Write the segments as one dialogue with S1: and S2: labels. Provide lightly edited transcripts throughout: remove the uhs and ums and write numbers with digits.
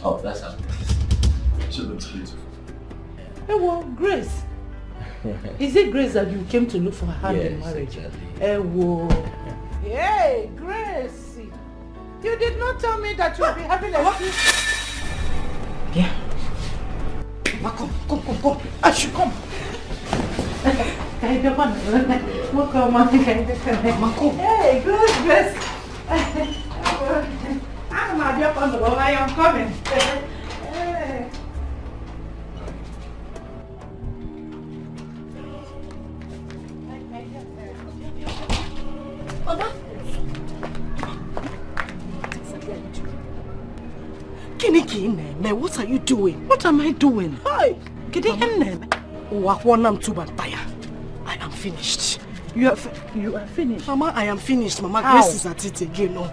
S1: Oh, that's how. She looks beautiful.
S2: Hey, well, Grace. Is it Grace that you came to look for her in marriage?
S1: Exactly.
S2: Hey, whoa. Hey, Grace. You did not tell me that you'll be having a
S1: Yeah.
S2: Come. I should come. Hey, Grace. I'm coming.
S3: Man, what are you doing?
S2: What am I doing?
S3: Hi!
S2: I am finished. You are finished?
S3: Mama, I am finished. Mama,
S2: How?
S3: Grace is at it again. No.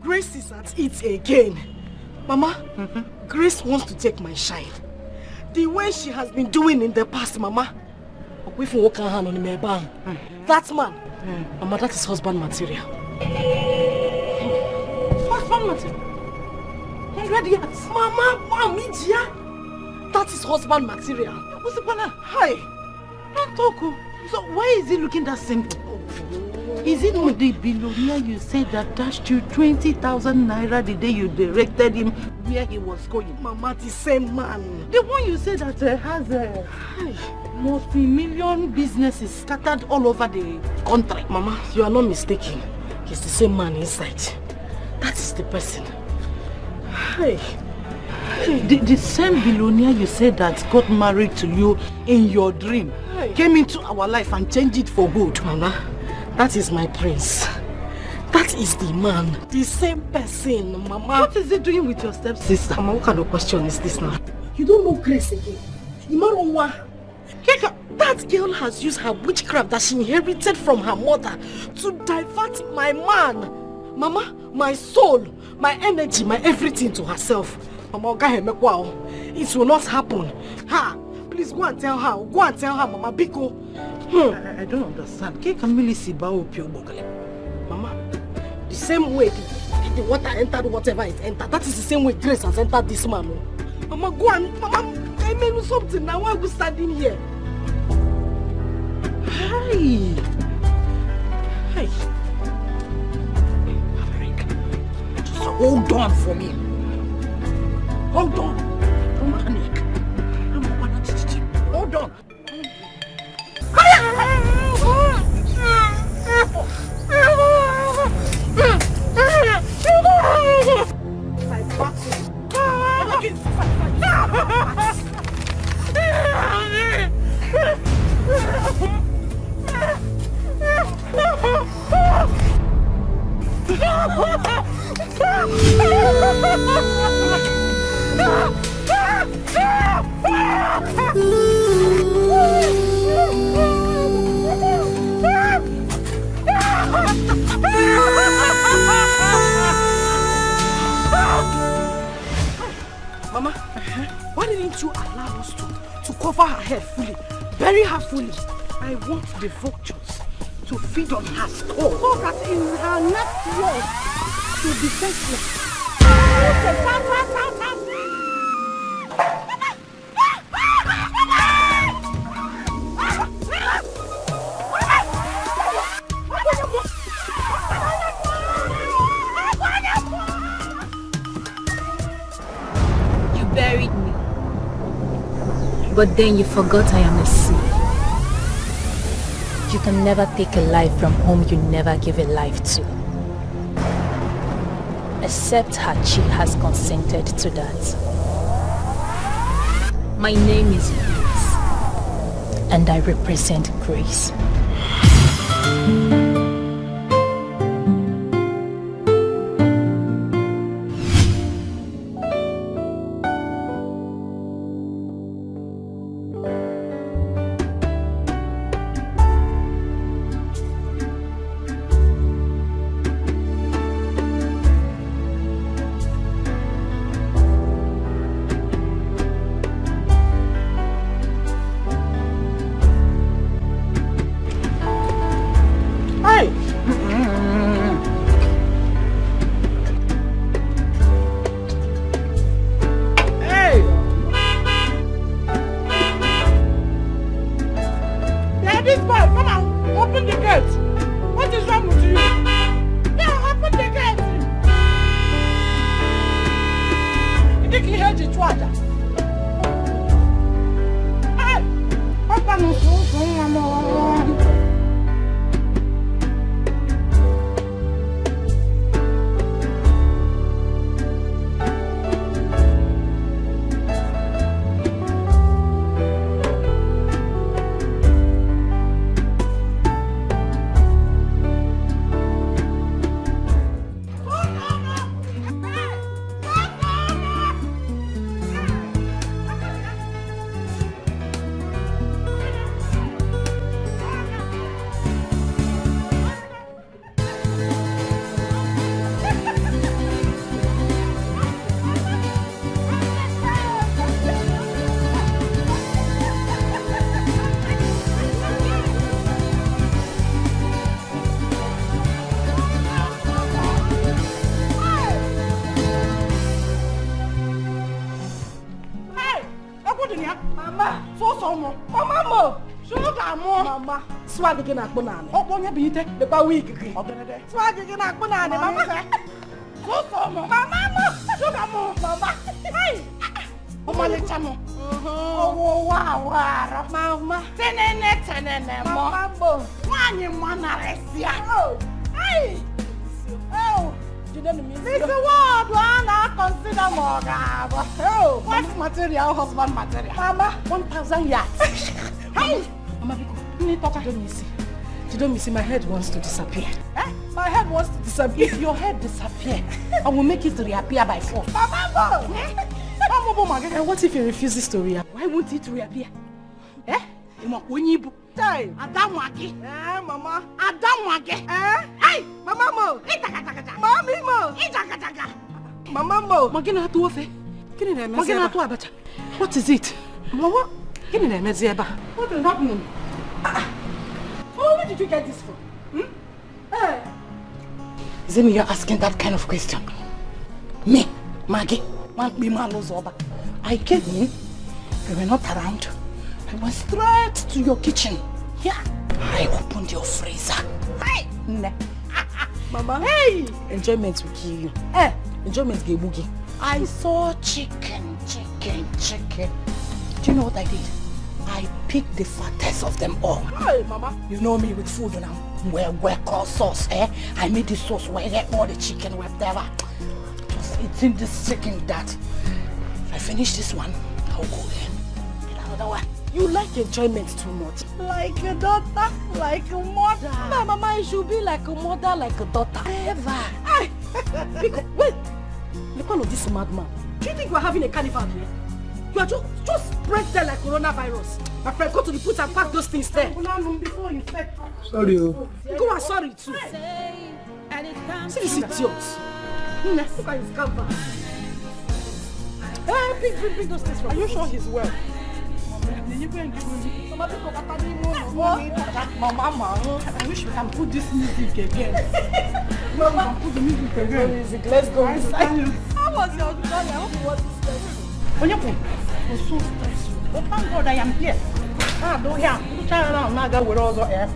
S3: Grace is at it again. Mama, Grace wants to take my shine. The way she has been doing in the past, Mama. That man, Mama, that is husband material.
S2: Husband material? 100 yards.
S3: Mama, that is husband material.
S2: What's the plan?
S3: Hi.
S2: Don't talk. So why is he looking that simple? Is it not the billionaire you said that dashed you 20,000 naira the day you directed him where he was going?
S3: Mama, the same man.
S2: The one you said that has multi-million businesses scattered all over the country.
S3: Mama, you are not mistaken. He's the same man inside. That is the person. Hey.
S2: The same billionaire you said that got married to you in your dream came into our life and changed it for good.
S3: Mama, that is my prince. That is the man. The same person, Mama.
S2: What is he doing with your stepsister?
S3: Mama, what kind of question is this now? You don't know Grace again. That girl has used her witchcraft that she inherited from her mother to divert my man. Mama, my soul, my energy, my everything to herself. Mama, it will not happen. Ha! Please go and tell her. Go and tell her, Mama Biko.
S2: I don't understand.
S3: Mama, the same way the water entered whatever it entered, that is the same way Grace has entered this man. Mama, go and Mama, I may do something now. Why are we standing here?
S2: Hey. Just hold on for me. Hold on. Don't panic. Hold on.
S3: Mama, why didn't you allow us to cover her head fully, bury her fully? I want the vultures to feed on her skull so that in her next world to be senseless.
S4: You buried me, but then you forgot I am a sea. You can never take a life from whom you never give a life to. Except Hachi has consented to that. My name is Grace, and I represent Grace.
S2: Susomo. Mama mo. Sugar mo.
S3: Mama. Swag again at banana.
S2: Oh, bonya bite.
S3: The power week.
S2: Swag again at banana. Mama. Susomo. Mama mo. Sugar mo. Mama. Hey. Mama le chamo. Oh wow wow. Mama. Tenene mo. Mama mo. Wanyi manaresia. Oh. Hey. Oh. This is what I consider more. Oh, what material, husband material? Mama, 1,000 yards. Hey,
S3: Mama, you don't miss it. My head wants to disappear.
S2: Eh? My head wants to disappear.
S3: If your head disappear, I will make it reappear by force.
S2: Mama,
S3: and what if it refuses to reappear? Why won't it reappear?
S2: Eh? Time. Adamwagi. Eh, Mama. Adamwagi. Eh? Hey, Mama mo. Itagataga. Mommy mo. Itagataga. Mama mo.
S3: Magina to ofe. Magina to abacha. What is it? Mama, give me the mezeba.
S2: What is happening? Where did you get this from? Eh?
S3: Is it me you're asking that kind of question? Me, Maggie, I came in, you were not around. I went straight to your kitchen. Yeah. I opened your freezer. Hey!
S2: Mama, hey!
S3: Enjoyment will kill you. Enjoyment will boogie.
S2: I saw chicken.
S3: Do you know what I did? I picked the fattest of them all.
S2: Hey, Mama.
S3: You know me with food now. Where called sauce, eh? I made the sauce where all the chicken, whatever. Just eating this chicken that. If I finish this one, I'll go in. Get another one. You like enjoyment too much.
S2: Like a daughter, like a mother.
S3: No, Mama, you should be like a mother, like a daughter.
S2: Ever.
S3: Because, wait, look all of this madman. Do you think we're having a carnival here? You are just spread there like coronavirus. My friend, go to the put and pack those things there.
S2: Before you said.
S5: Sorry.
S3: Go and sorry too. See this idiot. Look at his cover. Hey, bring those things from. Are you sure he's well?
S2: Mama, I wish we can put this music again. Mama, put the music again.
S3: Let's go inside.
S2: How was your journey? I hope it was stressful. Was so stressful. But thank God I am here. Don't hear. You try around now that we're all there.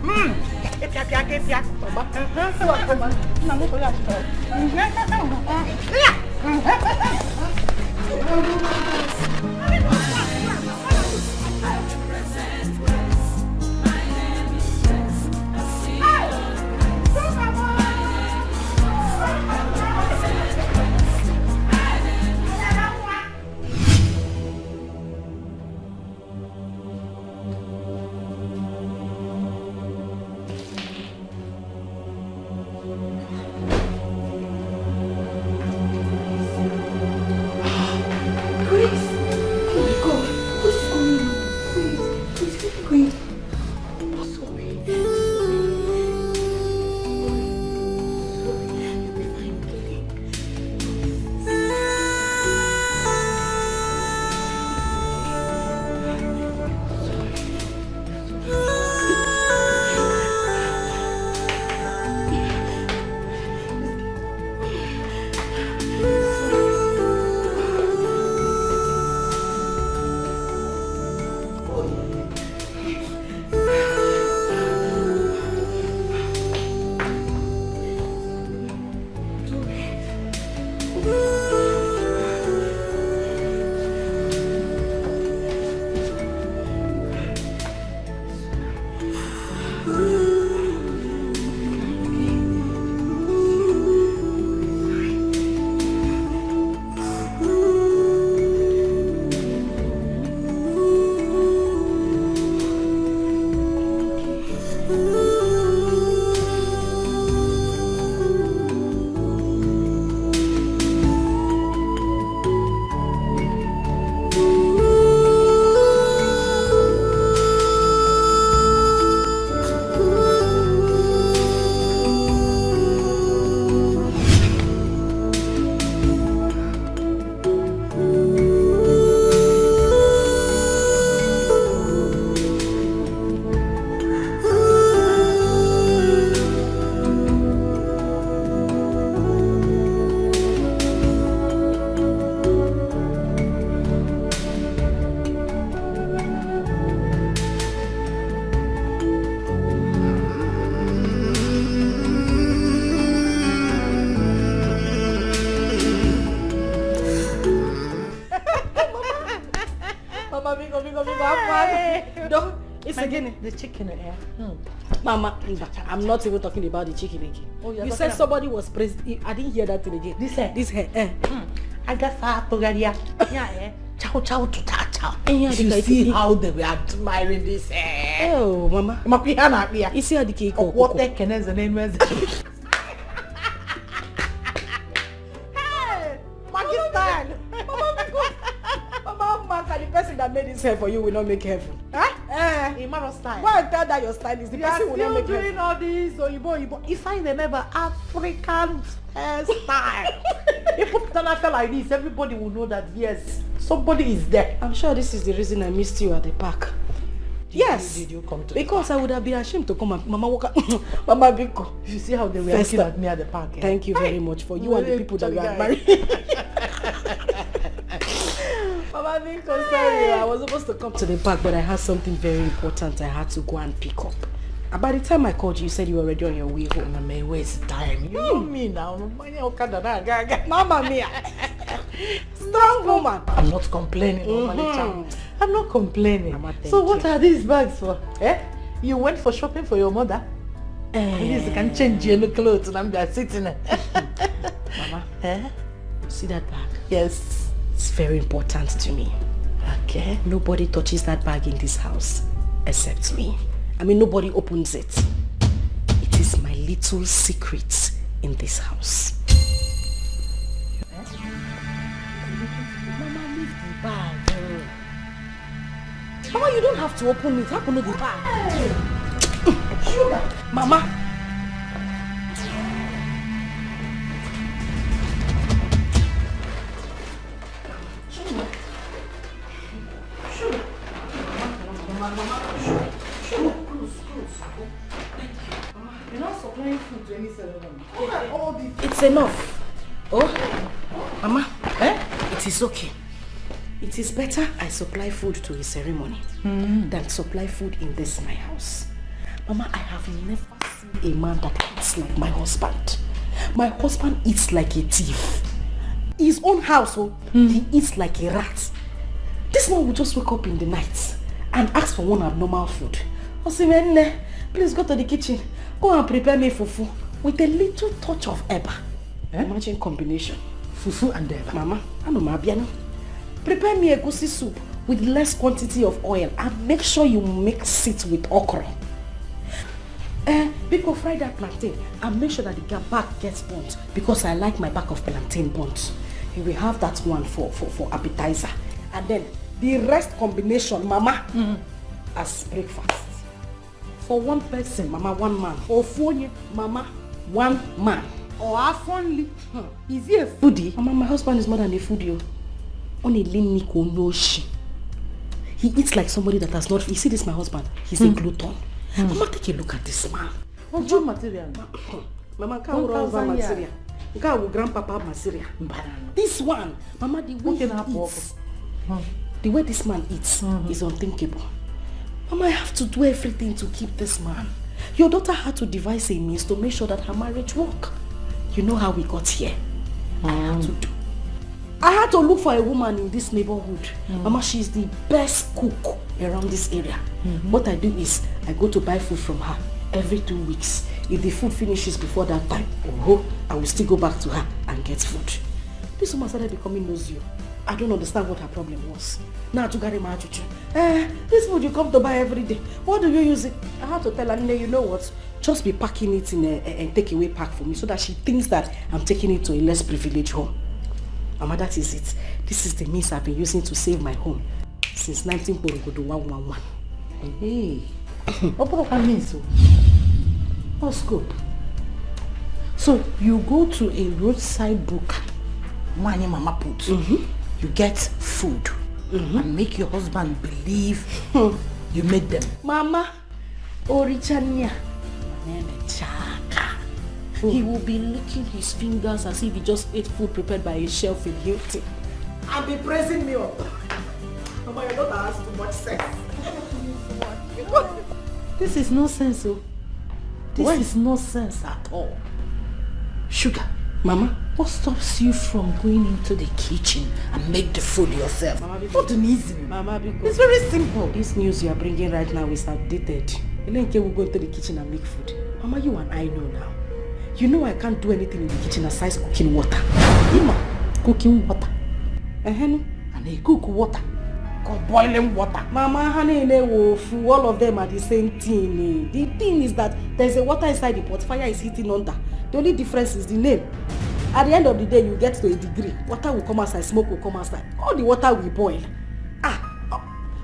S3: It's again.
S2: The chicken,
S3: Mama, I'm not even talking about the chicken again.
S2: Oh,
S3: you said somebody was present. I didn't hear that thing again.
S2: This hair. I got Pogaria. Yeah, Chow chow to chow. You see how they were admiring this hair.
S3: Oh, Mama. You see how the cake of
S2: what the can the name was?
S3: Hey, Pakistan. Mama, the person that made this hair for you will not make heaven. Huh?
S2: Immerse style.
S3: Go and tell that your style is the person will not make heaven.
S2: Doing all this Oyibo. If I remember African hairstyle. If you put on a hair like this, everybody will know that yes, somebody is there.
S3: I'm sure this is the reason I missed you at the park.
S2: Did you come to
S3: because I would have been ashamed to come and Mama walk Mama Biko.
S2: You see how they were looking at me at the park.
S3: Thank you very much for you and the people that you admire. Mama Biko, sorry, I was supposed to come to the park, but I had something very important I had to go and pick up. And by the time I called you, you said you were already on your way home.
S2: I may waste time. You know me now.
S3: Mama mia. Strong woman.
S2: I'm not complaining. I'm not complaining.
S3: Mama,
S2: so what are these bags for? You went for shopping for your mother? Please, you can change your clothes and I'm just sitting there.
S3: Mama, see that bag?
S2: Yes.
S3: It's very important to me.
S2: Okay.
S3: Nobody touches that bag in this house except me. I mean, nobody opens it. It is my little secret in this house. Mama, leave the bag. Mama, you don't have to open it. Open the bag. Sugar. Mama. It's enough. Oh, Mama, it is okay. It is better I supply food to a ceremony than supply food in this my house. Mama, I have never seen a man that eats like my husband. My husband eats like a thief. His own house, he eats like a rat. This man will just wake up in the night and ask for one abnormal food. I say, please go to the kitchen. Go and prepare me fufu with a little touch of eba. Imagine combination.
S2: Fufu and eba.
S3: Mama, I know my piano. Prepare me a goosey soup with less quantity of oil and make sure you mix it with okra. People fry that plantain and make sure that the back gets burnt because I like my back of plantain burnt. You will have that one for appetizer. And then the rest combination, Mama, as breakfast. For one person, Mama, one man. For 4 years, Mama, one man.
S2: Or half only. Is he a foodie?
S3: Mama, my husband is more than a foodie. Only Liniko Noshi. He eats like somebody that has not. You see this, my husband? He's a glutton. Mama, take a look at this man.
S2: What's your material?
S3: Mama, can't material. Go grandpapa material. This one, Mama, the way he eats, the way this man eats is unthinkable. Mama, I have to do everything to keep this man. Your daughter had to devise a means to make sure that her marriage work. You know how we got here. I had to look for a woman in this neighborhood. Mama, she's the best cook around this area. What I do is, I go to buy food from her every 2 weeks. If the food finishes before that time, I will still go back to her and get food. This woman started becoming nosy. I don't understand what her problem was. Now to carry my chuchu. This food you come to buy every day. What do you use it? I had to tell her, you know what? Just be packing it in a takeaway pack for me so that she thinks that I'm taking it to a less privileged home. Mama, that is it. This is the means I've been using to save my home since 1911.
S2: Hey, what means so? No scope. So you go to a roadside broker, money Mama put. You get food and make your husband believe you made them.
S3: Mama, Orichania. He will be licking his fingers as if he just ate food prepared by a chef in Hilton. And be praising me up. Mama, your daughter has too much sex.
S2: This is nonsense, oh. This is nonsense at all. Sugar, Mama, what stops you from going into the kitchen and make the food yourself?
S3: Mama,
S2: Not an easy.
S3: Mama,
S2: It's very simple.
S3: this news you are bringing right now is outdated. Elenke will go into the kitchen and make food. Mama, you and I know now. You know I can't do anything in the kitchen aside cooking water. Ima, cooking water. And I cook water.
S2: Boiling water.
S3: Mama, honey, all of them are the same thing. The thing is that there's a water inside the pot, fire is heating under. The only difference is the name. At the end of the day, you get to a degree. Water will come outside, smoke will come outside. All the water will boil.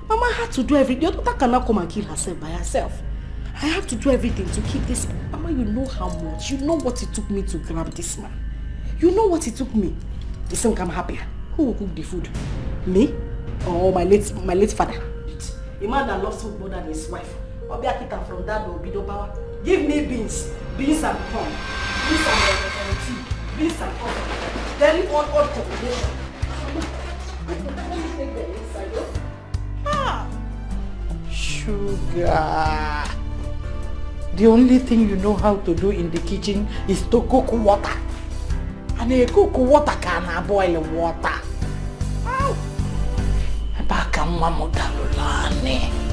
S3: Mama had to do everything. Your daughter cannot come and kill herself by herself. I have to do everything to keep this. Mama, you know how much. You know what it took me to grab this man. You know what it took me. Listen, I'm happy. Who will cook the food? Me? Or my late father? A man that loves food more than his wife. Obiakita from that will be the power. Give me beans and corn, beans and tea, beans and corn. Very odd combination.
S2: Sugar. The only thing you know how to do in the kitchen is to cook water. And a cook water can boil water. Ow! Baka mama dalulane.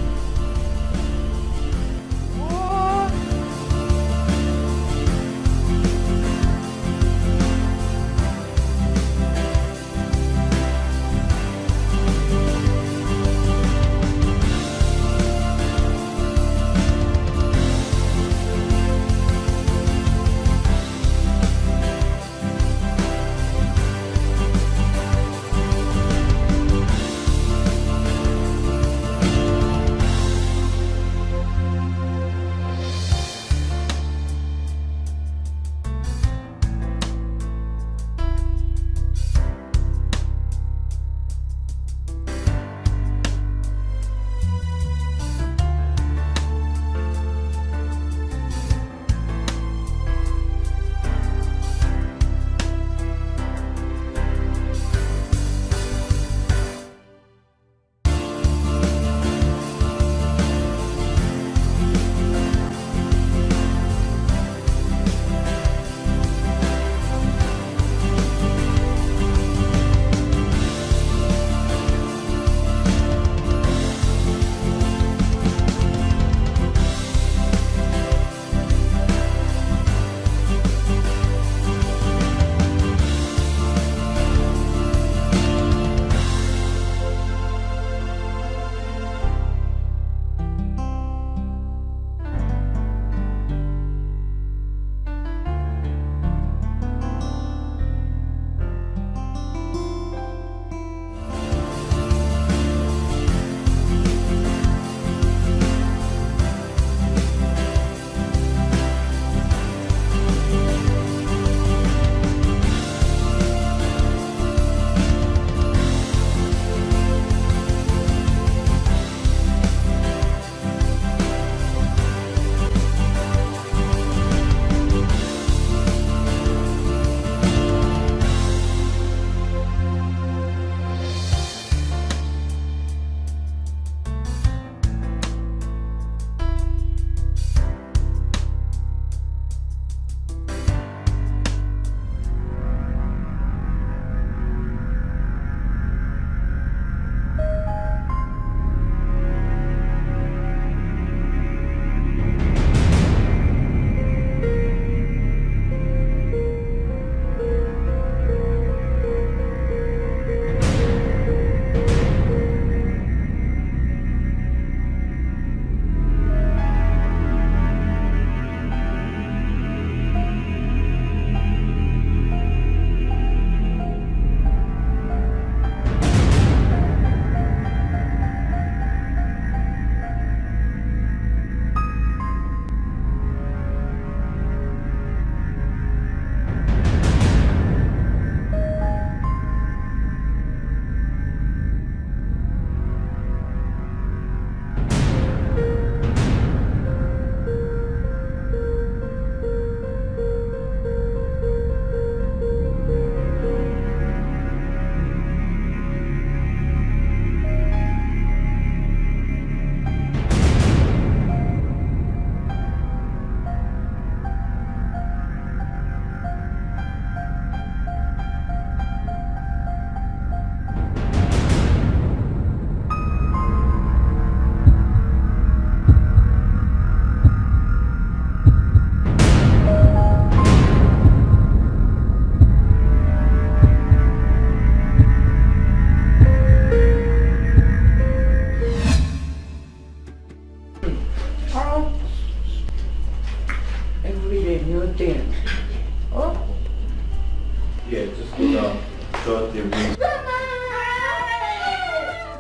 S1: Shut the room.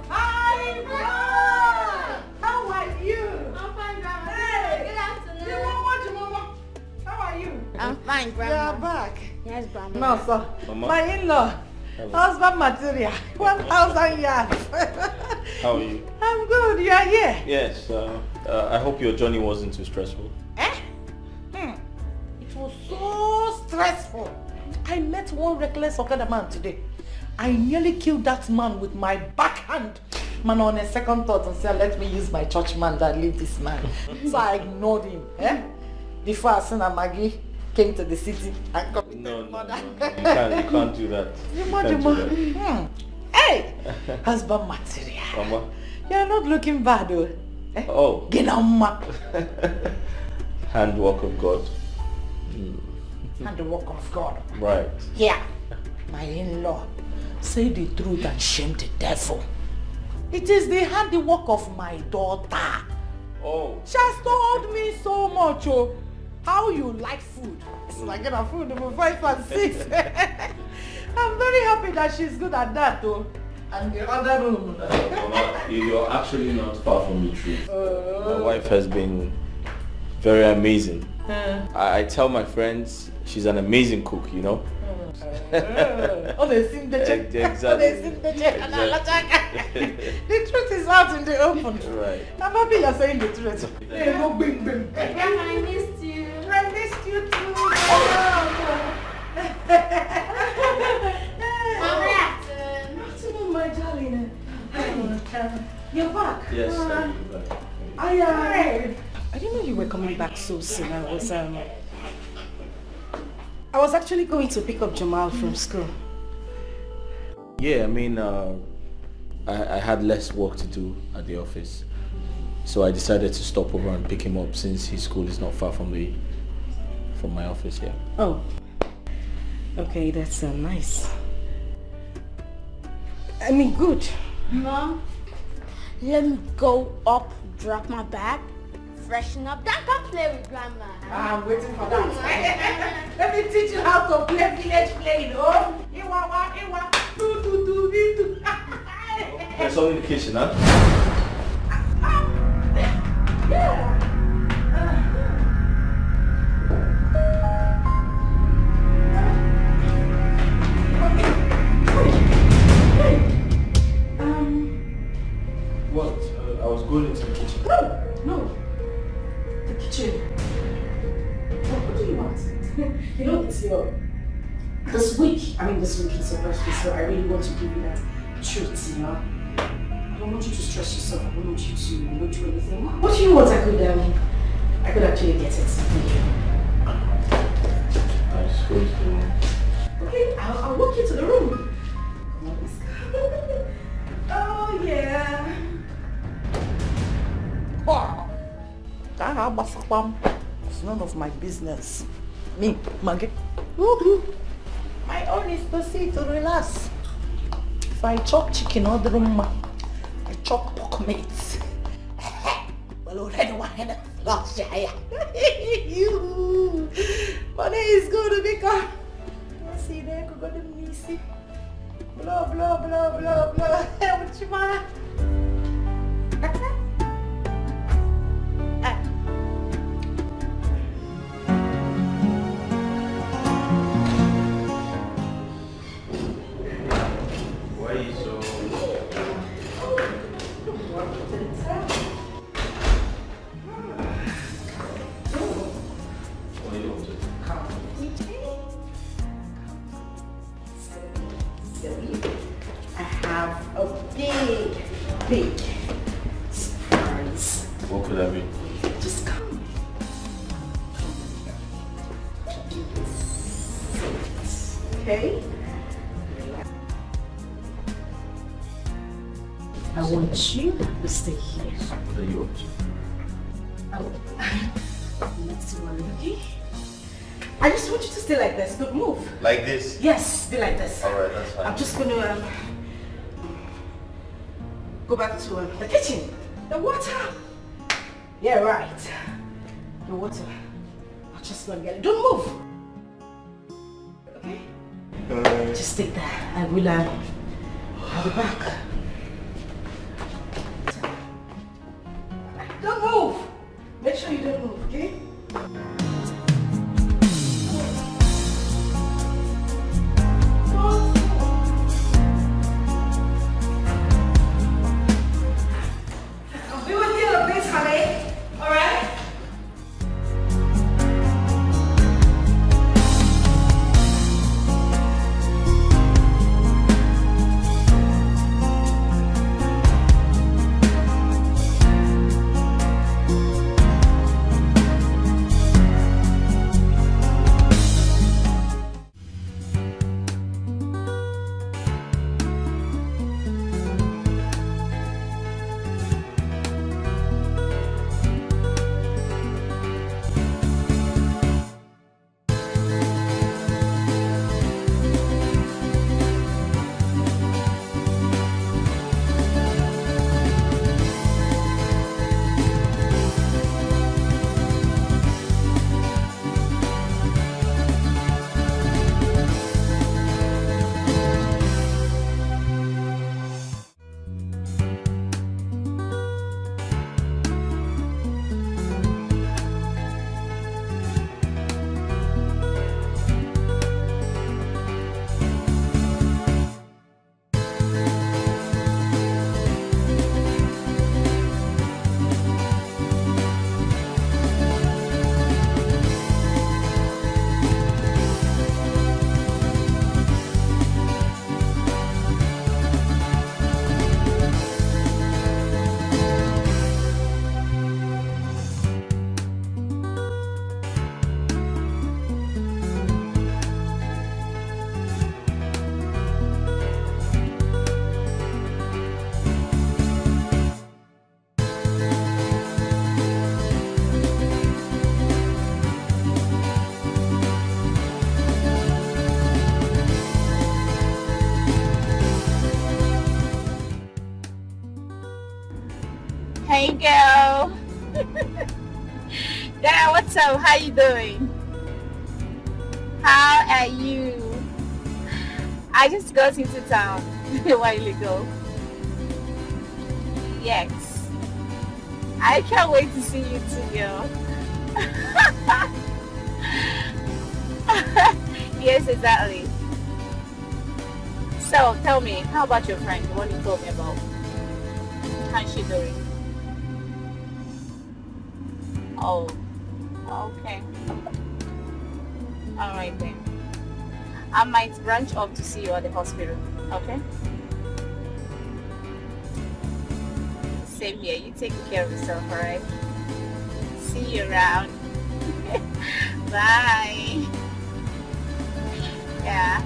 S2: Hi, Grandma! How are you?
S5: I'm fine, Grandma.
S2: Hey.
S5: Good afternoon.
S2: You want Mama? How are you?
S5: I'm fine,
S2: You
S5: Grandma.
S2: are back.
S5: Yes, Grandma.
S2: No, sir.
S1: Mama?
S2: My in-law. Husband material. 1,000 yards.
S1: How are you?
S2: I'm good. You are here.
S1: Yes, I hope your journey wasn't too stressful.
S2: It was so stressful. I met one reckless Okada man today. I nearly killed that man with my backhand. Man, on a second thought and said, let me use my church man that leave this man. So I ignored him. Before Asuna Maggie came to the city and committed murder.
S1: You can't do that.
S2: You do that. Hey! Husband material.
S1: Mama?
S2: You're not looking bad though.
S1: Oh.
S2: Ginamma.
S1: Handwork of God.
S2: And the work of God.
S1: Right.
S2: Yeah. My in-law. Say the truth and shame the devil. It is the handiwork of my daughter.
S1: Oh.
S2: She has told me so much, oh. How you like food. It's like getting food number 5 and 6. I'm very happy that she's good at that, though. And the other room.
S1: Mama, you're actually not far from the truth. My wife has been very amazing. I tell my friends she's an amazing cook, you know?
S2: Oh, they seem the check.
S1: Exactly.
S2: Oh, they seem the check. The truth is out in the open.
S1: Right.
S2: I'm happy you're saying the truth. Hey, no bing bing.
S5: Grandma, I missed you.
S2: I missed you too. Afternoon, my darling. You're back.
S1: Yes, I'll be back.
S3: I didn't know you were coming back so soon. I was actually going to pick up Jamal from school.
S1: Yeah, I mean, I had less work to do at the office. So I decided to stop over and pick him up since his school is not far from my office here.
S3: Oh. Okay, that's nice. I mean, good.
S5: Mom, let me go up, drop my bag, freshen up, then come play with Grandma.
S2: I'm waiting for that. Let me teach you how to play village playing, oh? Iwa, do.
S1: There's something in the kitchen, huh?
S2: Yeah.
S1: What? I was going into the kitchen.
S3: No. The kitchen. What do you want? You know, it's this week is your birthday, so I really want to give you that treat, you know? I don't want you to stress yourself. I don't want you to not do anything. What do you want? I could actually get it for you.
S1: I just go to the room.
S3: Okay, I'll walk you to the room. Come on, let's go. Oh, yeah.
S2: Wow. It's none of my business. Me, Maggie. My own is to see to relax. If I chop chicken or the room, I chop pork meat. Well, already one in the last year. You. Money is going to become. See there, go to Missy. Blah, blah, blah, blah, blah. What you want?
S1: Why are you so... What are you up to?
S3: I have a big surprise.
S1: What could that be?
S3: Just come. Okay? I want you to stay here.
S1: What are you up to?
S3: Next one, okay? I just want you to stay like this. Don't move.
S1: Like this?
S3: Yes, stay like this.
S1: Alright, that's fine.
S3: I'm just gonna go back to the kitchen. The water. Yeah, right. The water. I'm just gonna get it. Don't move. Okay? Just stay there. I'll be back. Don't move. Make sure you don't move, okay? I'll be with you in a bit, honey. All right?
S6: Hey girl. Dad, what's up? How you doing? How are you? I just got into town a while ago. Yes. I can't wait to see you too, girl. Yes, exactly. So, tell me, how about your friend, the one you told me about? How's she doing? Oh, okay. Alright then. I might branch off to see you at the hospital, okay? Same here. You take care of yourself, alright? See you around. Bye. Yeah.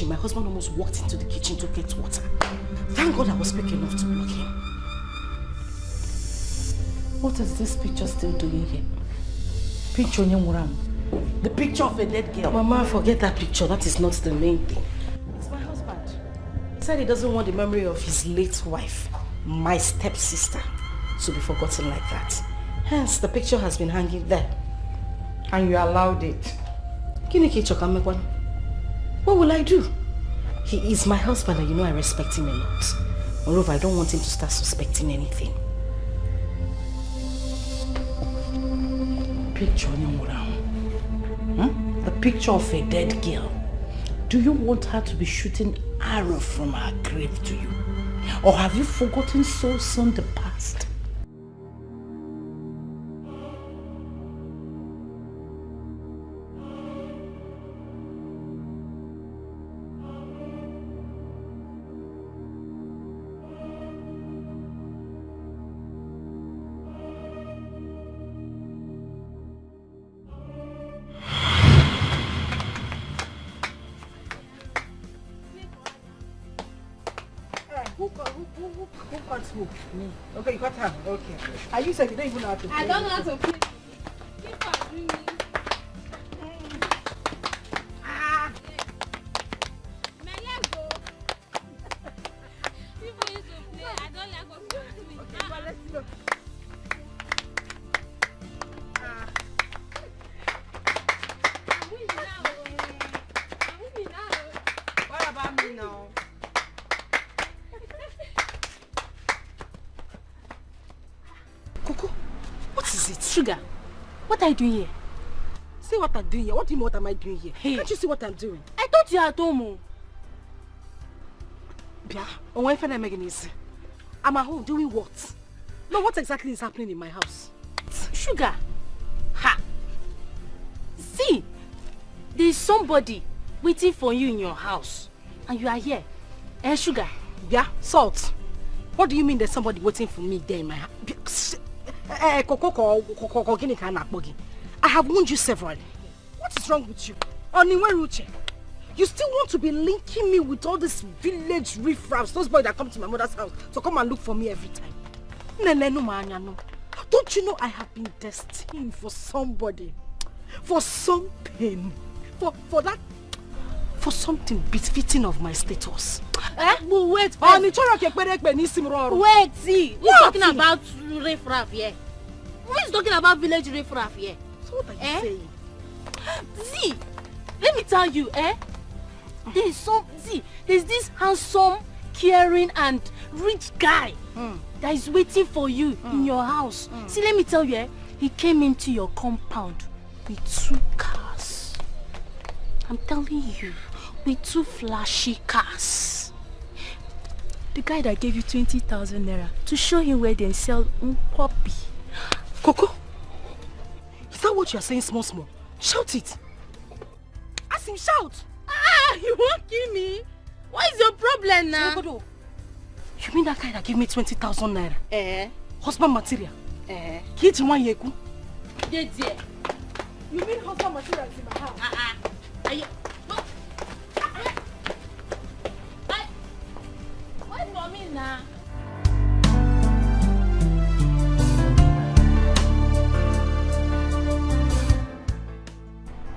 S3: My husband almost walked into the kitchen to get water. Thank God I was quick enough to block him.
S2: What is this picture still doing here? Picture
S3: the picture of a dead girl. Mama, forget that picture. That is not the main thing. It's my husband. He said he doesn't want the memory of his late wife, my stepsister, to be forgotten like that. Hence, the picture has been hanging there.
S2: And you allowed it?
S3: What will I do? He is my husband and you know I respect him a lot. Moreover, I don't want him to start suspecting anything. Picture the picture of a dead girl. Do you want her to be shooting arrows from her grave to you? Or have you forgotten so soon the past? Who got who? Me. Okay, you got her. Okay. And you said you don't even know how to play.
S5: I don't know how to play. People are doing it. My leg go. People used to play. I don't like what people are doing.
S3: Okay, well, let's go.
S5: I'm winning now. I'm winning now.
S2: What about me now?
S3: Coco, what is it?
S4: Sugar, what are you doing here?
S3: See what I'm doing here. What do you mean what am I doing here?
S4: Hey.
S3: Can't you see what I'm doing?
S4: I thought you were at home.
S3: Bia, on when I'm making this? I'm at home doing what? No, what exactly is happening in my house?
S4: Sugar, ha! See, there's somebody waiting for you in your house. And you are here. Sugar.
S3: Bia, Salt. What do you mean there's somebody waiting for me there in my house? I have warned you severally. What is wrong with you? You still want to be linking me with all this village riffraffs, those boys that come to my mother's house to come and look for me every time. Don't you know I have been destined for somebody, for something, for that, for something befitting of my status?
S4: Well, wait.
S3: Wait,
S4: see. Who's talking about riffraff here? Who is talking about village riffraff here?
S3: So what are you saying?
S4: See, let me tell you, there's this handsome, caring and rich guy that is waiting for you in your house. See, let me tell you, he came into your compound with 2 cars. I'm telling you, with 2 flashy cars. The guy that gave you 20,000 naira to show him where they sell puppy.
S3: Coco, is that what you're saying, small? Shout it. Ask him, shout.
S4: You won't kill me. What is your problem now?
S3: You mean that guy that gave me 20,000 naira? Husband material? Kiji one yeku? You mean husband material is in my house?
S4: Wait for me now.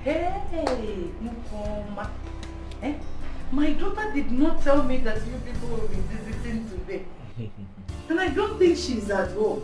S2: Hey, Mukoma. My daughter did not tell me that you people will be visiting today. And I don't think she's at home.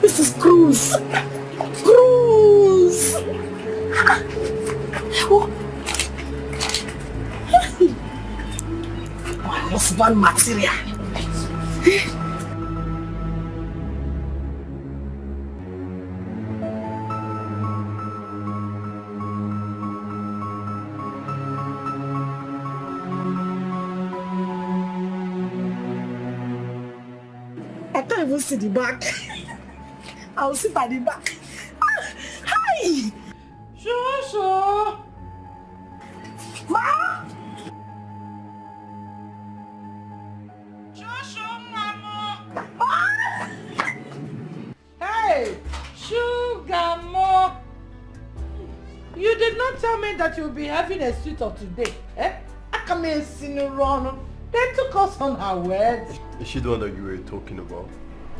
S3: This is Cruz. Cruz. My husband material. can't even see the back. I'll sit at the back. Hi!
S2: Shushu! Ma! Shushu, Mama! Ah! Hey! Sugar Mo! You did not tell me that you'll be having a suit of today. Eh? I come in run. They took us on our words.
S7: Is she the one that you were talking about?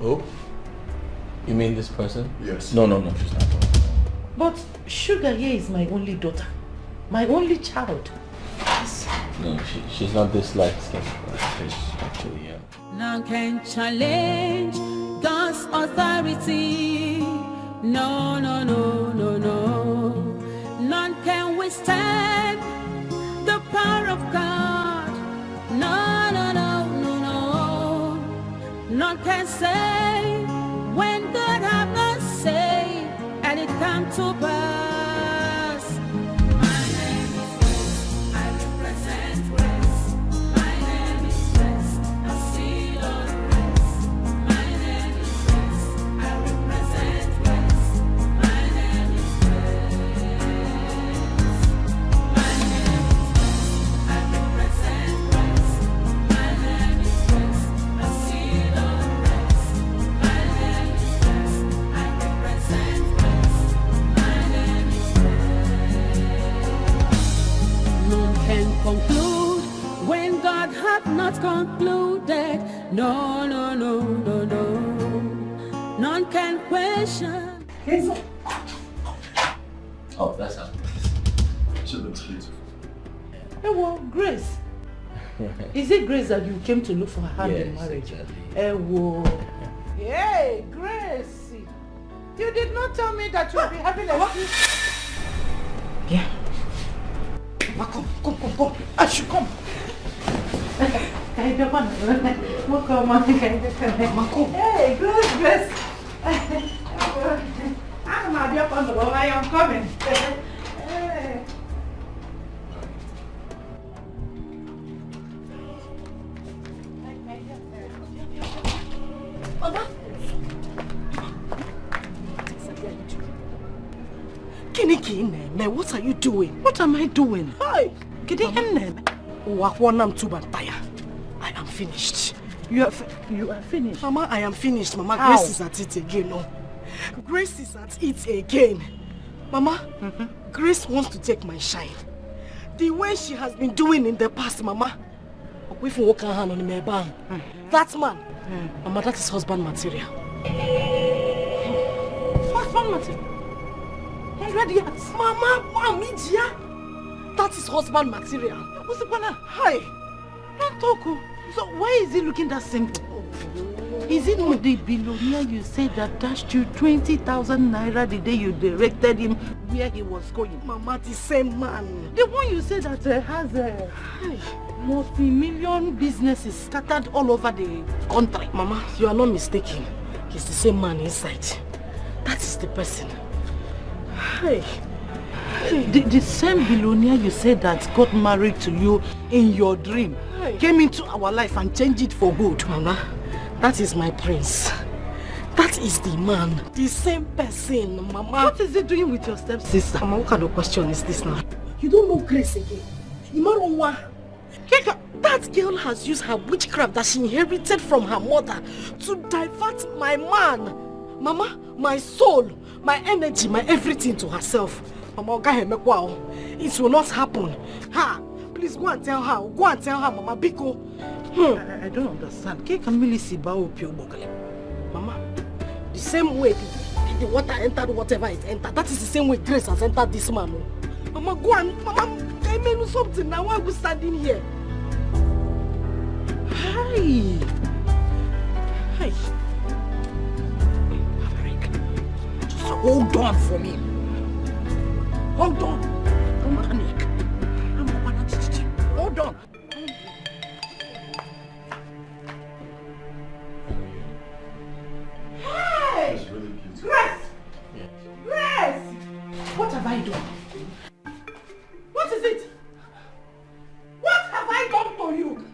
S1: Oh? You mean this person?
S7: Yes.
S1: No, she's not.
S2: But Sugar here is my only daughter. My only child.
S1: No, she's not this light-skinned. She's actually, yeah.
S8: None can challenge God's authority. No. None can withstand the power of God. No. None can say when God have not said, and it come to pass. My name is Grace, I represent Grace. My name is Grace, I see on Grace. My name is Grace, I represent Grace. My name is Grace. My name is Grace, I represent Grace. My name is Grace, I see on Grace. My name is Grace, I represent Grace. My name is Grace. None can conclude when God hath not concluded. No. None can question.
S1: Oh, that's her.
S7: She looks beautiful.
S2: Hey, well, Grace. Is it Grace that you came to look for her hand in
S1: Yes,
S2: marriage?
S1: exactly.
S2: Hey, whoa. Hey, Grace. You did not tell me that you'll be having a suit.
S3: Yeah. Come. I should come.
S2: Hey, Grace. I am coming. Hey.
S3: Mama. Kiniki, what are you doing?
S2: What am I doing?
S3: Hi.
S2: Mama.
S3: I am finished.
S2: You are finished.
S3: Mama, I am finished. Mama,
S2: How?
S3: Grace is at it again. No. Grace is at it again. Mama, Grace wants to take my shine. The way she has been doing in the past, Mama. That man, Mama, that is husband material.
S2: Husband material? 100 years.
S3: Mama, that is husband material.
S2: What's the banner?
S3: Hi.
S2: Don't talk. So why is he looking that simple? Is it not the billionaire you said that dashed you 20,000 naira the day you directed him where he was going?
S3: Mama, the same man.
S2: The one you said that has a multi-million businesses scattered all over the country.
S3: Mama, you are not mistaken. He's the same man inside. That is the person. Hey.
S2: The same billionaire you said that got married to you in your dream came into our life and changed it for good.
S3: Mama, that is my prince. That is the man. The same person, Mama.
S2: What is he doing with your stepsister?
S3: Mama, what kind of question is this now? You don't know Grace again. That girl has used her witchcraft that she inherited from her mother to divert my man, Mama, my soul, my energy, my everything to herself. Mama, it will not happen. Ha! Please go and tell her. Go and tell her, Mama Biko.
S2: I don't understand.
S3: Mama, the same way the water entered whatever it entered, that is the same way Grace has entered this man. Mama, go and Mama, I may do something now. Why are we standing here?
S2: Hi.
S3: Just hold on for me. Hold on. Don't panic. Hold on.
S2: Hey!
S7: It's really beautiful.
S2: Grace!
S1: Yeah.
S2: Grace! What have I done? What is it? What have I done to you?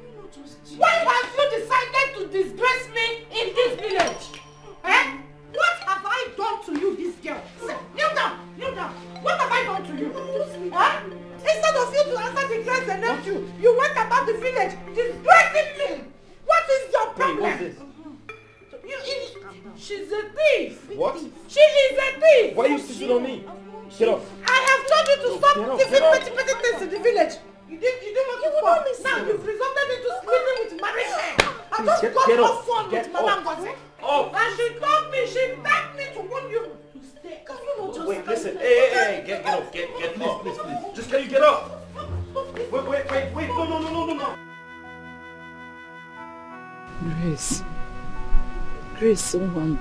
S2: Why have you decided to disgrace me in this village? She's a thief.
S9: What?
S2: She is a thief.
S9: Why are you sitting on me? Get up.
S2: I have told you to stop thieving petty things in the village. You didn't want to stop. Now you've resulted into sleeping with married men. I just got off phone with Madam Gozi. And she told me, she begged me to warn you to stay. Can you not just...
S9: Wait, listen. Hey, get up. Get please. Just can you get up? Wait. No.
S10: Grace,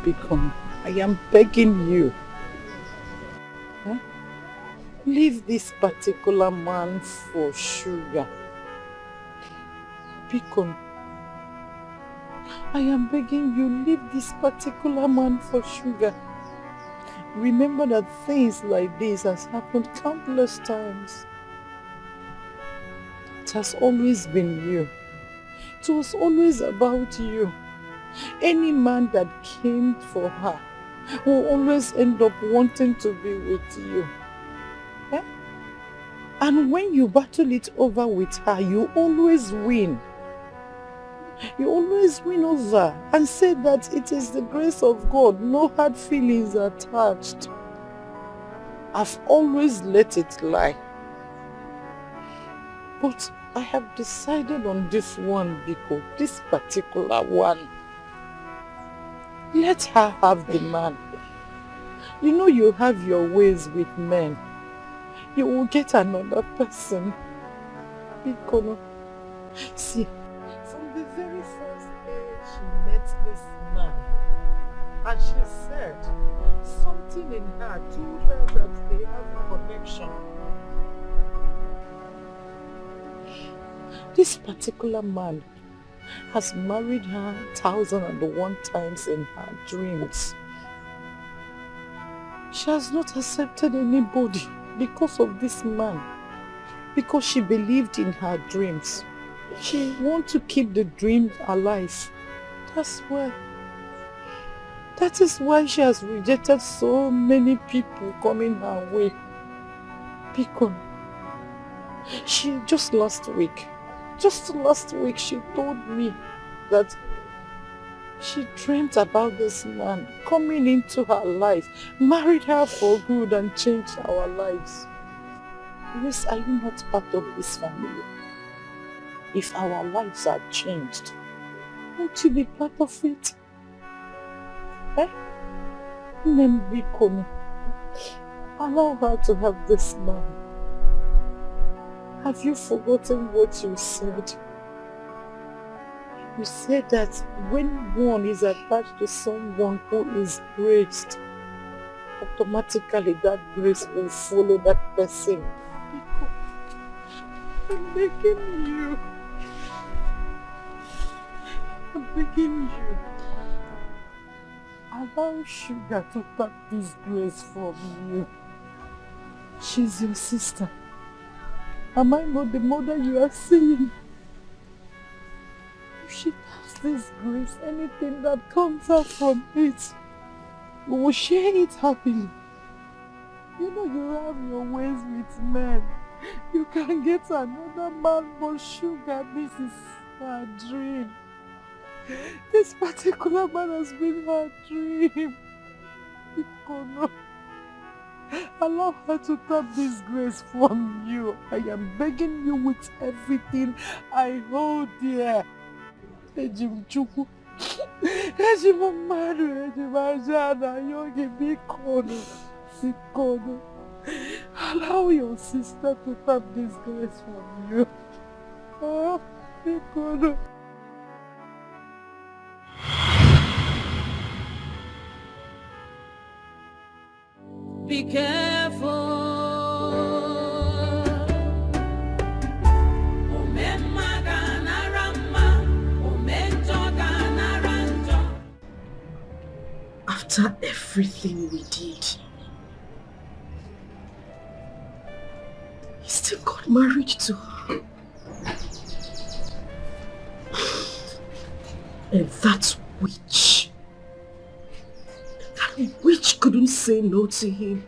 S10: Beacon, I am begging you. Huh? Leave this particular man for Sugar. Beacon, I am begging you, leave this particular man for Sugar. Remember that things like this has happened countless times. It has always been you. It was always about you. Any man that came for her will always end up wanting to be with you. Eh? And when you battle it over with her, you always win. You always win over and say that it is the grace of God, no hard feelings attached. I've always let it lie. But I have decided on this one, Biko, this particular one. Let her have the man. You know you have your ways with men. You will get another person. Biko, see, from the very first day she met this man, and she said something in her told her that they have a connection. This particular man has married her 1,001 times in her dreams. She has not accepted anybody because of this man. Because she believed in her dreams. She wants to keep the dream alive. That's why. That is why she has rejected so many people coming her way. Because just last week, she told me that she dreamt about this man coming into her life, married her for good and changed our lives. Yes, are you not part of this family? If our lives are changed, won't you be part of it? Eh? Nembikoni, allow her to have this man. Have you forgotten what you said? You said that when one is attached to someone who is graced, automatically that grace will follow that person. I'm begging you. Allow Sugar to tap this grace from you. She's your sister. Am I not the mother you are seeing? If she taps this grace, anything that comes out from it, we will share it happily. You know you have your ways with men. You can get another man, but Sugar, this is her dream. This particular man has been her dream. Allow her to tap this grace from you. I am begging you with everything I hold dear. Ejim Chuku, Ejim Amadu, Ejim Ajana, Yogi Bikono. Allow your sister to tap this grace from you. Oh, Bikono.
S8: Be careful.
S3: After everything we did, he still got married to her. And that witch couldn't say no to him.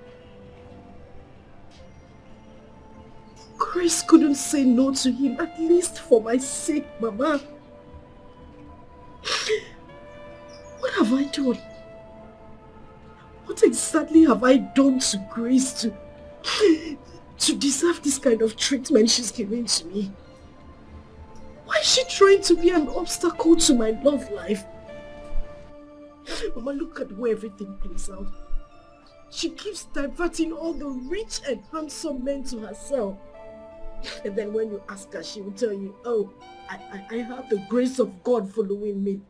S3: Grace couldn't say no to him, at least for my sake, Mama. What have I done? What exactly have I done to Grace to deserve this kind of treatment she's giving to me? Why is she trying to be an obstacle to my love life? Mama, look at the way everything plays out. She keeps diverting all the rich and handsome men to herself. And then when you ask her, she will tell you, oh, I have the grace of God following me.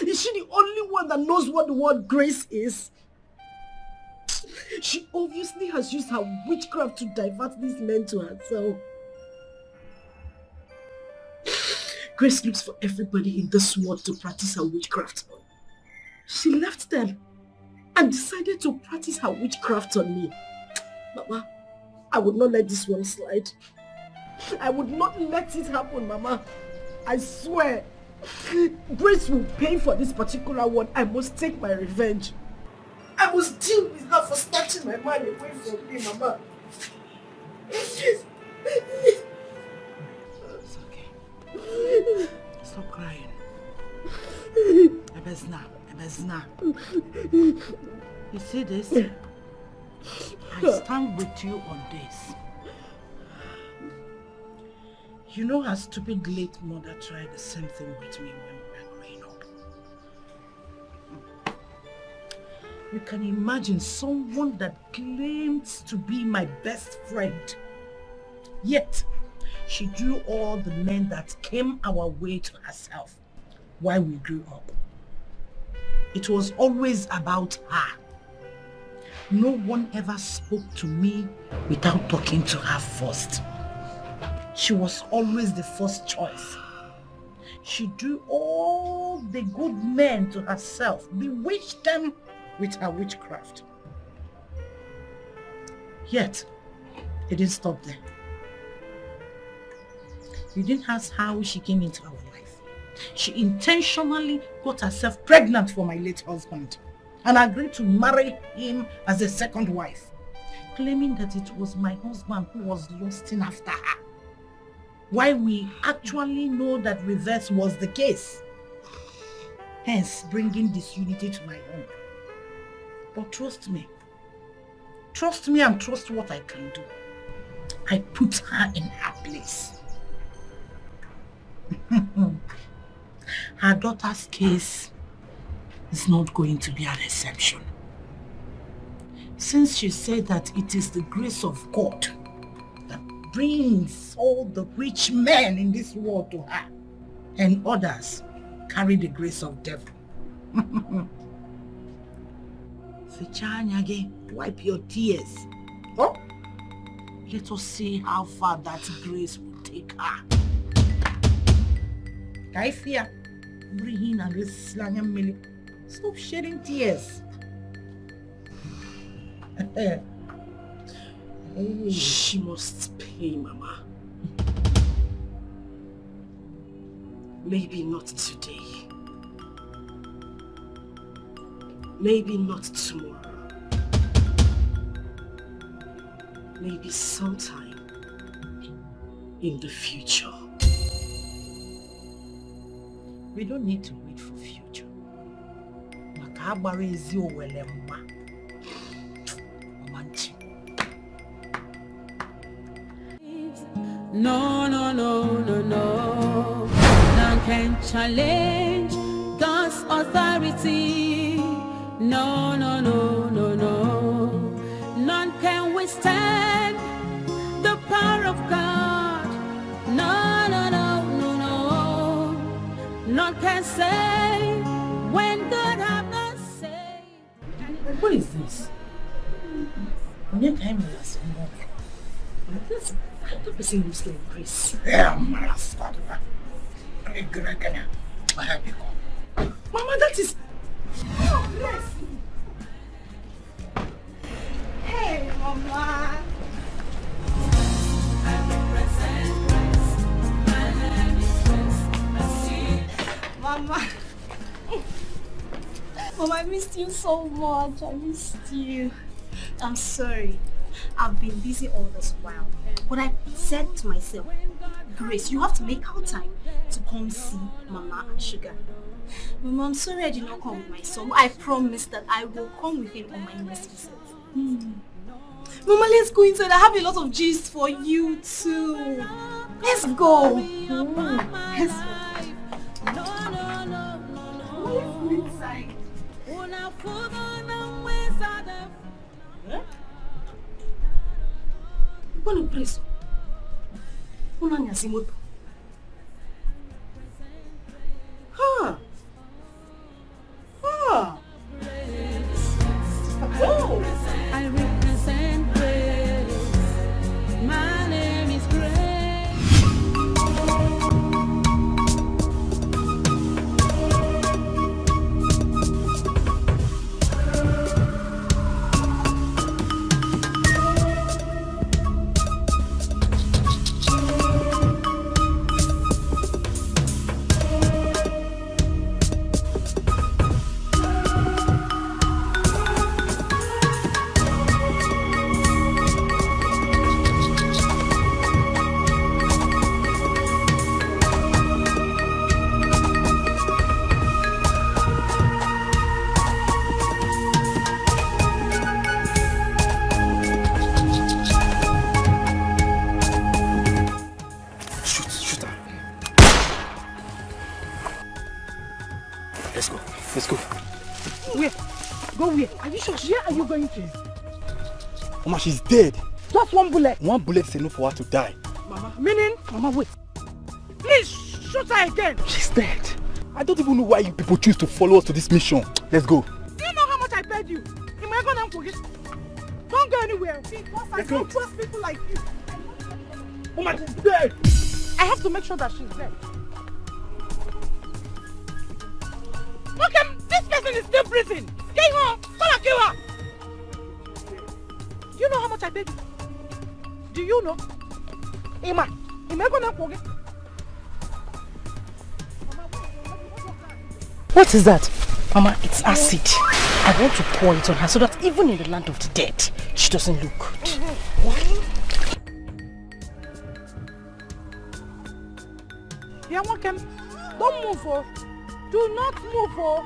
S3: Is she the only one that knows what the word grace is? She obviously has used her witchcraft to divert these men to herself. Grace looks for everybody in this world to practice her witchcraft on. She left them and decided to practice her witchcraft on me. Mama, I would not let this one slide. I would not let it happen, Mama. I swear. Grace will pay for this particular one. I must take my revenge. I must deal with her for snatching my man away from me, Mama. It's okay. Stop crying. Ebezna. You see this? I stand with you on this. You know her stupid late mother tried the same thing with me when we were growing up. You can imagine someone that claims to be my best friend. Yet, she drew all the men that came our way to herself while we grew up. It was always about her. No one ever spoke to me without talking to her first. She was always the first choice. She drew all the good men to herself, bewitched them with her witchcraft. Yet, it didn't stop there. You didn't ask how she came into our life. She intentionally got herself pregnant for my late husband and agreed to marry him as a second wife, claiming that it was my husband who was lusting after her. While we actually know that reverse was the case, hence bringing disunity to my home. But trust me and trust what I can do. I put her in her place. Her daughter's case is not going to be an exception. Since she said that it is the grace of God that brings all the rich men in this world to her, and others carry the grace of devil. Wipe your tears. Oh? Let us see how far that grace will take her. Kaifia, bring and this stop shedding tears. She must pay, Mama. Maybe not today. Maybe not tomorrow. Maybe sometime in the future. We don't need to wait for future.
S8: No, no, no, no, no. None can challenge God's authority. No, no, no, no, no. None can withstand the power of God. No, no, no, no, no. None can say when God have not said.
S3: What is this? The person who's like Grace. Mama, that is... Oh, Grace!
S5: Hey, Mama. Mama. Mama, I missed you so much. I missed you.
S11: I'm sorry. I've been busy all this while. But I said to myself, Grace, you have to make out time to come see Mama and Sugar. Mama, I'm sorry I did not come with my son. I promise that I will come with him on my next visit. Mama, let's go inside. I have a lot of gist for you too. Let's go. Let's go. Let's go inside. Buono preso. Una nyasimoto. Ha. Ha. Oh.
S8: I represent grace. My name is
S9: Let's go.
S3: Where? Go where? Are you sure? Where are you going to?
S9: Mama, she's dead.
S3: Just one bullet.
S9: One bullet is enough for her to die.
S3: Mama, meaning? Mama, wait. Please, shoot her again.
S9: She's dead. I don't even know why you people choose to follow us to this mission. Let's go.
S3: Do you know how much I paid you? Am I gonna forget? Don't go anywhere. Because I don't trust people like you. Mama, she's dead. I have to make sure that she's dead. Okay, this person is still breathing. Get her. Come and kill her. Do you know how much I paid you? Do you know? Emma, am I gonna forget? What is that? Mama, it's acid. I want to pour it on her so that even in the land of the dead, she doesn't look good. Yeah, welcome. Don't move, oh. Do not move, oh.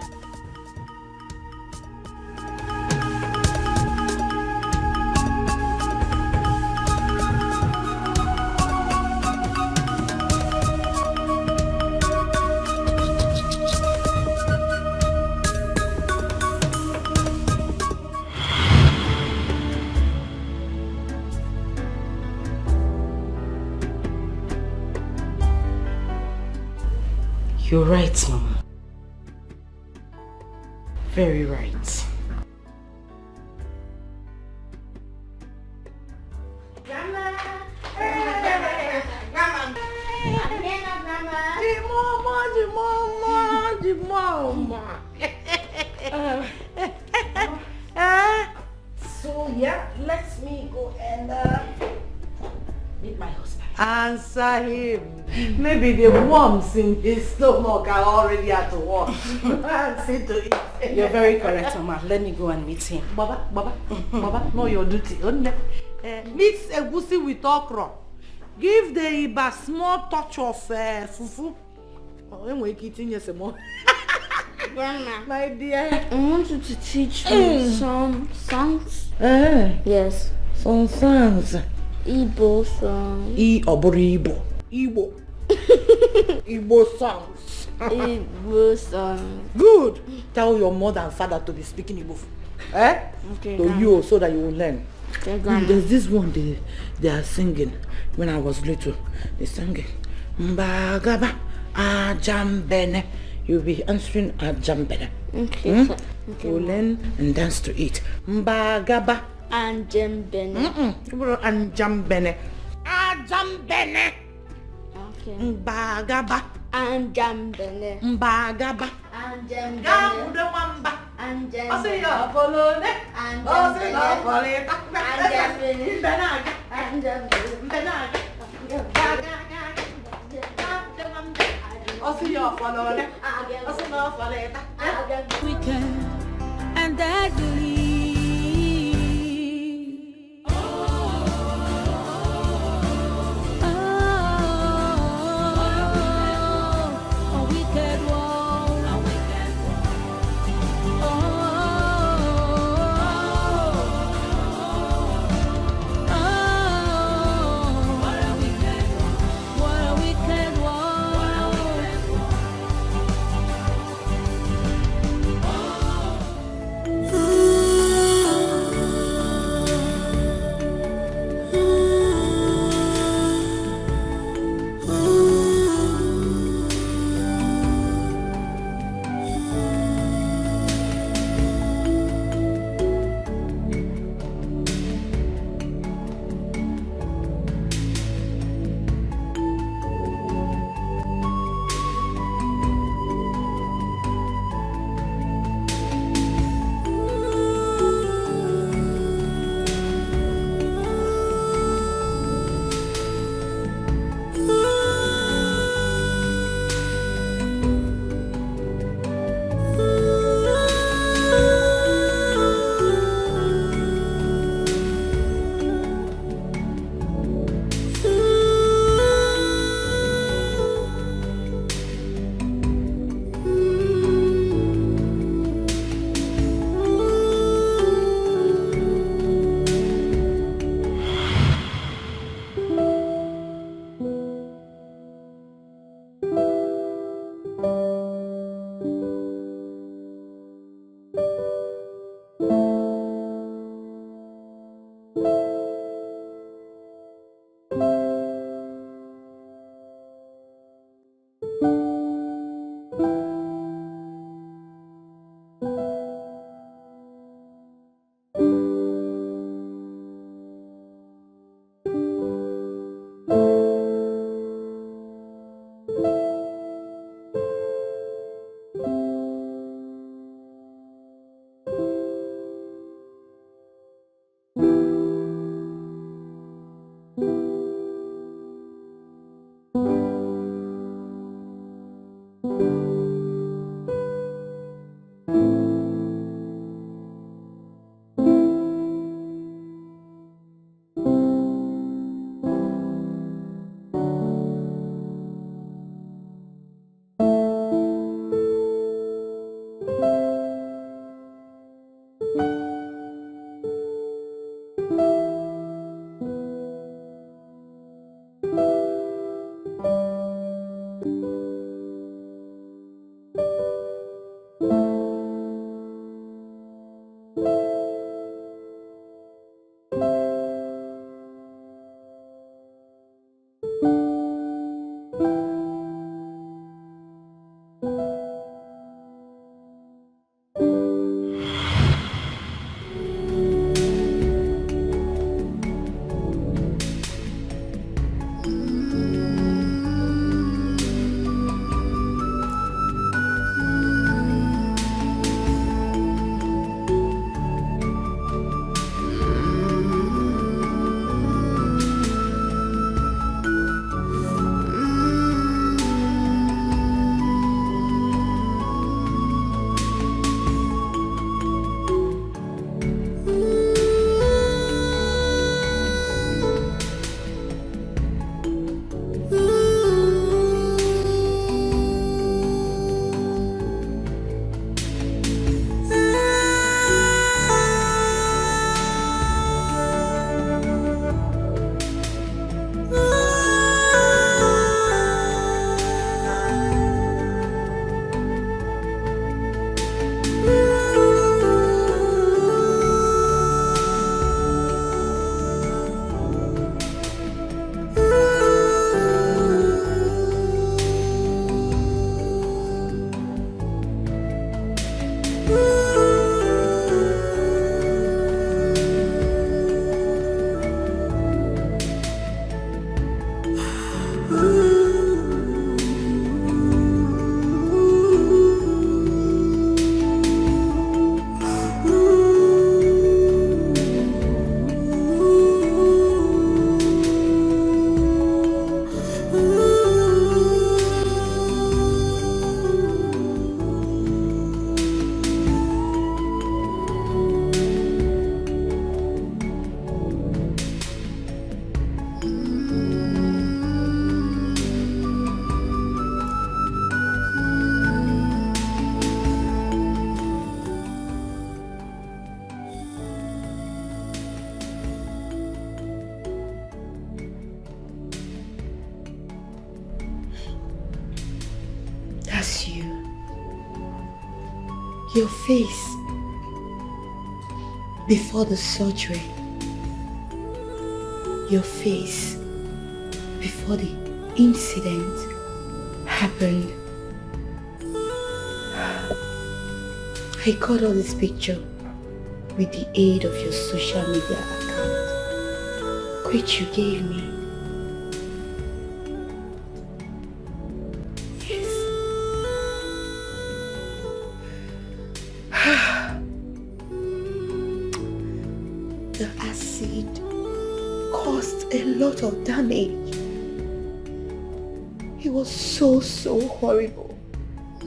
S3: You're right, Mama. Very right.
S2: Grandma! Grandma! The mama! So yeah, let me go and meet my husband.
S10: Answer him. Maybe the worms in his stomach are already at work. See to it.
S3: You're very correct, Mama. Let me go and meet him.
S10: Baba, know your duty. Mix egusi with okra. Give the Iba small touch of fufu. Oh, I'm eating you some more.
S5: Grandma,
S10: my dear,
S5: I want you to teach me some songs. Yes.
S10: Some songs.
S5: Igbo songs.
S10: Igbo. Igbo songs.
S5: Igbo songs.
S10: Good. Tell your mother and father to be speaking Igbo.
S5: Okay.
S10: To you so that you will learn.
S5: Okay, Grandma.
S10: There's this one they are singing when I was little. They sang it. Mbagaba ajambene. You'll be answering ajambene.
S5: Okay. Okay.
S10: You learn and dance to it. Mbagaba
S5: Anjambene.
S10: Anjambene. Ajambene.
S5: Okay.
S10: Mbagaba
S5: Anjambene.
S10: Mbagaba
S5: Anjambene.
S10: Gabudewamba.
S5: Anjambene.
S10: Osiya folone. Osiya folone.
S5: Anjambene.
S10: Benaga.
S5: Anjambene.
S10: Benaga. Osiya folone. Osiya folone.
S8: Weekend and deadly. A wicked
S10: That's you. Your face before the surgery. Your face before the incident happened. I got all this picture with the aid of your social media account, which you gave me. The acid caused a lot of damage. It was so horrible.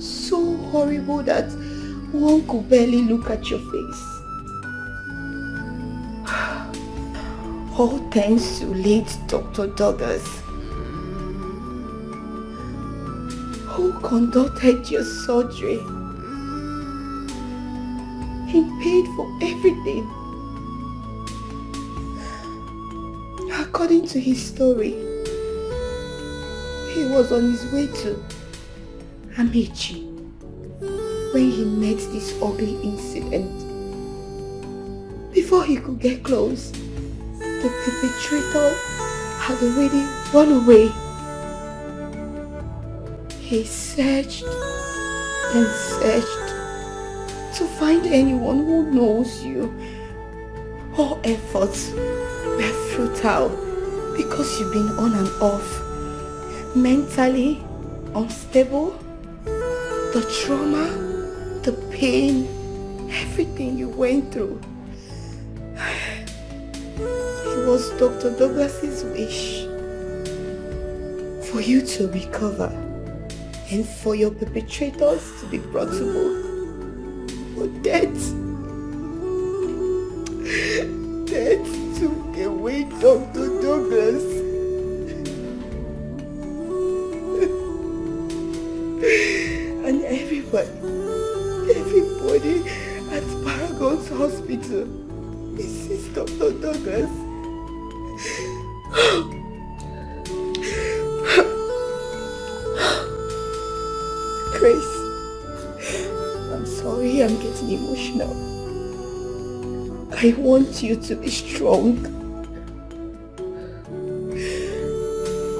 S10: So horrible that one could barely look at your face. All thanks to late Dr. Douglas, who conducted your surgery. He paid for everything. According to his story, he was on his way to Amici when he met this ugly incident. Before he could get close, the perpetrator had already run away. He searched and searched to find anyone who knows you. All efforts were futile because you've been on and off, mentally unstable. The trauma, the pain, everything you went through. It was Dr. Douglas's wish for you to recover and for your perpetrators to be brought to book. But death took away Dr. Douglas. And everybody at Paragon's hospital
S2: hospital. Mrs. Dr. Douglas. Grace, I'm sorry I'm getting emotional. I want you to be strong.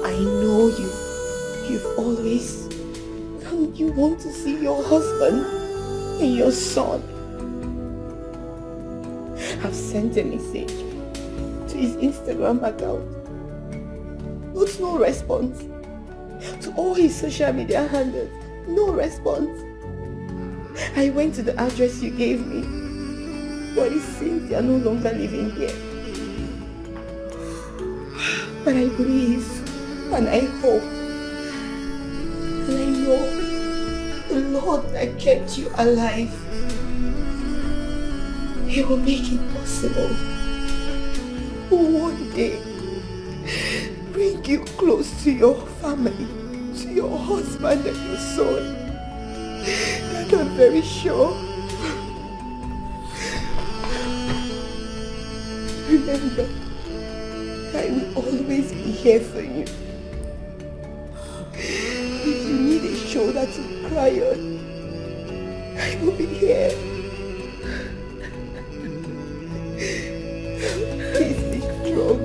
S2: I know you've always, you want to see your husband and your son. I've sent a message to his Instagram account, but no response. To all his social media handles, no response. I went to the address you gave me, but it seems they are no longer living here. But I believe and I hope and I know the Lord that kept you alive, He will make it possible. One day, bring you close to your family, to your husband and your son. That I'm very sure. Remember, I will always be here for you. If you need a shoulder to cry on, I will be here. Please be strong.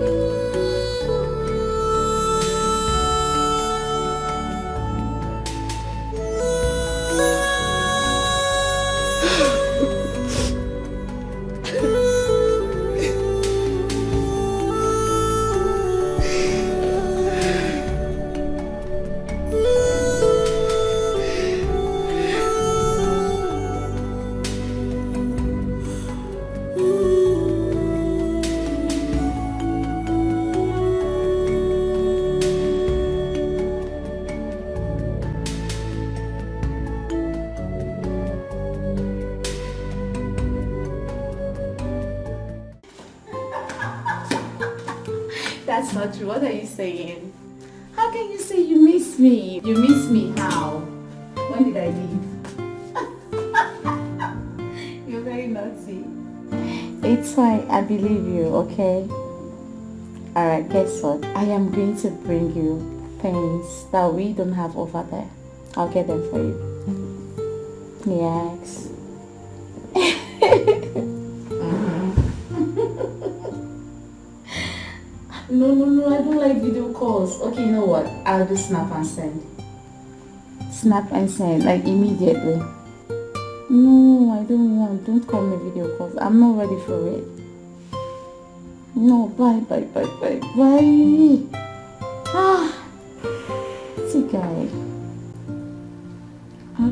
S12: That's not true. What are you saying? How can you say you miss me? You miss me how? When did I leave? You're very naughty.
S13: It's fine. I believe you, okay? Alright, guess what? I am going to bring you things that we don't have over there. I'll get them for you. Yes.
S12: No, I don't like video calls. Okay, you know what? I'll do snap and send.
S13: Snap and send, like immediately. No, I don't want. Don't call me video calls. I'm not ready for it. No, bye. Ah, it's a guy.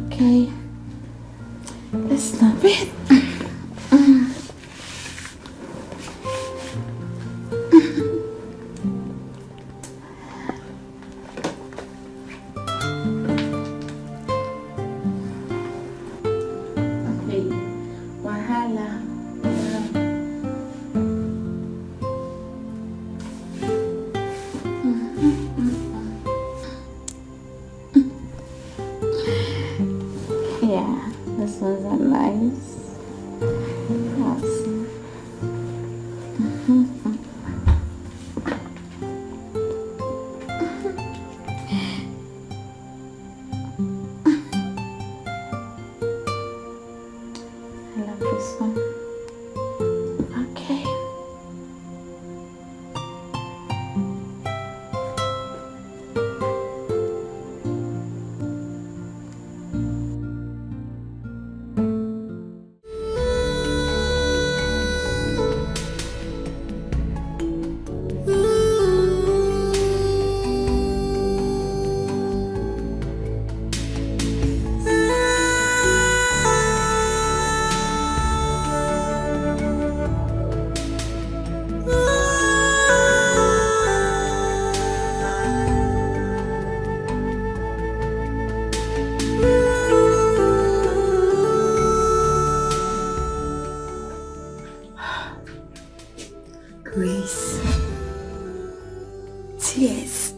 S13: Okay. Let's snap it. Yeah, this ones are nice. Awesome. I love this one. Okay.
S2: Grace. Tears.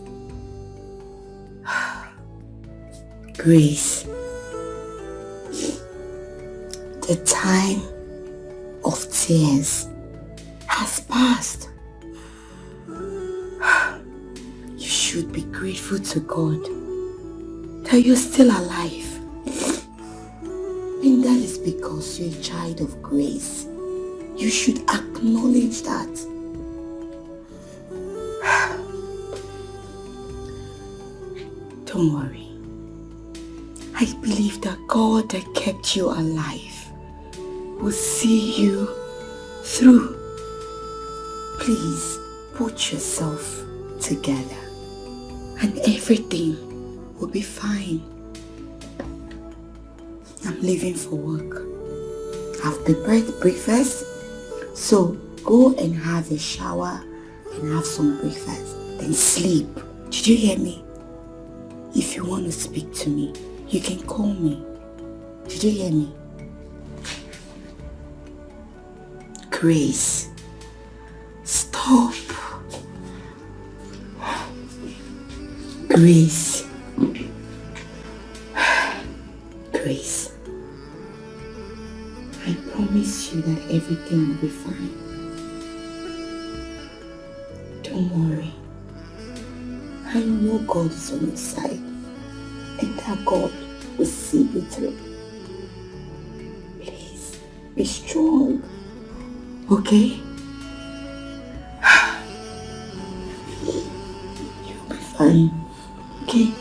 S2: Grace. The time of tears.
S14: 6 years has passed. You should be grateful to God that you're still alive. And that is because you're a child of grace. You should acknowledge that. Don't worry. I believe that God that kept you alive will see you through. Please put yourself together and everything will be fine. I'm leaving for work. I've prepared breakfast, so go and have a shower and have some breakfast, then sleep. Did you hear me? If you want to speak to me, you can call me. Did you hear me? Grace, stop. Grace. Grace. I promise you that everything will be fine. Don't worry. I know God is on your side and that God will see you through. Please, be strong. Okay? You'll be fine. Okay?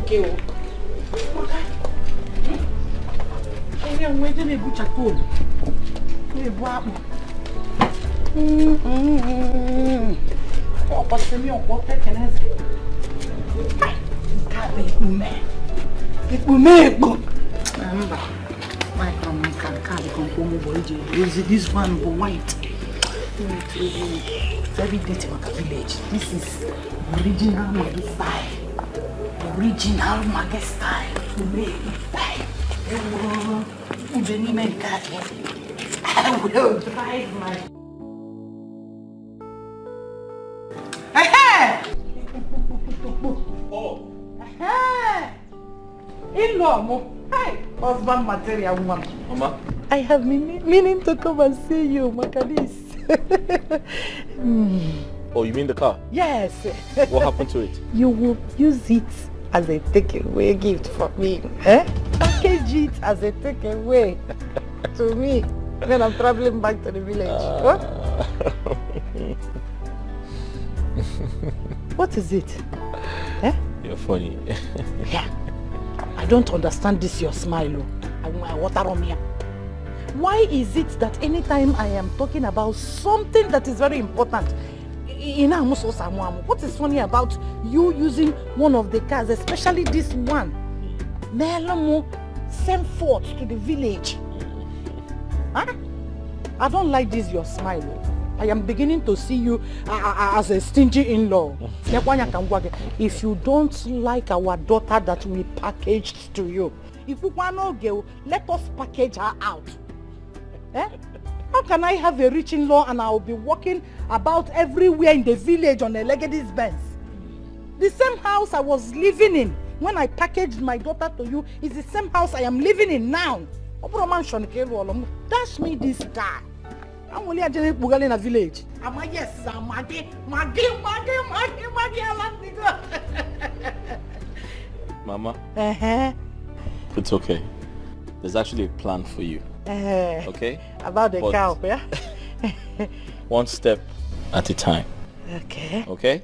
S3: Okay. I'm waiting to put a cold. Oh, but me on what can I say? Can't make me. It will make me. My can't come home over this one for white. Very dirty village. This is original Maggie style. Original Maggie style. To make me buy. I will drive my. In-law, hey, husband material woman.
S9: Mama?
S3: I have been meaning to come and see you, Macadis.
S9: Oh, you mean the car?
S3: Yes.
S9: What happened to it?
S3: You will use it as a takeaway gift for me. Eh? Package it as a takeaway to me when I'm traveling back to the village. What is it? Eh?
S9: You're funny.
S3: Yeah. I don't understand this your smile. Water on me. Why is it that anytime I am talking about something that is very important, what is funny about you using one of the cars, especially this one? Send forth to the village. Huh? I don't like this your smile. I am beginning to see you as a stingy in-law. If you don't like our daughter that we packaged to you, if you want to go, let us package her out. Eh? How can I have a rich in-law and I'll be walking about everywhere in the village on a Legacy's Benz? The same house I was living in when I packaged my daughter to you is the same house I am living in now. Dash me this guy. I'm only a in a village. Am I? Yes, Maggie.
S9: Mama? It's okay. There's actually a plan for you. Okay?
S3: About the cow, yeah?
S9: One step at a time.
S3: Okay.
S9: Okay?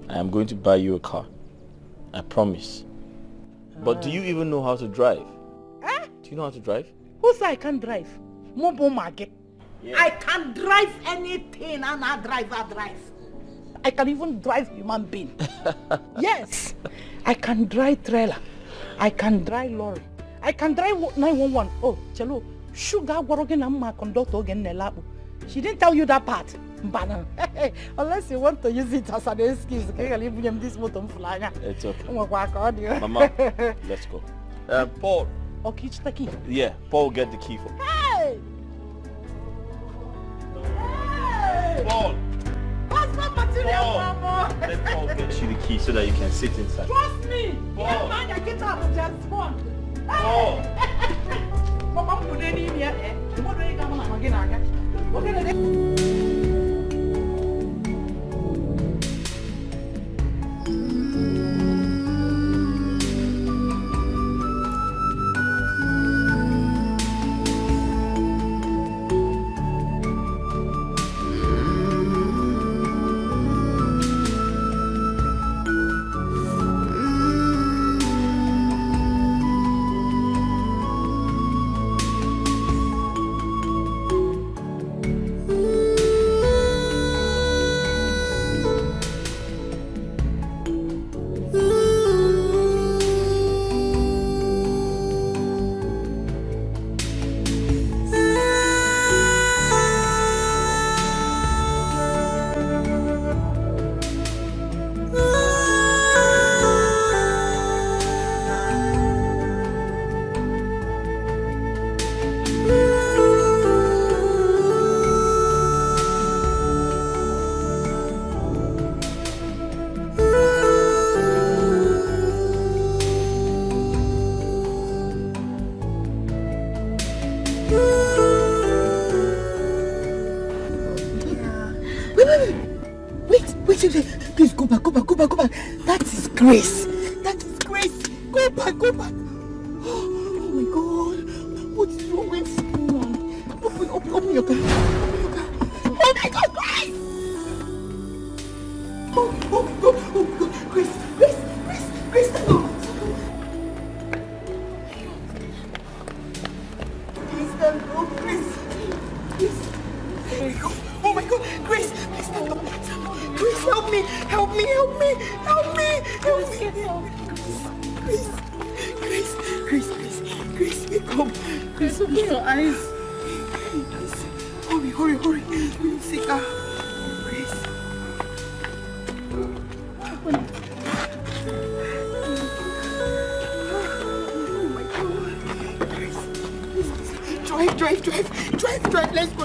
S9: I am going to buy you a car. I promise. But do you even know how to drive? Do you know how to drive?
S3: Who said I can't drive? Mobo Maggie. Yeah. I can drive anything and I drive. I can even drive human being. Yes. I can drive trailer. I can drive lorry. I can drive 911. Oh, Chelo, sugar warogen and my conductor again Nelabu. She didn't tell you that part. Unless you want to use it as an excuse. This
S9: it's okay. Mama, let's go. Paul.
S3: Okay, it's the key.
S9: Yeah, Paul will get the key for me.
S3: Hey!
S9: Paul!
S3: What's my material, Mama?
S9: Let Paul get you the key so that you can sit inside.
S3: Trust me!
S9: Paul!
S3: Yeah, man, I get out of just one.
S9: Paul!
S3: Mama, put it in here. What do you come on again?
S15: Mm-hmm.
S14: Grace. That is Grace. Go back, go back. Oh my God. What is wrong? What's going on? Open your car. Open your car. Oh my God, Grace! Oh God. Grace, stand up. Please stand up, Grace. Oh my God, Grace, please stand up. Grace, help me. Grace, wake up. Grace, open your eyes. Please. Hurry. We need to see her. Grace. Open it. Oh my God. Grace, please. Drive. Let's go.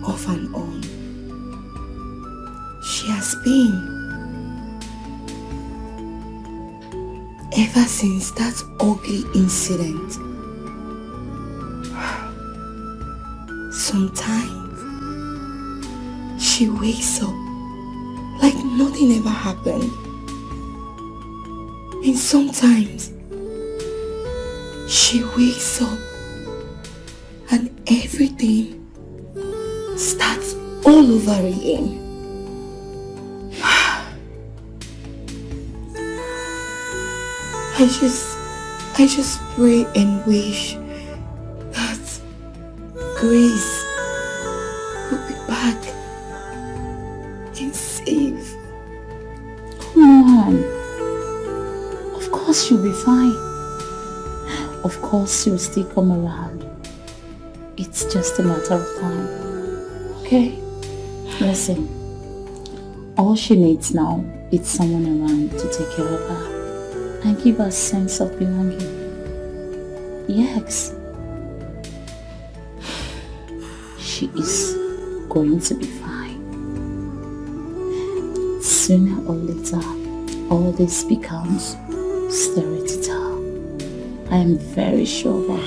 S14: Off and on, she has been ever since that ugly incident. Sometimes she wakes up like nothing ever happened, and sometimes she wakes up and everything starts all over again. I just pray and wish that Grace will be back and safe.
S13: Come on. Of course she'll be fine. Of course she'll still come around. It's just a matter of time. Okay? Listen. All she needs now is someone around to take care of her and give her a sense of belonging. Yes. She is going to be fine. Sooner or later, all this becomes stereotypical. I am very sure about it.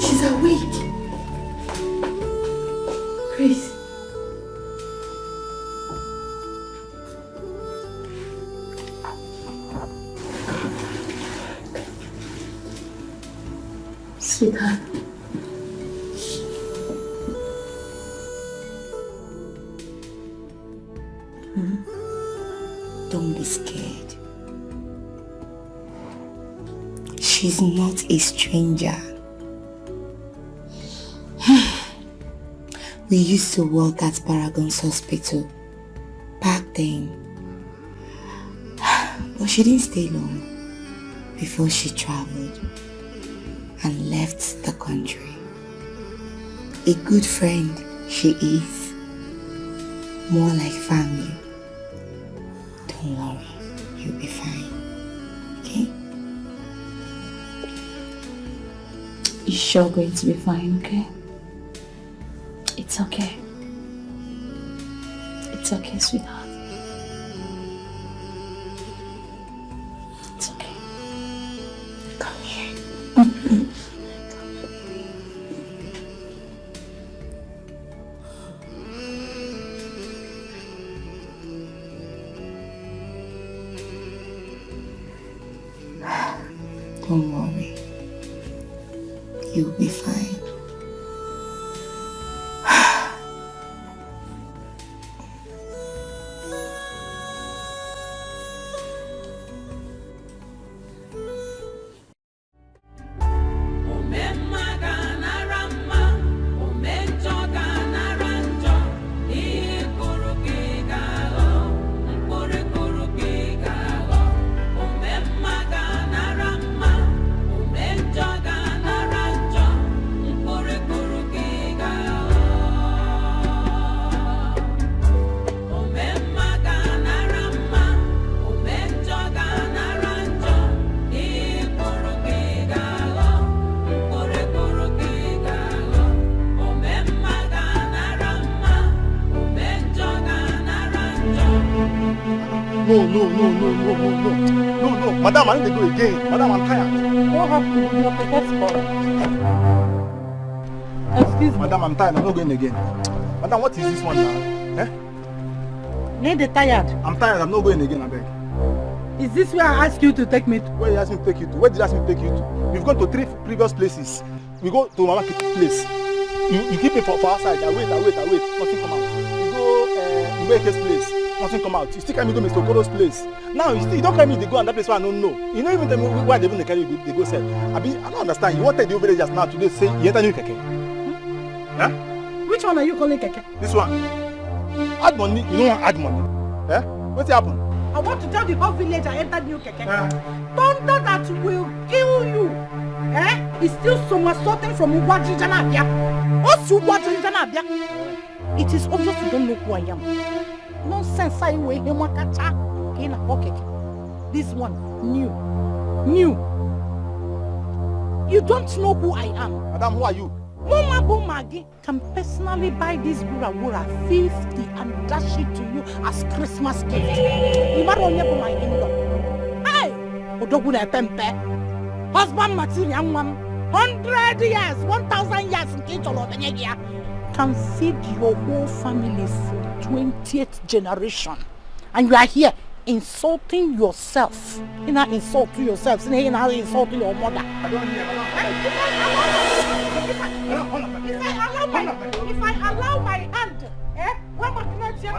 S14: She's awake. Grace.
S13: Sweetheart.
S14: Don't be scared. She's not a stranger. We used to work at Paragon's hospital back then. But she didn't stay long before she traveled and left the country. A good friend she is. More like family. Don't worry, you'll be fine. Okay?
S13: You're sure going to be fine, okay? It's okay. It's okay, sweetheart. It's okay.
S14: Come here. Don't worry. You'll be fine.
S15: No. Madam, I need to go again. Madam, I'm tired.
S10: What happened with your ticket spot? Excuse me.
S15: Madam, I'm tired. I'm not going again. Madam, what is this one now? Eh?
S10: Lady tired.
S15: I'm tired. I'm not going again, I beg.
S10: Is this where I asked you to take me to?
S15: Where did you ask me to take you to? Where did you ask me to take you to? We've gone to 3 previous places. We go to Mama Kitty's place. You keep me for outside. I wait. Nothing come out. You go Ubeke's place. Nothing come out. You still carry me to Mr. Okoro's place. Now you don't carry me to go and that place where I don't know. You don't even tell me why they even carry you they go sell. I don't understand. You wanted the villagers now today say you enter new keke. Huh?
S10: Which one are you calling keke?
S15: This one. Add money. You don't want add money. Eh? What's happened?
S10: I want to tell the whole village I entered new keke. Thunder that will kill you. It's still somersaulting from Ugwadri Janabia. It is obvious you don't know who I am. Nonsense, I weigh him in a pocket. This one, new. You don't know who I am.
S15: Madam, who are you?
S10: Mama Bomagi can personally buy this Gura 50 and dash it to you as Christmas gift. You might only buy my in-law. Hey! Odoguna Tempe. Husband material 100 years, 1,000 years in Kitolo can feed your whole family for 20th generation. And you are here insulting yourself. You're not insulting yourself, you're not insulting your mother.
S15: I don't hear.
S10: If I allow my hand, what am I going to do?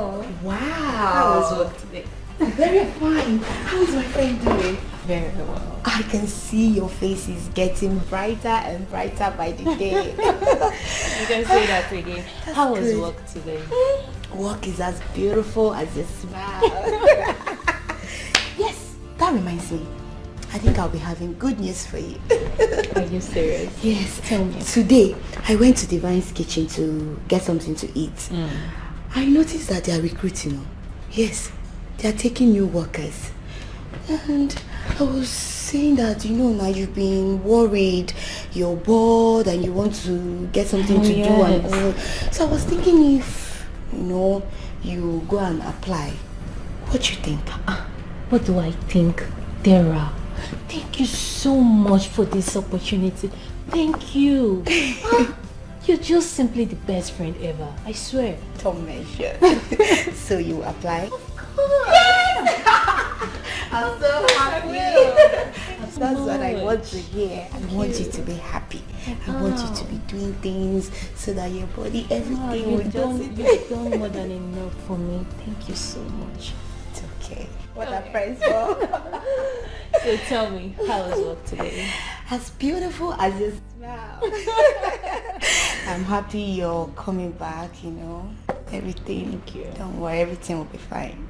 S12: Oh.
S14: Wow.
S12: How was work today?
S14: Very fine. How's my friend doing?
S12: Very well.
S14: I can see your face is getting brighter and brighter by the day.
S12: You can say that again. How was
S14: good.
S12: work today?
S14: Work is as beautiful as a smile. Yes, that reminds me. I think I'll be having good news for you.
S12: Are you serious?
S14: Yes.
S12: Tell me.
S14: Today, I went to Devise's kitchen to get something to eat. I noticed that they are recruiting. Yes, they are taking new workers. And I was saying that, now you've been worried, you're bored and you want to get something to do and all. So I was thinking if, you go and apply. What do you think?
S4: What do I think? Dara, thank you so much for this opportunity. Thank you. You're just simply the best friend ever. I swear.
S14: Don't mention. So you apply? I'm so happy. That's what I want to hear. I want you to be happy. I want you to be doing things so that your body, everything will
S4: You've done more than enough for me. Thank you so much.
S14: It's okay. What are friends for?
S12: So tell me, how was work today?
S14: As beautiful as you smile. I'm happy you're coming back, Everything.
S12: Thank you.
S14: Don't worry, everything will be fine.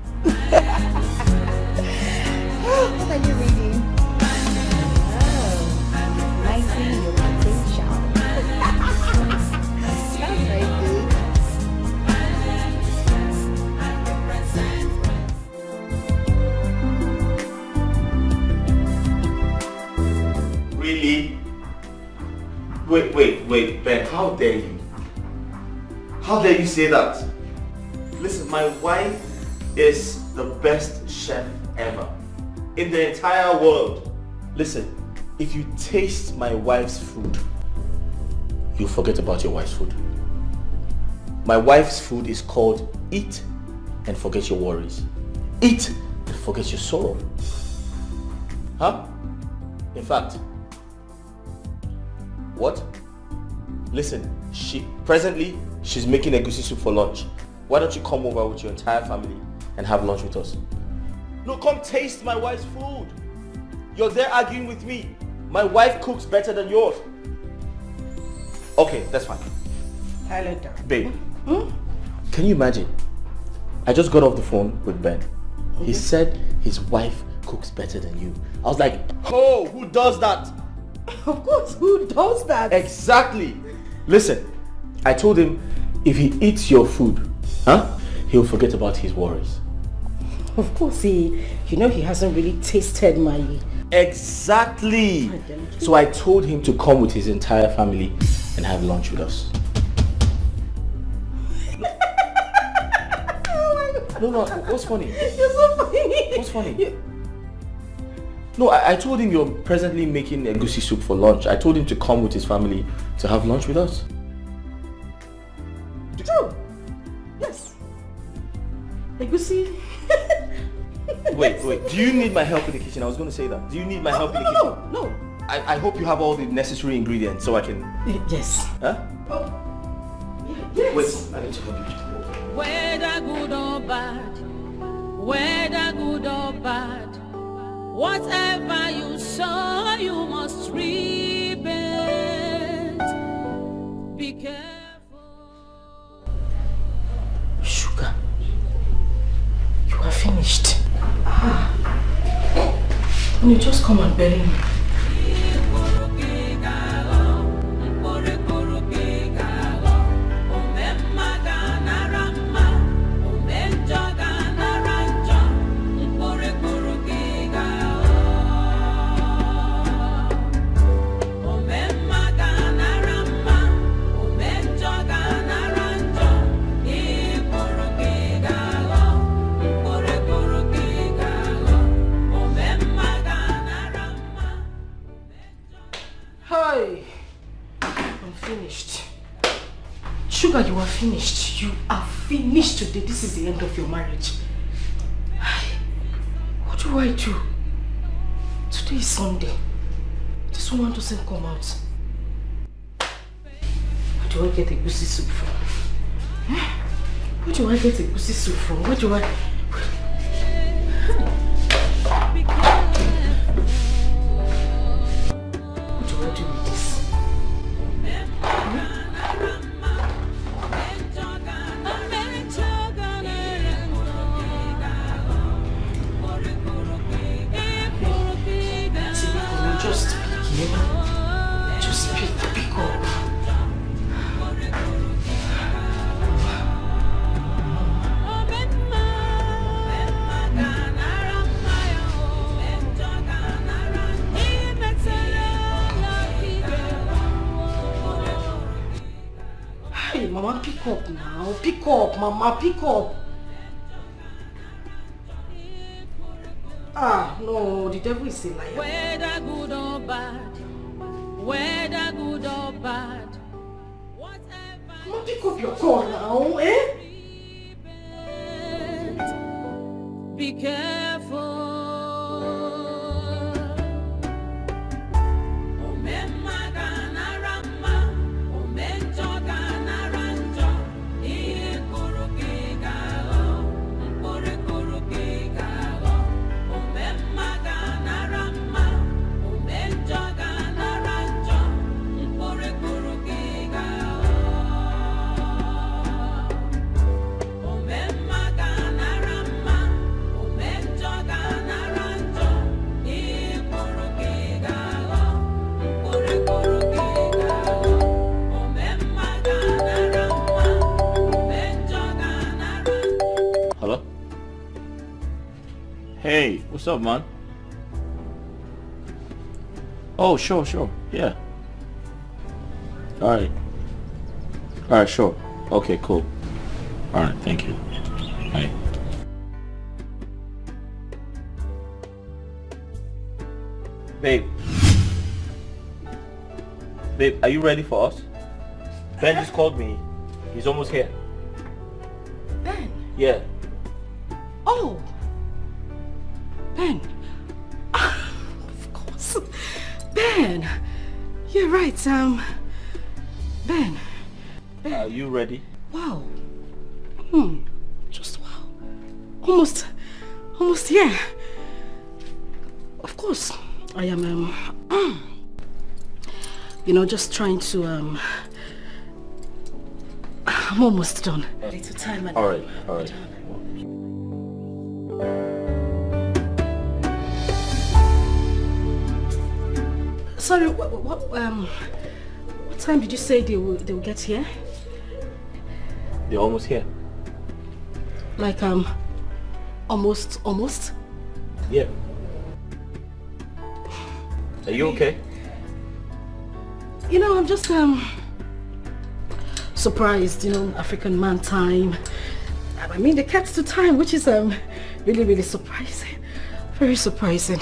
S14: What are you reading? Maximizing your potential. That's very good.
S1: Really? Wait, Ben, how dare you? How dare you say that? Listen, my wife is the best chef ever in the entire world. Listen, if you taste my wife's food, you'll forget about your wife's food. My wife's food is called eat and forget your worries. Eat and forget your sorrow. Huh? In fact, what? Listen, she's making egusi soup for lunch. Why don't you come over with your entire family and have lunch with us? No, come taste my wife's food. You're there arguing with me. My wife cooks better than yours. Okay, that's fine. Babe, can you imagine? I just got off the phone with Ben. He said his wife cooks better than you. I was like, oh, who does that?
S3: Of course, who does that?
S1: Exactly. Listen, I told him if he eats your food, he'll forget about his worries.
S3: Of course, he hasn't really tasted my...
S1: Exactly. So I told him to come with his entire family and have lunch with us. No, what's funny?
S3: You're so funny.
S1: What's funny? No, I told him you're presently making egusi soup for lunch. I told him to come with his family to have lunch with us.
S3: True. Yes. Egusi.
S1: Wait. Do you need my help in the kitchen? I was going to say that. Do you need my help in the kitchen?
S3: No.
S1: I hope you have all the necessary ingredients so I can...
S3: Yes.
S1: Huh?
S3: Yes.
S1: Wait, I need to help you.
S8: Whether good or bad, whether good or bad, whatever you sow, you must reap it. Be careful.
S3: Sugar, you are finished. You just come and bury me. Sugar, you are finished. You are finished today. This is the end of your marriage. What do I do? Today is Sunday. This woman doesn't come out. Where do I get a egusi soup from? Where do I get a pussy soup from? Where do I... What do I do with this? Just pick up. Hey, Mama, pick up now. Pick up, Mama, pick up. Ah, no, the devil is a liar.
S8: Whether good or bad, whether good or bad, whatever.
S3: Mama, pick up your call now, eh?
S8: Be careful.
S9: Hey, what's up, man? Oh, sure, yeah. Alright, sure. Okay, cool. Alright, thank you. Bye. Babe, are you ready for us? Ben just called me. He's almost here.
S3: Ben?
S9: Yeah.
S3: Oh! Ben! Of course. Ben! You're right, Ben.
S9: Are you ready?
S3: Wow. Just wow. Almost, yeah. Of course, I am, just trying to, I'm almost done. Little time.
S9: All right.
S3: Sorry, what time did you say they will get here?
S9: They're almost here.
S3: Like, almost?
S9: Yeah. Are you okay?
S3: I'm just, surprised, African man time. I mean, the cat's to time, which is, really, really surprising. Very surprising.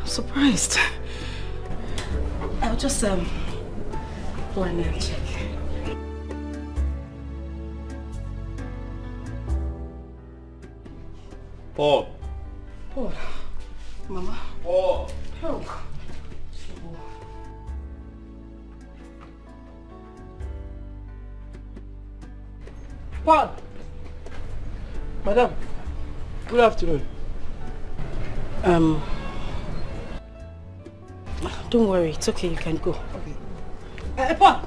S3: I'm surprised. I'll just, go in there and check.
S9: Paul.
S3: Mama.
S9: Paul.
S3: Help.
S16: Paul. Madam, good afternoon.
S3: Don't worry, it's okay, you can go.
S16: Okay.
S3: Paul.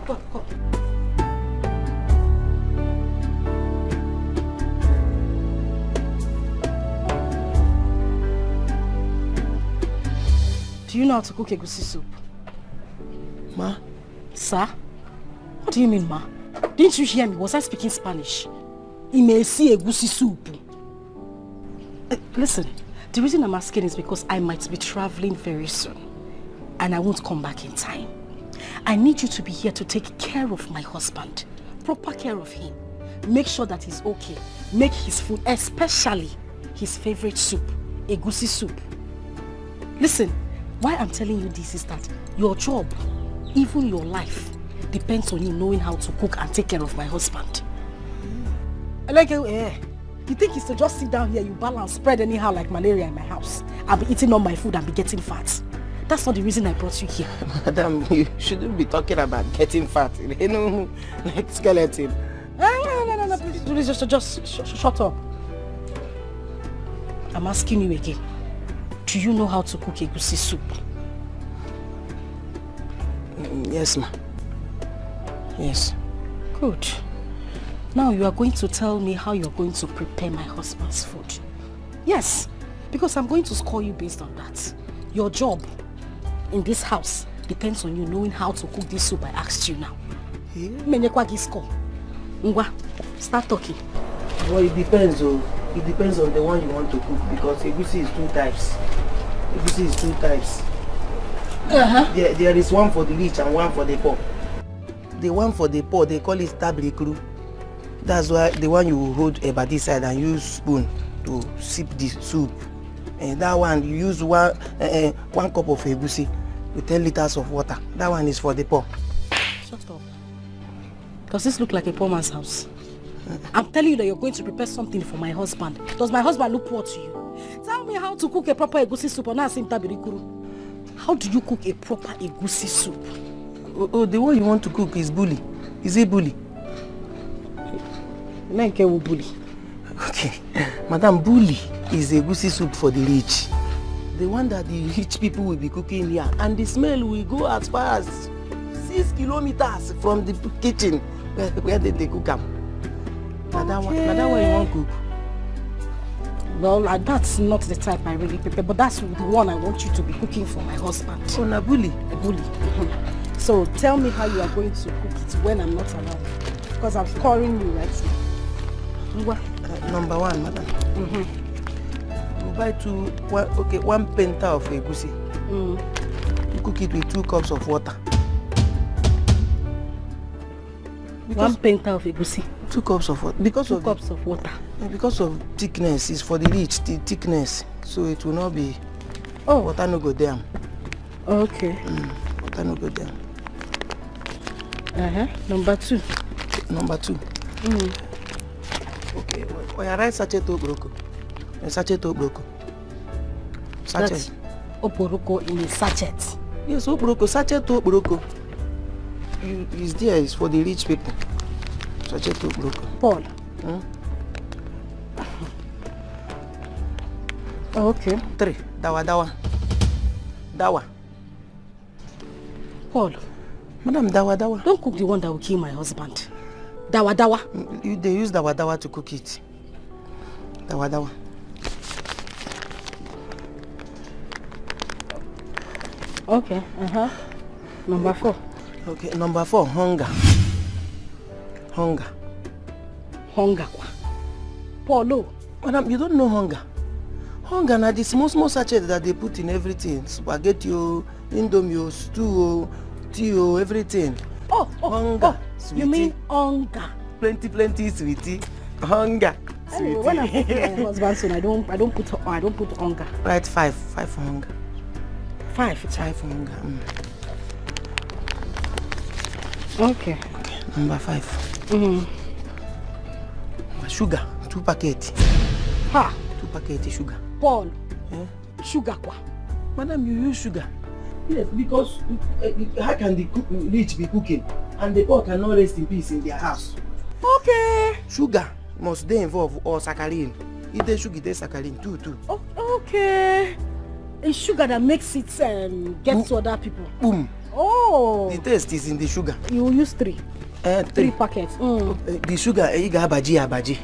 S3: Do you know how to cook egusi soup?
S16: Ma?
S3: Sir? What do you mean, ma? Didn't you hear me? Was I speaking Spanish? Immersive egusi soup. Listen, the reason I'm asking is because I might be traveling very soon. And I won't come back in time. I need you to be here to take care of my husband. Proper care of him. Make sure that he's okay. Make his food, especially his favorite soup, egusi soup. Listen, why I'm telling you this is that your job, even your life, depends on you knowing how to cook and take care of my husband. Like, you think it's to just sit down here, you balance, spread anyhow like malaria in my house. I'll be eating all my food and be getting fat. That's not the reason I brought you here.
S16: Madam, you shouldn't be talking about getting fat. Like skeleton.
S3: No, please. Just shut up. I'm asking you again. Do you know how to cook egusi soup?
S16: Yes, ma. Yes.
S3: Good. Now you are going to tell me how you're going to prepare my husband's food. Yes, because I'm going to score you based on that. Your job in this house depends on you knowing how to cook this soup I asked you now. Score. Ngwa, start talking.
S16: Well, it depends, oh. It depends on the one you want to cook because egusi is 2 types. Egusi is 2 types. There is one for the rich and one for the poor. The one for the poor, they call it tabrikru. That's why the one you hold a body side and use spoon to sip the soup. And that one you use one cup of egusi with 10 liters of water. That one is for the poor.
S3: Shut up. Does this look like a poor man's house? I'm telling you that you're going to prepare something for my husband. Does my husband look poor to you? Tell me how to cook a proper egusi soup or not tabirikuru. How do you cook a proper egusi soup?
S16: Oh, the one you want to cook is bully. Is it bully?
S3: Bully.
S16: Okay. Madam, bully is egusi soup for the rich. The one that the rich people will be cooking here. And the smell will go as far as 6 kilometers from the kitchen where they cook them. That one you want to cook?
S3: Well, that's not the type I really prepare, but that's the one I want you to be cooking for my husband.
S16: Oh, na bully?
S3: A bully. So tell me how you are going to cook it when I'm not around. Because I'm scoring you right now.
S16: Number 1, madam. You buy 1 penta of egusi. You cook it with 2 cups of water.
S3: 1 penta of egusi.
S16: 2 cups of water. Because
S3: 2 cups of water.
S16: Because of thickness, it's for the rich, the thickness. So it will not be.
S3: Oh.
S16: Water no go down.
S3: Okay.
S16: Water no go down.
S3: Number 2.
S16: Number 2. Okay. When I write sachet obroko. Sachet obroko. Sachet.
S3: That's obroko in a sachet.
S16: Yes, obroko. Sachet obroko. Is there is for the rich people. Sachet obroko.
S3: Paul. Okay.
S16: 3. Dawa.
S3: Paul.
S16: Madam, dawa.
S3: Don't cook the one that will kill my husband. Dawa.
S16: They use dawa to cook it. Dawa.
S3: Okay. Number 4.
S16: Okay, number 4, hunger.
S3: Paulo.
S16: Madam, you don't know hunger. Hunger na the small sachet that they put in everything. Spaghetti, indomie, stew, tea, everything. Hunger.
S3: You mean hunger?
S16: Plenty, sweetie. Hunger.
S3: Anyway, when I cook my husband's food, I don't put hunger.
S16: Right, 5 for hunger.
S3: 5
S16: for hunger.
S3: Okay.
S16: Number 5. Sugar, 2 packets. 2 packets sugar.
S3: Paul. Sugar kwa?
S16: Madam, you use sugar. Yes, because how can the rich be cooking and the poor cannot rest in peace in their house?
S3: Okay.
S16: Sugar must they involve or saccharin. If they sugar, they saccharin too.
S3: Okay. It's sugar that makes it get to other people.
S16: Boom.
S3: Oh.
S16: The taste is in the sugar.
S3: You use 3. 3 packets.
S16: The sugar, you got abaji.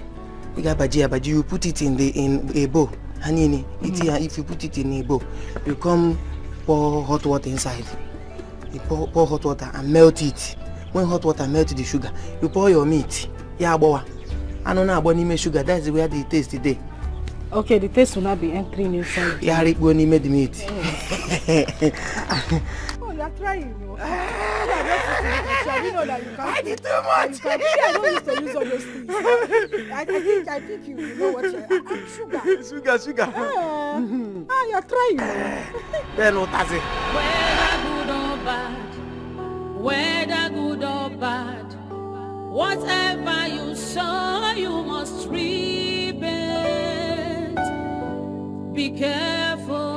S16: You put it in a bowl. If you put it in a bowl, you come pour hot water inside. You pour hot water and melt it. When hot water melts the sugar, you pour your meat. I don't know about sugar. That's where the taste today.
S3: Okay, the taste will not be entering inside.
S16: Yeah, when he made the meat.
S3: Oh, you're trying. I didn't know that you can't.
S16: I did too much.
S3: I don't used to use all those things. I think you know what you're
S16: Sugar.
S3: You're trying.
S16: Then what does it?
S8: Whether good or bad, whatever you sow, you must reap it. Be careful.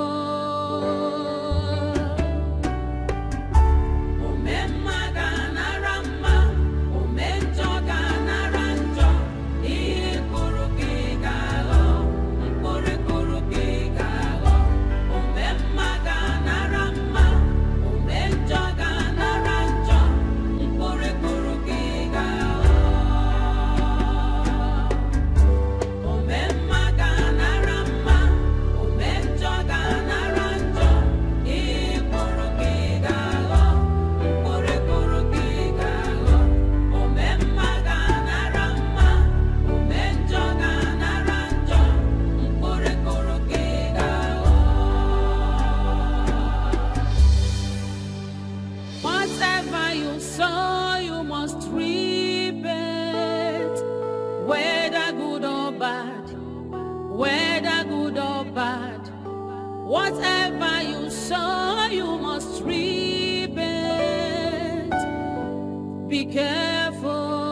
S8: whether good or bad. Whatever you sow, you must reap it. Be careful.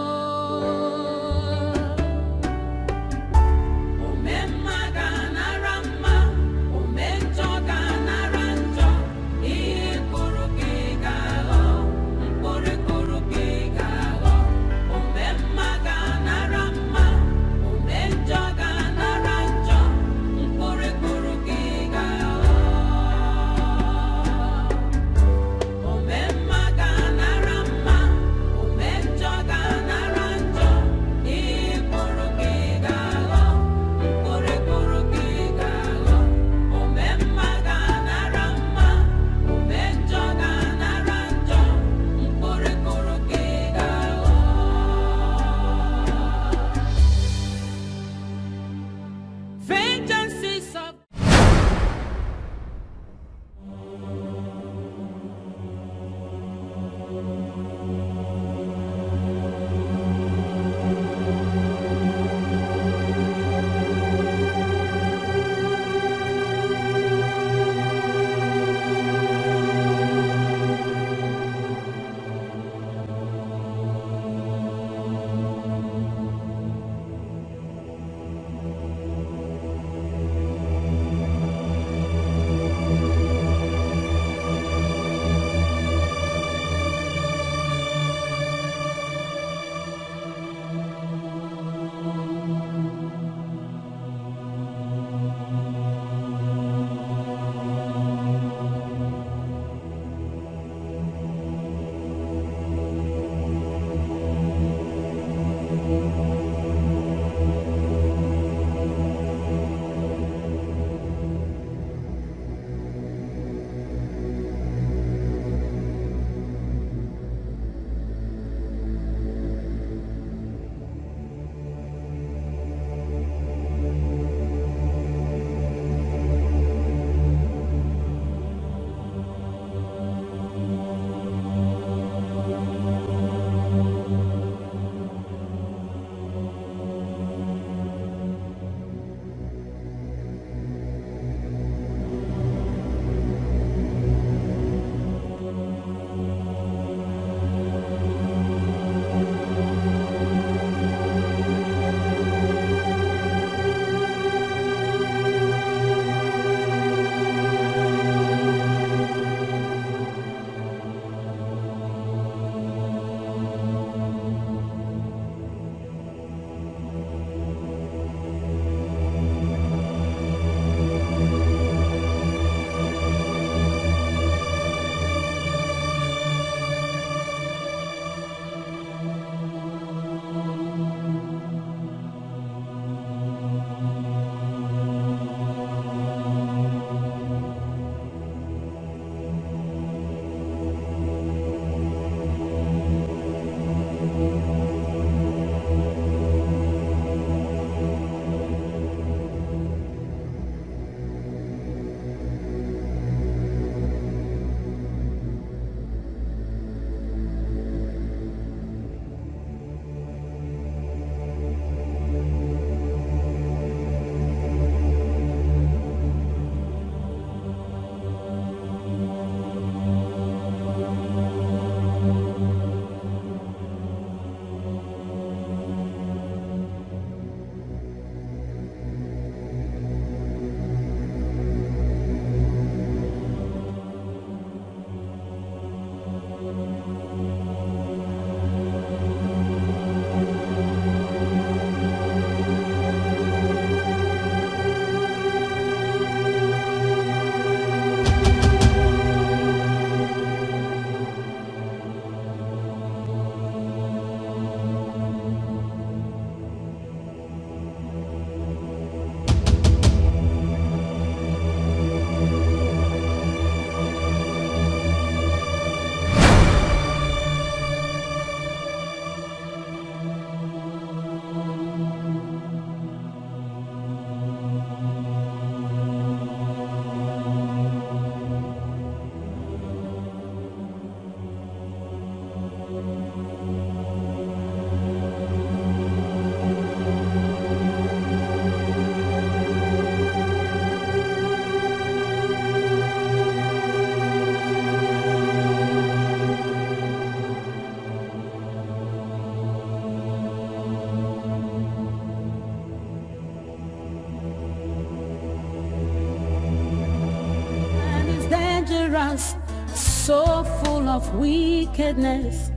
S8: dangerous, so full of wickedness,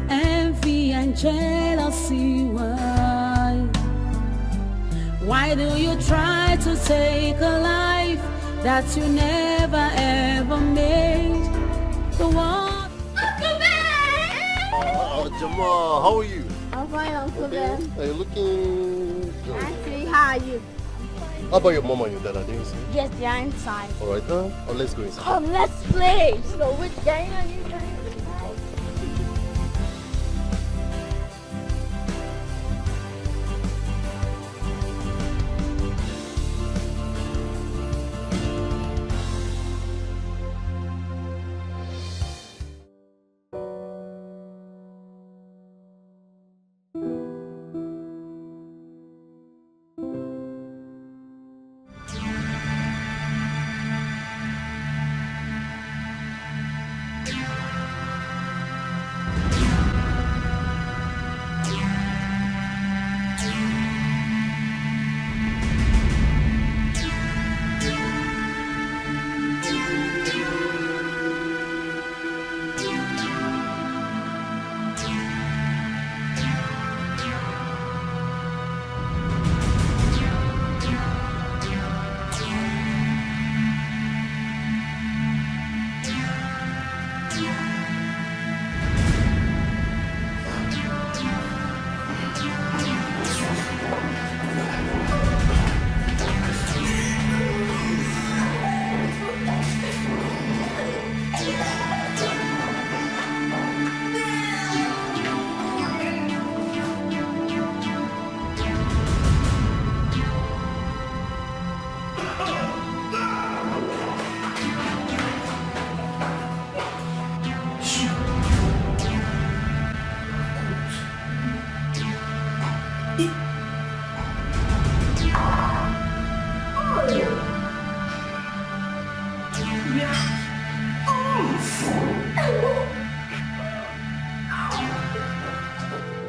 S8: envy and jealousy. Why do you try to take a life that you never ever made? The one.
S11: Uncle Ben!
S7: Oh, Jamal, how are you?
S5: I'm fine, Uncle Ben.
S7: Are you looking good?
S5: Auntie, how are you?
S7: How about your mom and your dad? Are they inside?
S5: Yes, they are inside.
S7: Alright, now let's go inside.
S5: Come, let's play. So which game are you playing?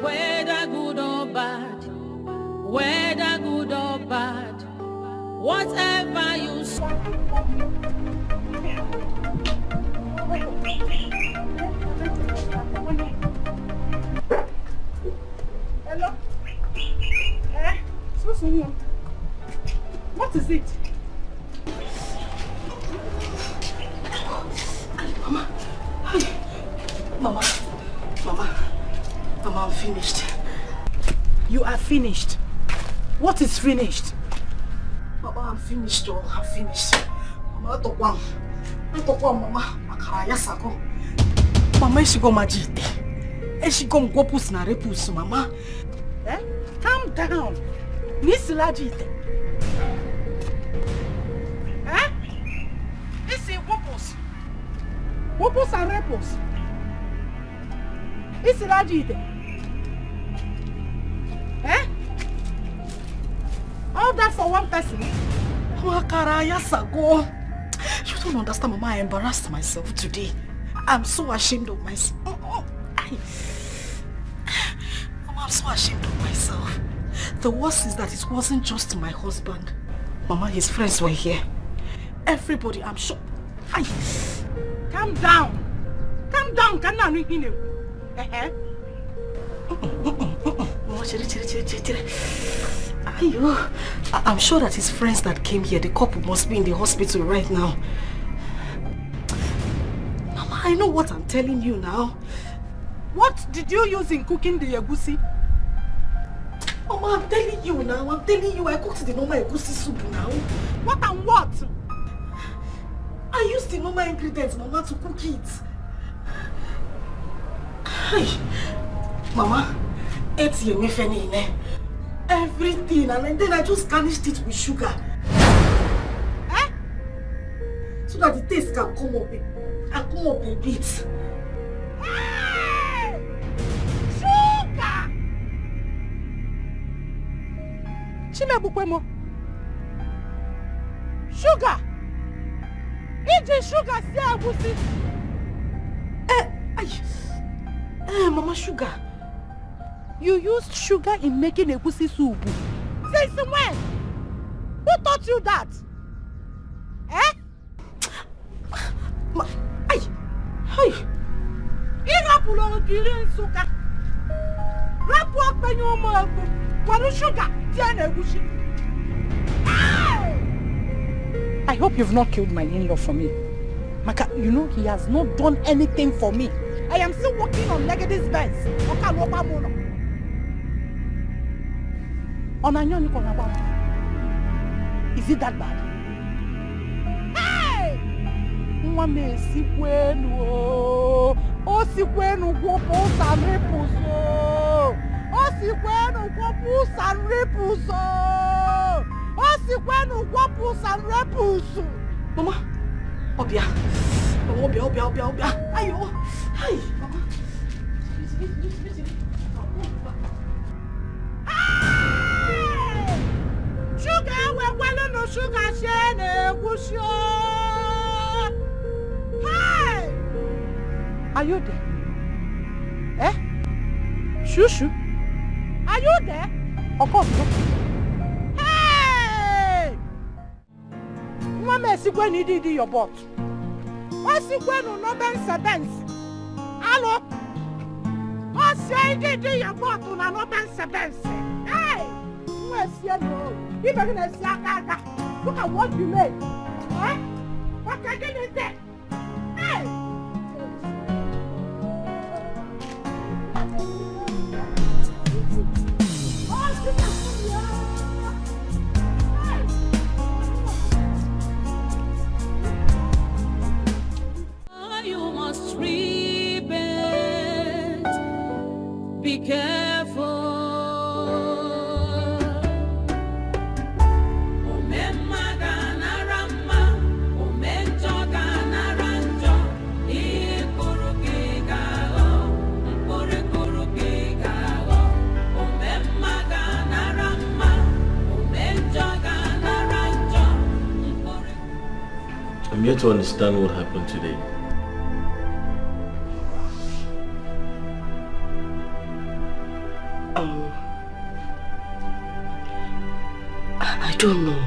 S8: Whether good or bad, whether good or bad, whatever you say.
S2: Hello? What is it?
S3: Mama. Mama, I'm finished.
S2: You are finished. What is finished?
S3: Mama, I'm finished. I'm finished. Mama, I don't want Mama. Mama, she go majite. She go pus na repus, Mama.
S2: Calm down. Miss Lajite. This is wopus. Wopus and repus. Miss Lajite. All that for one person?
S3: You don't understand, Mama. I embarrassed myself today. I'm so ashamed of myself. Mama, I'm so ashamed of myself. The worst is that it wasn't just my husband. Mama, his friends were here. Everybody, I'm sure.
S2: Calm down. Calm down.
S3: I'm sure that his friends that came here, the couple must be in the hospital right now. Mama, I know what I'm telling you now.
S2: What did you use in cooking the egusi?
S3: Mama, I'm telling you now. I'm telling you, I cooked the normal egusi soup now.
S2: What and what?
S3: I used the normal ingredients, Mama, to cook it. Mama, everything, and then I just garnished it with sugar. So that the taste can come up a bit.
S2: Sugar! Chimebukwemo. Sugar! Iji sugar si agusi.
S3: Mama, sugar.
S2: You used sugar in making egusi soup. Since when? Who taught you that? kiri nsuka. Rapu akpenyo mo waru sugar tie na egusi. I hope you've not killed my in-law for me. Maka, you know he has not done anything for me. I am still working on Legacy's beds. Is it that bad? Hey! Mwame sikwenu o sikwenu gwopo sanrepuso. O sikwenu gwopo sanrepuso. O sikwenu gwopo sanrepuso.
S3: Mama, Obia. Obia. Ayo. Hi, Mama.
S2: Sugar, we're no sugar shane, wusho. Hi! Are you there? Eh? Shushu? Are you there? Of course. Hey! Mama, see when you did your butt. What's it when no Benz? Hello? What's it did your butt on no Benz? Hey! Look at what you made. Huh? What can you say? Hey!
S8: You must repent. Be careful.
S9: I'm yet to understand what happened today.
S3: I don't know.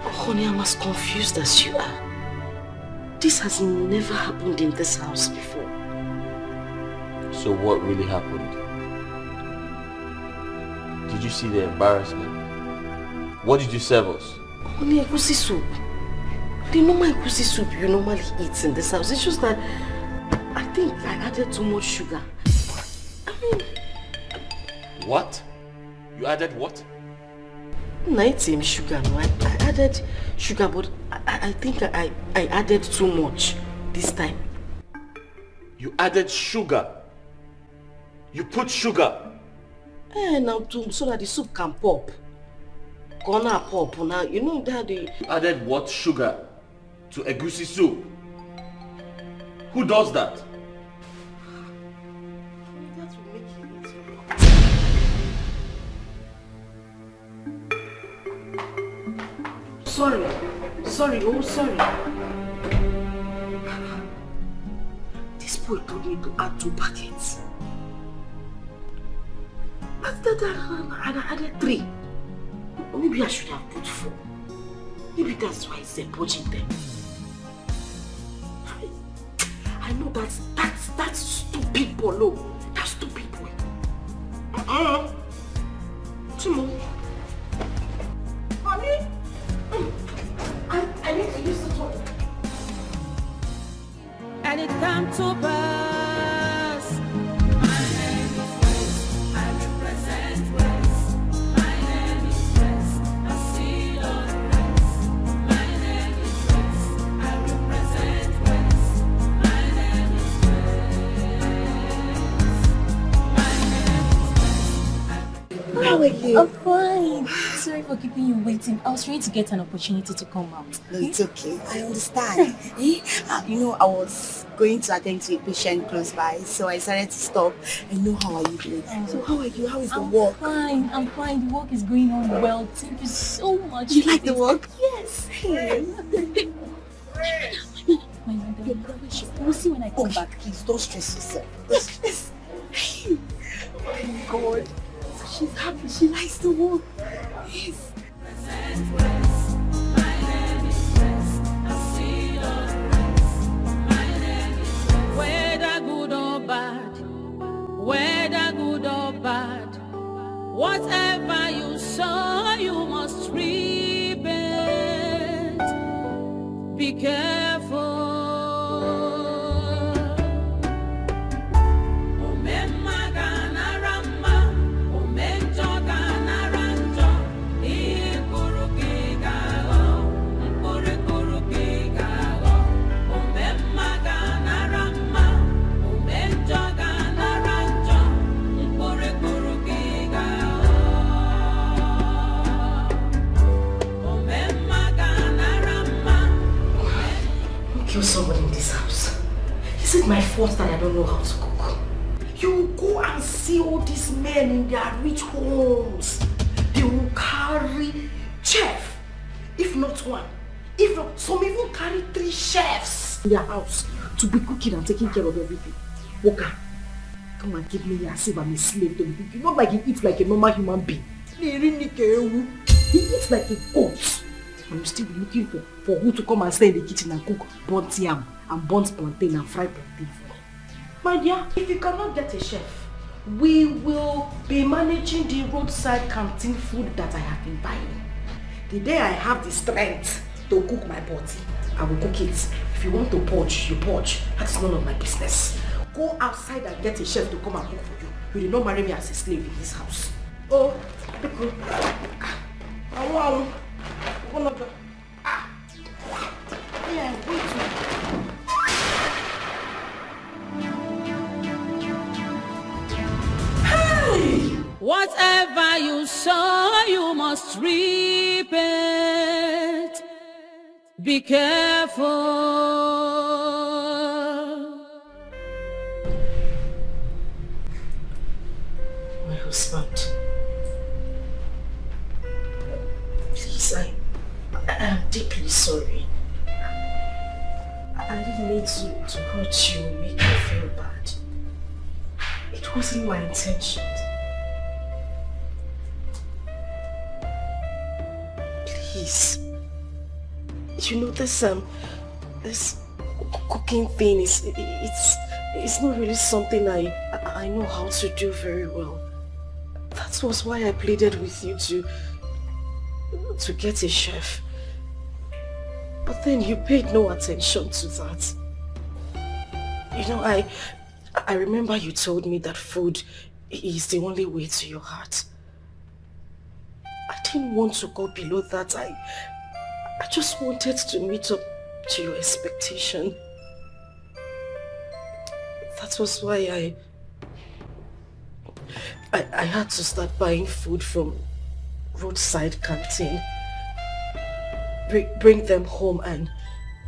S3: Honey, I'm as confused as you are. This has never happened in this house before.
S9: So what really happened? Did you see the embarrassment? What did you serve us?
S3: Honey, egusi soup. The normal egusi soup you normally eat in this house. It's just that I think I added too much sugar. I mean...
S9: What? You added what?
S3: Not sugar, no. I added sugar, but I think I added too much this time.
S9: You added sugar? You put sugar?
S3: Now so that the soup can pop. Gonna pop now. You know that the...
S9: You added what sugar to egusi soup? Who does that?
S3: That will make it. Sorry. This boy told me to add 2 packets. But I added 3. Maybe I should have put 4. Maybe that's why it's purging them. I know that's stupid Bolo. That's stupid boy. Timo. Honey? I need to use the toilet.
S8: And it come to pass. My name is West. I represent West. My name is West. I see on West. My name is West. I represent West. My name is West.
S4: How are you? I'm fine. Sorry for keeping you waiting. I was trying to get an opportunity to come out.
S14: No, it's okay. I understand. You know, I was going to attend to a patient close by, so I decided to stop. And know how are you doing? So how are you? How is the work?
S4: I'm fine. The work is going on well. Thank you so much.
S14: You like the work?
S4: Yes. My mother. We'll see when I come back.
S14: Please don't stress yourself. Don't stress. Oh my God. She's happy. She likes the work. Yes.
S8: Whether good or bad,
S3: kill someone in this house? Is it my fault that I don't know how to cook? You go and see all these men in their rich homes. They will carry chef, if not one. If not, some even carry 3 chefs in their house to be cooking and taking care of everything. Walker, come and give me as if I'm a slave to be cooking. Not like he eats like a normal human being. He eats like a goat. And you still be looking for who to come and stay in the kitchen and cook burnt yam and burnt plantain and fried plantain for me. My dear, if you cannot get a chef, we will be managing the roadside canteen food that I have been buying. The day I have the strength to cook my body, I will cook it. If you want to poach, you poach. That's none of my business. Go outside and get a chef to come and cook for you. You did not marry me as a slave in this house. Oh, because
S8: whatever you sow, you must reap it. Be careful.
S3: My husband, please, I am deeply sorry. I didn't mean to hurt you, make you feel bad. It wasn't my intention. Please. You know, this cooking thing it's not really something I know how to do very well. That was why I pleaded with you to get a chef. But then you paid no attention to that. You know, I remember you told me that food is the only way to your heart. I didn't want to go below that. I just wanted to meet up to your expectation. That was why I had to start buying food from roadside canteen. Bring them home and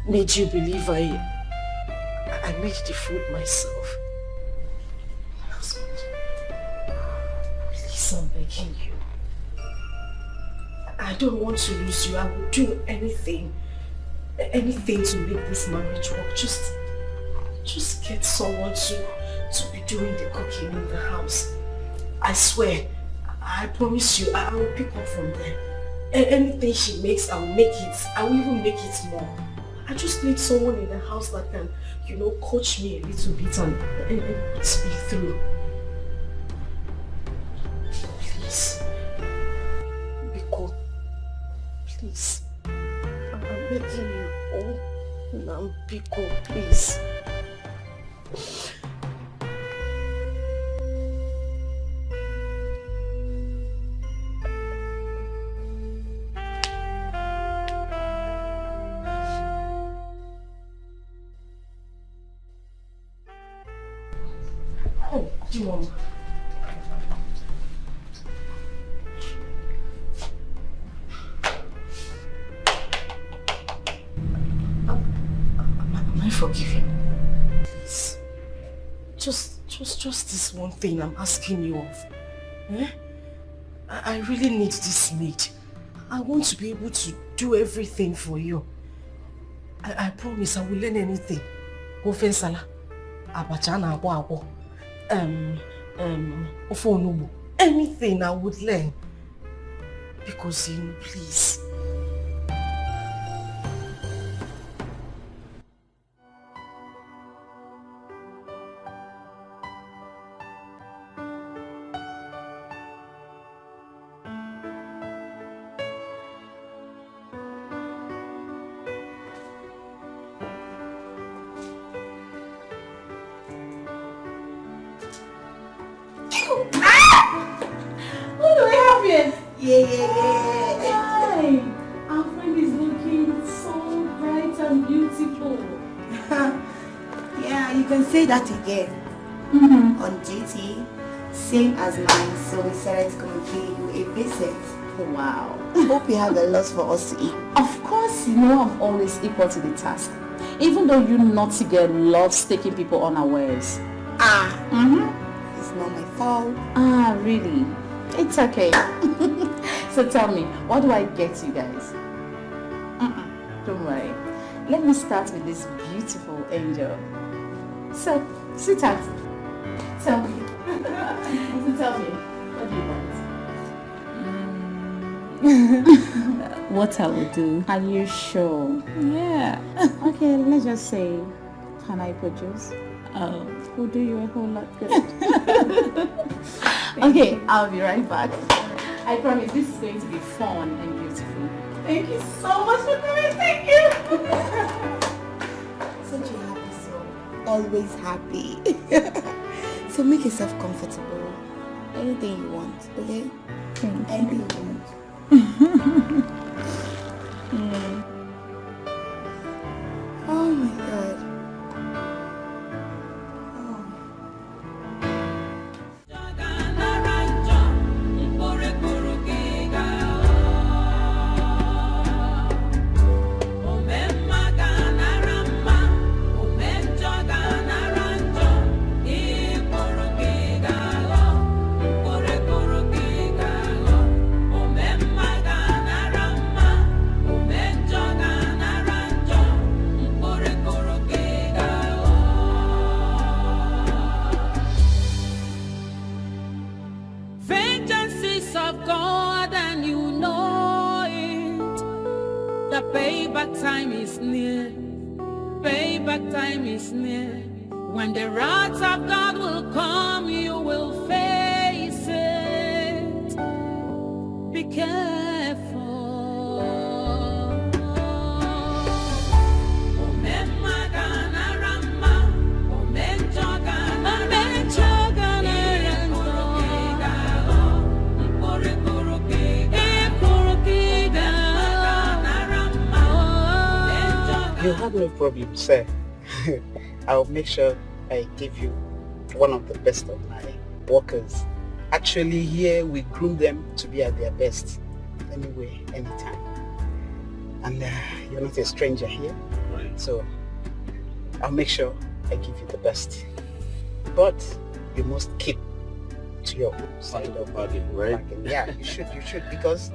S3: made you believe I made the food myself. My husband, please, I'm begging you. I don't want to lose you. I will do anything to make this marriage work. Just get someone to be doing the cooking in the house. I swear, I promise you, I will pick up from there. Anything she makes, I will make it. I will even make it more. I just need someone in the house that can, coach me a little bit and put me through. Please. Biko. Please. I'm begging you. Oh, Biko, please. Oh, do you want? Am I forgiven? Please. Just this one thing I'm asking you of. Eh? I really need this maid. I want to be able to do everything for you. I promise I will learn anything. Ofe nsala, abacha na agbo. Ofe onugbu. Anything I would learn. Because please.
S11: What do we have here?
S4: Yeah. Hi. Our friend is looking so bright and beautiful.
S14: Yeah, you can say that again. On duty, same as mine, so we decided to come and pay you a visit.
S13: Wow.
S14: Hope you have a lot for us to eat.
S13: Of course, you know I'm always equal to the task. Even though you naughty girl loves taking people unawares.
S14: It's not my fault.
S13: Really? It's okay. So tell me, what do I get you guys? Don't worry. Let me start with this beautiful angel. So, sweetheart, tell me. Tell me, what do you want? What I will do. Are you sure? Yeah. Okay, let's just say, can I produce? Will do you a whole lot good. Okay, I'll be right back. I promise this is going to be fun and beautiful. Thank you so much for coming. Thank you.
S14: Such a happy soul. Always happy. So make yourself comfortable. Anything you want, okay?
S13: Thank you.
S14: Anything you want. Oh my god.
S8: Payback time is near. Payback time is near. When the wrath of God will come, you will face it. Be careful.
S17: You have no problem, sir. I'll make sure I give you one of the best of my workers. Actually, here we groom them to be at their best. Anyway, anytime. And you're not a stranger here, right? So I'll make sure I give you the best. But you must keep to your side of bargain, right? Bargain. Yeah, you should, because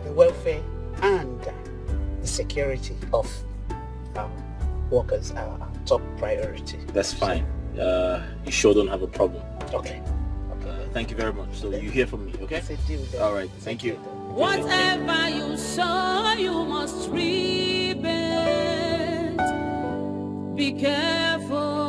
S17: the welfare and the security of workers are our top priority.
S9: That's fine. You sure don't have a problem.
S17: Okay.
S9: Thank you very much. So you hear from me, okay? All right. Thank you.
S8: Whatever you sow, you must reap it. Be careful.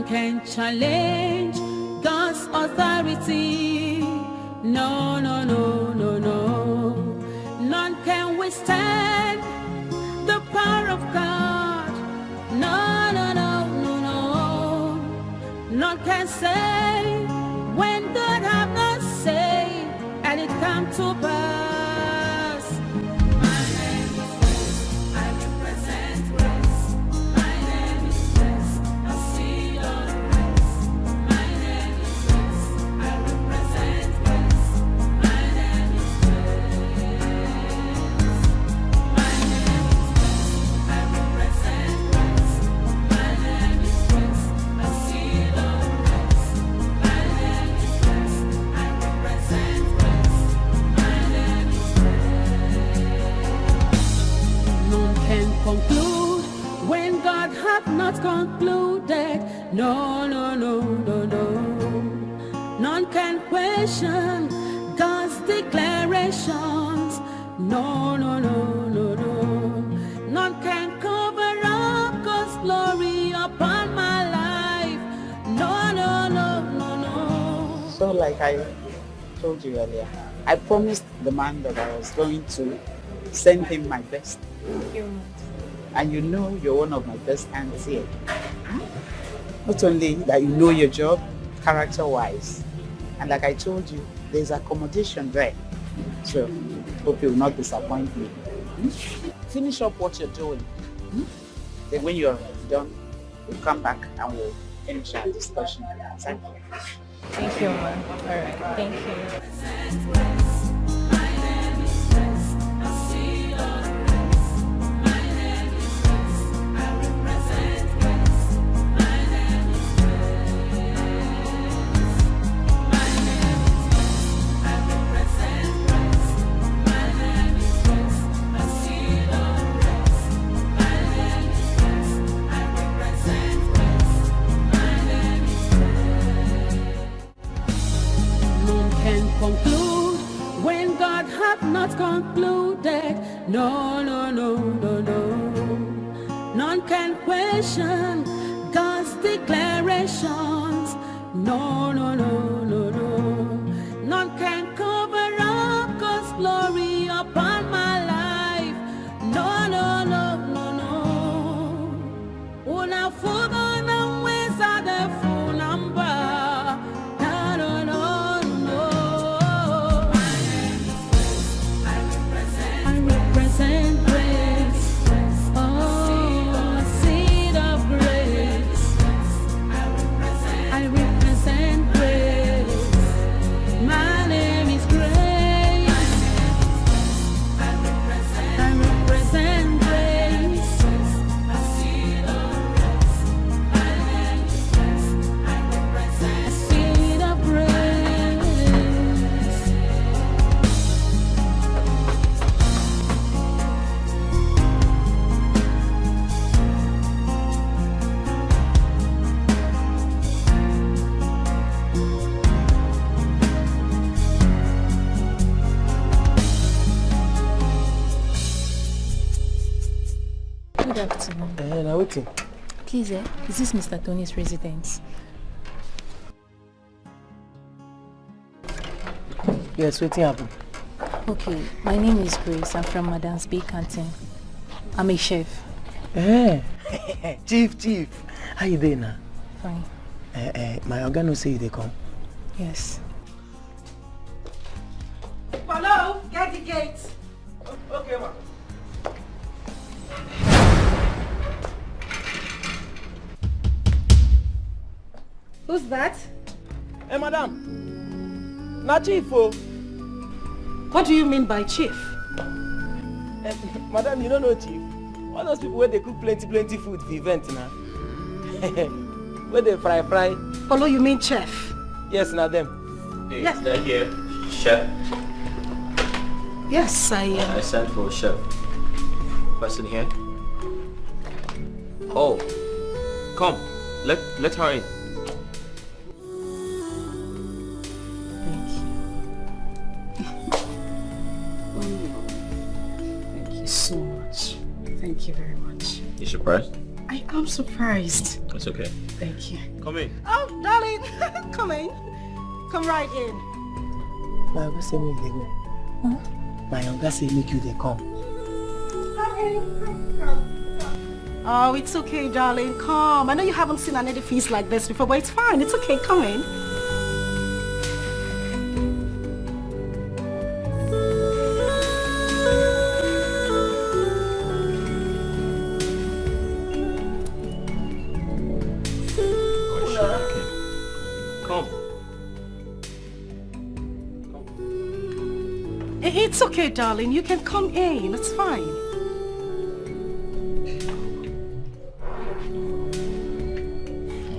S8: Can challenge God's authority. No, no, no, no, no. None can withstand the power of God. No, no, no, no, no. None can say when God have not said, and it come to pass. Conclude when God hath not concluded. No, no, no, no, no. None can question God's declarations. No, no, no, no, no. None can cover up God's glory upon my life. No, no, no, no, no.
S17: So like I told you earlier, I promised the man that I was going to send him my best. And you know you're one of my best hands here. Not only that you know your job, character-wise, and like I told you, there's accommodation there. So, hope you will not disappoint me. Finish up what you're doing. Then when you're done, we'll come back and we'll finish our discussion. Thank you.
S6: Thank you, Ma. Alright, thank you.
S8: Conclude when God hath not concluded. No, no, no, no, no. None can question God's declarations. No, no, no, no, no. None can cover up God's glory upon my life. No, no, no, no, no. Una fuga na weza de full number.
S4: Good afternoon.
S16: Now waiting.
S4: Please, is this Mr. Tony's residence?
S16: Yes, waiting happen.
S4: Okay, my name is Grace. I'm from Madam's Bay Canteen. I'm a chef.
S16: Chief. How you doing now?
S4: Fine.
S16: My organ say they come.
S4: Yes.
S3: Hello, get the gate.
S16: Okay, ma.
S3: Who's that?
S16: Hey, madam. Na chief, oh.
S3: What do you mean by chief?
S16: Madam, you don't know chief. All those people where they cook plenty food for the event now. Where they fry.
S3: Hello, you mean chef?
S16: Yes, now them.
S9: Hey,
S3: Yes.
S9: is that here? Chef?
S3: Yes,
S9: I sent for a chef. Person here? Oh. Come. Let her in.
S3: Thank you so much. Thank you very much.
S9: You surprised?
S3: I am surprised.
S9: It's okay.
S3: Thank you.
S9: Come in.
S3: Oh, darling, come in. Come right in.
S16: My uncle say make they go.
S3: Huh?
S16: My uncle say make you they come.
S3: Oh, it's okay, darling. Come. I know you haven't seen an edifice like this before, but it's fine. It's okay. Come in. It's okay, darling. You can come in. It's fine.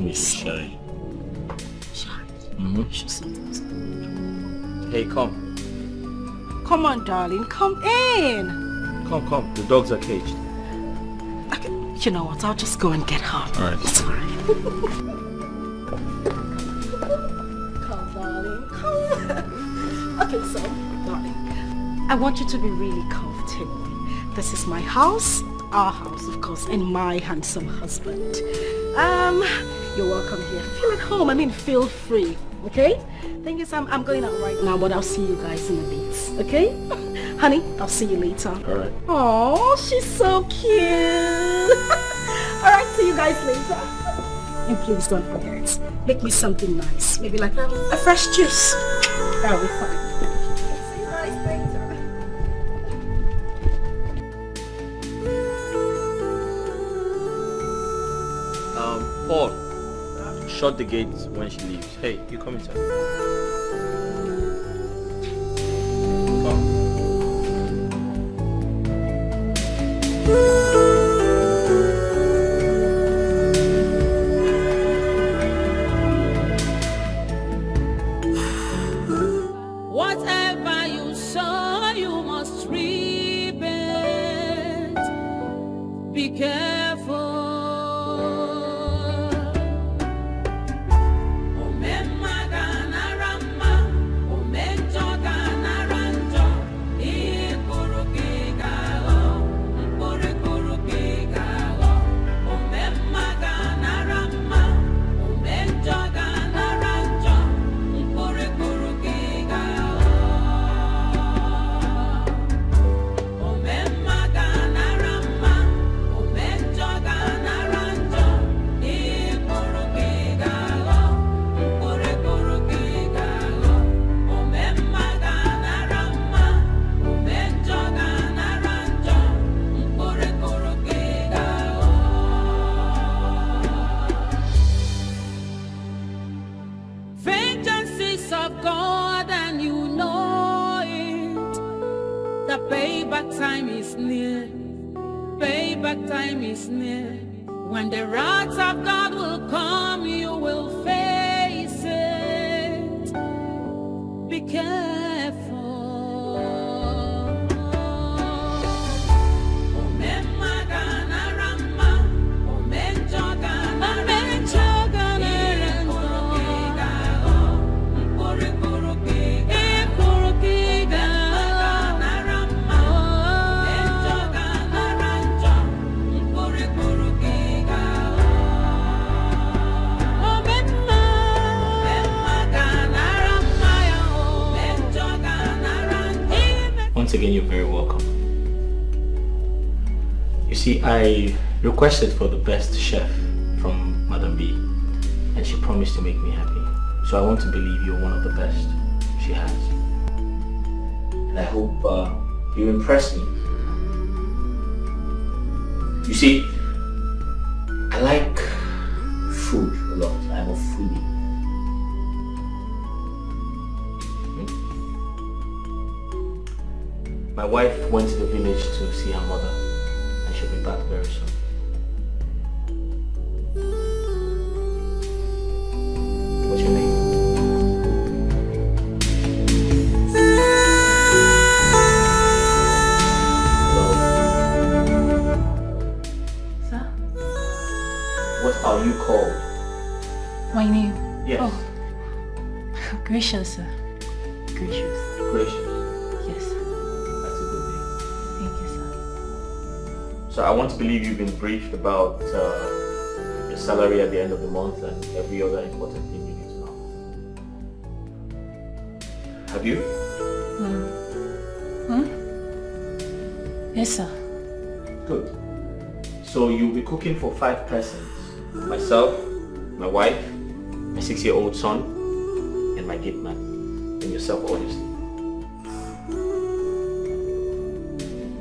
S9: Miss Shy.
S3: Shy.
S9: Hey, come.
S3: Come on, darling. Come in.
S9: Come. The dogs are caged.
S3: Okay. You know what? I'll just go and get her.
S9: All right.
S3: It's fine. come, darling. Come. Okay, so, darling, I want you to be really comfortable. This is my house, our house, of course, and my handsome husband. You're welcome here. Feel at home. I mean, feel free. Okay? Thing is, I'm going out right now, but I'll see you guys in a bit. Okay? Honey, I'll see you later.
S1: All right.
S3: Oh, she's so cute. All right, see you guys later. And please don't forget, make me something nice. Maybe like a fresh juice. That'll be fine. See you guys later.
S9: Paul, shut the gate when she leaves. Hey, you come inside.
S8: Whatever you sow, you must reap it. Be careful. Time is near, payback time is near. When the wrath of God will come, you will face it. Be careful.
S9: Once again, you're very welcome. You see, I requested for the best chef from Madam B, and she promised to make me happy. So I want to believe you're one of the best she has. And I hope you impress me. You see, I like food a lot. I'm a foodie. My wife went to the village to see her mother, and she'll be back very soon. What's your name? Hello?
S4: Sir?
S9: What are you called?
S4: My name?
S9: Yes.
S4: Oh. Gracious, sir. Gracious.
S9: Gracious.
S4: Yes.
S9: That's a good name.
S4: Thank you, sir.
S9: So I want to believe you've been briefed about your salary at the end of the month and every other important thing you need to know. Have you?
S4: Yes, sir.
S9: Good. So you'll be cooking for 5 persons. Myself, my wife, my 6-year-old son, and my gate man. And yourself, obviously.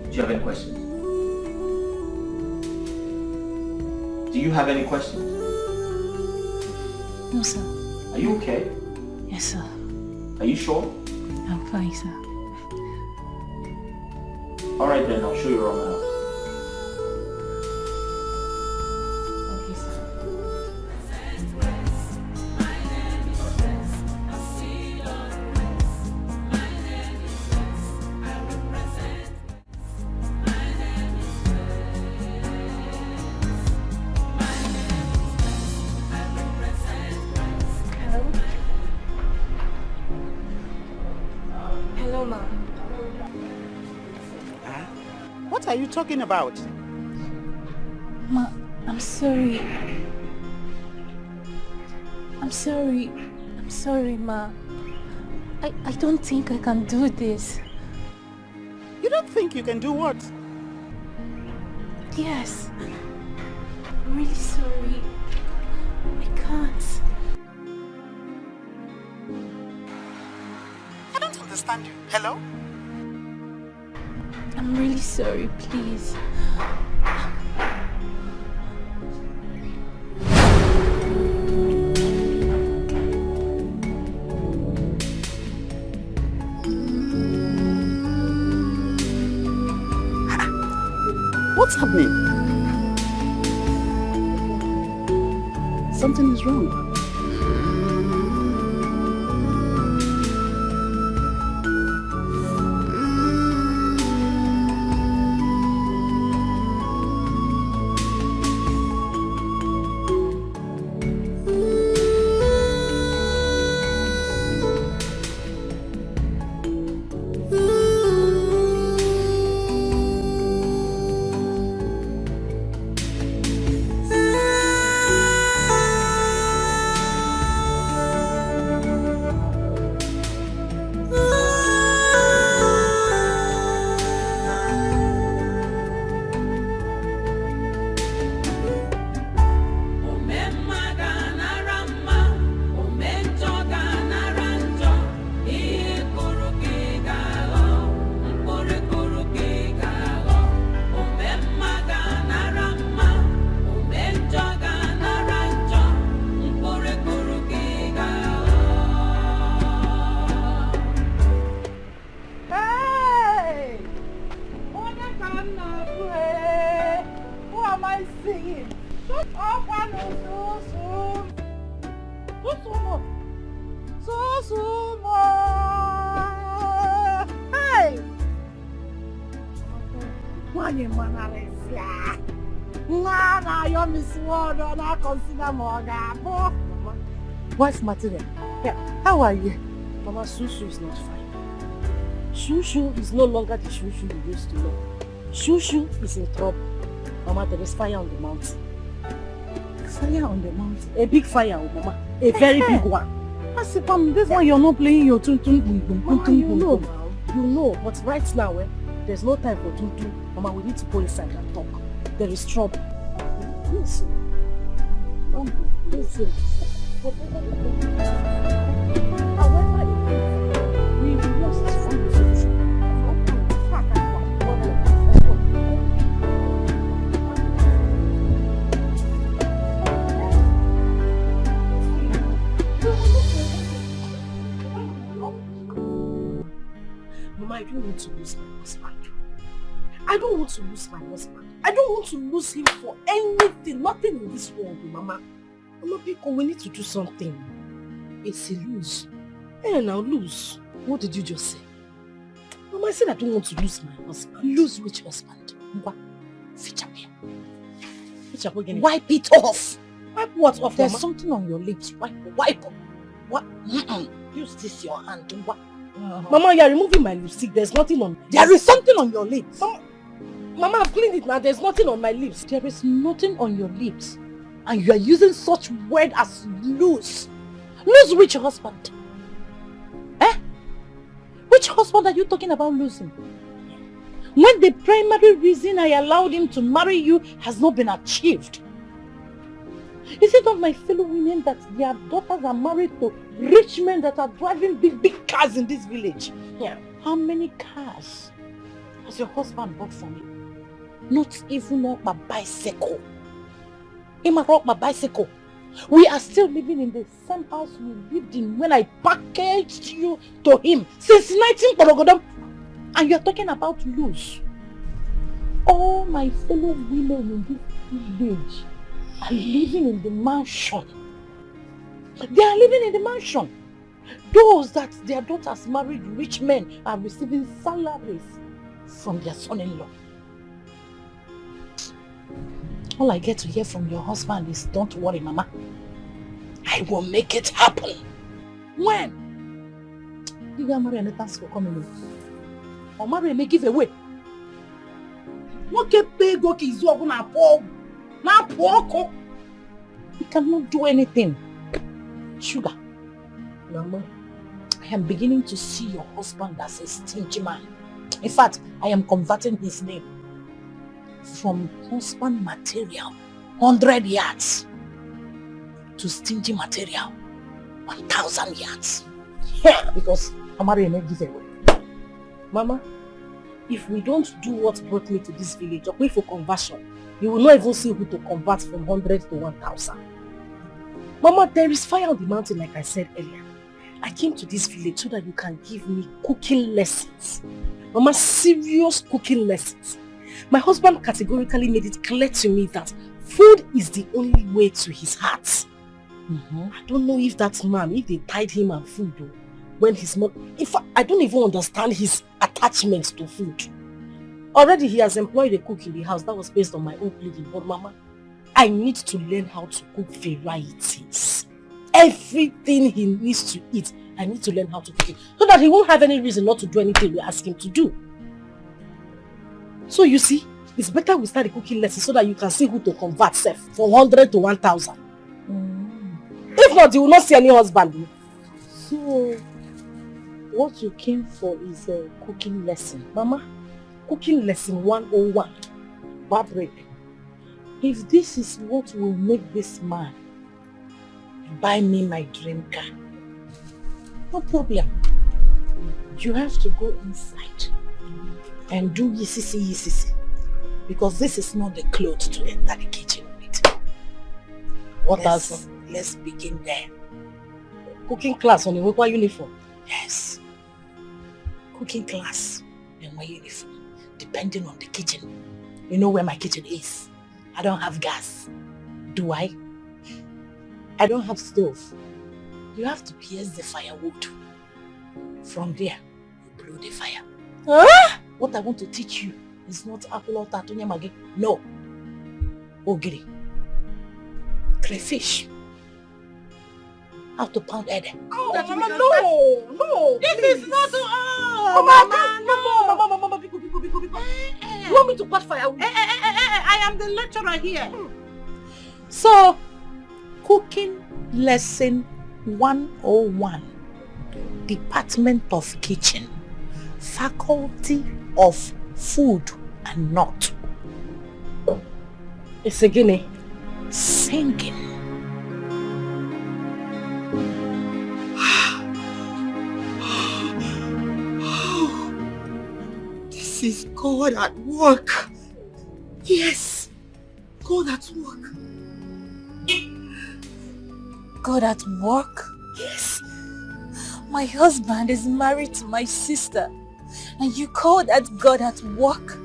S9: Do you have any questions? Do you have any questions?
S4: No, sir.
S9: Are you okay?
S4: Yes, sir.
S9: Are you sure?
S4: I'm fine, sir.
S9: Alright then, I'll show you around the house.
S4: Okay, sir.
S17: are you talking about?
S4: Ma, I'm sorry. I'm sorry, Ma. I don't think I can do this.
S17: You don't think you can do what?
S4: Yes. I'm really sorry. I can't.
S17: I don't understand you. Hello?
S4: I'm really sorry, please.
S17: What's happening? Something is wrong.
S3: Wife material. Yeah. How are you? Mama, Shushu is not fine. Shushu is no longer the Shushu you used to know. Shushu is in trouble. Mama, there is fire on the mountain. Fire on the mountain? A big fire, Mama. A very big one. Asipam, this one you're not playing your tun-tun. Mama, you know now. You know, but right now, there's no time for tun-tun. Mama, we need to go inside and talk. There is trouble. Listen. Listen. Whatever it is, however it is, we must find a solution. Mama, I don't want to lose my husband. I don't want to lose my husband. I don't want to lose him for anything, nothing in this world, Mama. Mama, Biko, we need to do something. It's a lose. Eh, now lose. What did you just say? Mama, I said I don't want to lose my husband. Lose which husband? What? Wipe it off. Wipe what off, There's something on your lips. Wipe. What? Use this your hand. What? Mama, you are removing my lipstick. There's nothing on. There is something on your lips. Mama, I've cleaned it now. There's nothing on my lips. There is nothing on your lips. And you are using such word as lose. Lose which husband? Eh? Which husband are you talking about losing? When the primary reason I allowed him to marry you has not been achieved. Is it not my fellow women that their daughters are married to rich men that are driving big cars in this village? Yeah. How many cars has your husband bought for me? Not even a bicycle. He brought my bicycle. We are still living in the same house we lived in when I packaged you to him since 19 Porogodom. And you're talking about lose. All my fellow women in this village are living in the mansion. They are living in the mansion. Those that their daughters married rich men are receiving salaries from their son-in-law. All I get to hear from your husband is, don't worry, Mama. I will make it happen. When? You gonna marry any task for coming in? Or marry and give away?
S10: He cannot do anything. Sugar. Mama, I am beginning to see your husband as a stingy man. In fact, I am converting his name from husband material, 100 yards, to stingy material, 1,000 yards. Yeah, because Amari may give away.
S3: Mama, if we don't do what brought me to this village, or wait for conversion, you will not even see who to convert from 100 to 1,000. Mama, there is fire on the mountain, like I said earlier. I came to this village so that you can give me cooking lessons. Mama, serious cooking lessons. My husband categorically made it clear to me that food is the only way to his heart. I don't know if that man, if they tied him and food though, when he's not... In fact, I don't even understand his attachment to food. Already he has employed a cook in the house. That was based on my own pleading. But Mama, I need to learn how to cook varieties. Everything he needs to eat, I need to learn how to cook it. So that he won't have any reason not to do anything we ask him to do. So you see, it's better we start the cooking lesson so that you can see who to convert from 100 to 1,000. If not, you will not see any husband.
S10: So, what you came for is a cooking lesson.
S3: Mama, cooking lesson 101.
S10: Barbara, if this is what will make this man buy me my dream car, no problem. You have to go inside and do yisisi, because this is not the clothes to enter the kitchen with.
S3: What else?
S10: Let's begin there.
S3: Cooking class on the work uniform?
S10: Yes. Cooking class in my uniform, depending on the kitchen. You know where my kitchen is. I don't have gas. Do I? I don't have stove. You have to pierce the firewood. From there, you blow the fire.
S3: Huh?
S10: What I want to teach you is not apple or tatunya magi. No. Ogiri. Crayfish. How to pound egg.
S3: Oh, Mama, no. This is not... Oh, Mama, Biko. You want me to cut firewood?
S2: I am the lecturer here.
S10: So, cooking lesson 101. Department of Kitchen. Faculty of Food and Not.
S3: It's a guinea.
S10: Singing.
S14: This is God at work. Yes, God at work.
S13: God at work?
S14: Yes.
S13: My husband is married to my sister, and you call that God at work?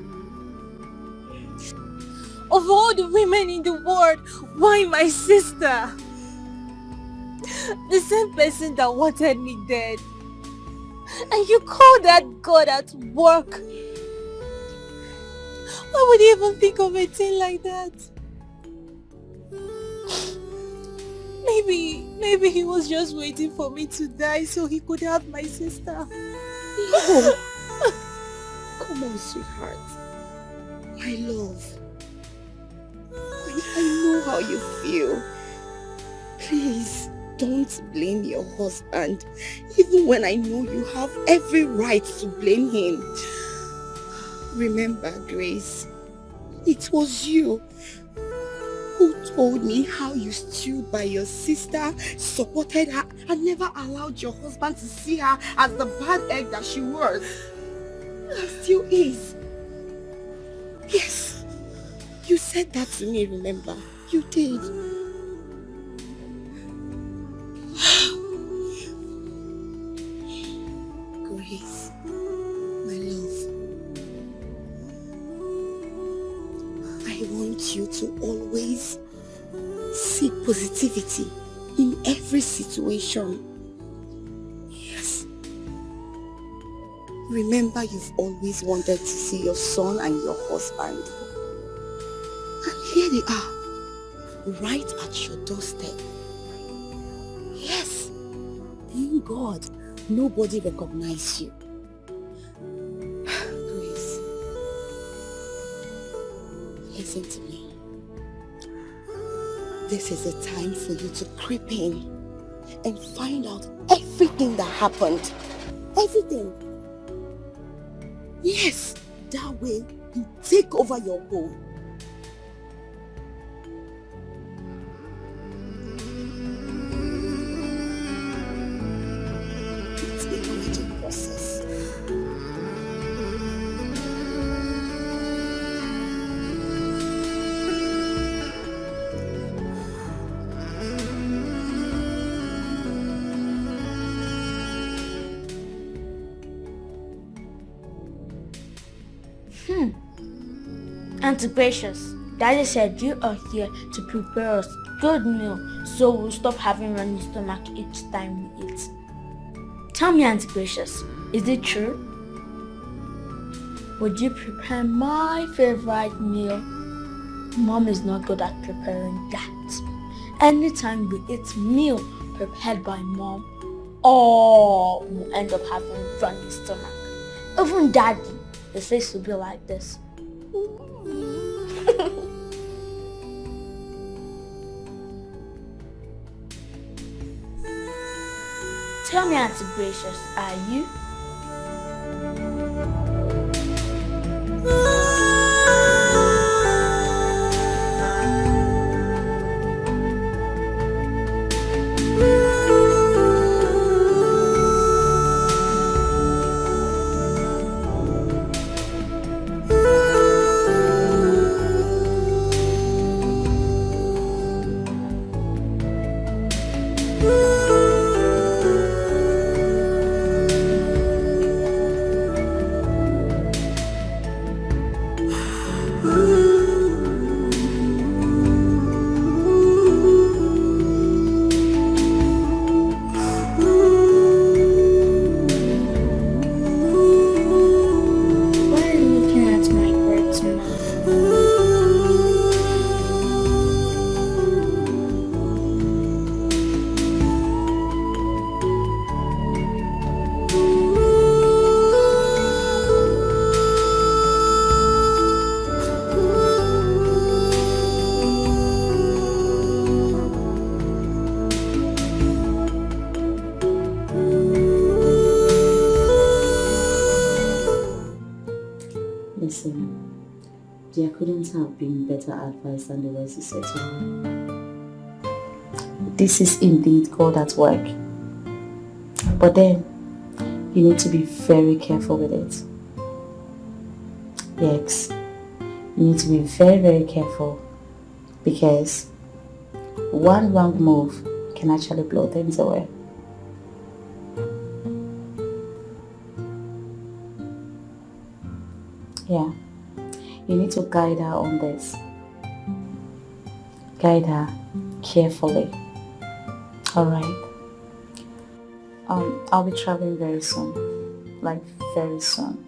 S13: Of all the women in the world, why my sister? The same person that wanted me dead. And you call that God at work? Why would he even think of a thing like that? Maybe he was just waiting for me to die so he could have my sister.
S14: No. Come on, sweetheart. My love. I know how you feel. Please, don't blame your husband, even when I know you have every right to blame him. Remember, Grace, it was you who told me how you stood by your sister, supported her, and never allowed your husband to see her as the bad egg that she was. And still is. Yes, you said that to me, remember? You did. Grace, my love, I want you to always see positivity in every situation. Yes. Remember, you've always wanted to see your son and your husband. And here they are, right at your doorstep. Yes. Thank God nobody recognized you. Grace, Listen to me. This is a time for you to creep in and find out everything that happened. Everything. Yes, that way you take over your home. It's a gradual process.
S5: Auntie Gracious, Daddy said you are here to prepare us good meal so we'll stop having running stomach each time we eat. Tell me, Auntie Gracious, is it true? Would you prepare my favorite meal? Mom is not good at preparing that. Anytime we eat meal prepared by Mom, all will end up having running stomach. Even Daddy, the face will be like this. Tell me, Auntie Gracious, are you?
S13: There couldn't have been better advice than the words you said to her. This is indeed God at work. But then, you need to be very careful with it. Yes, you need to be very, very careful because one wrong move can actually blow things away. Yeah. You need to guide her on this. Guide her carefully. Alright? I'll be traveling very soon. Like very soon.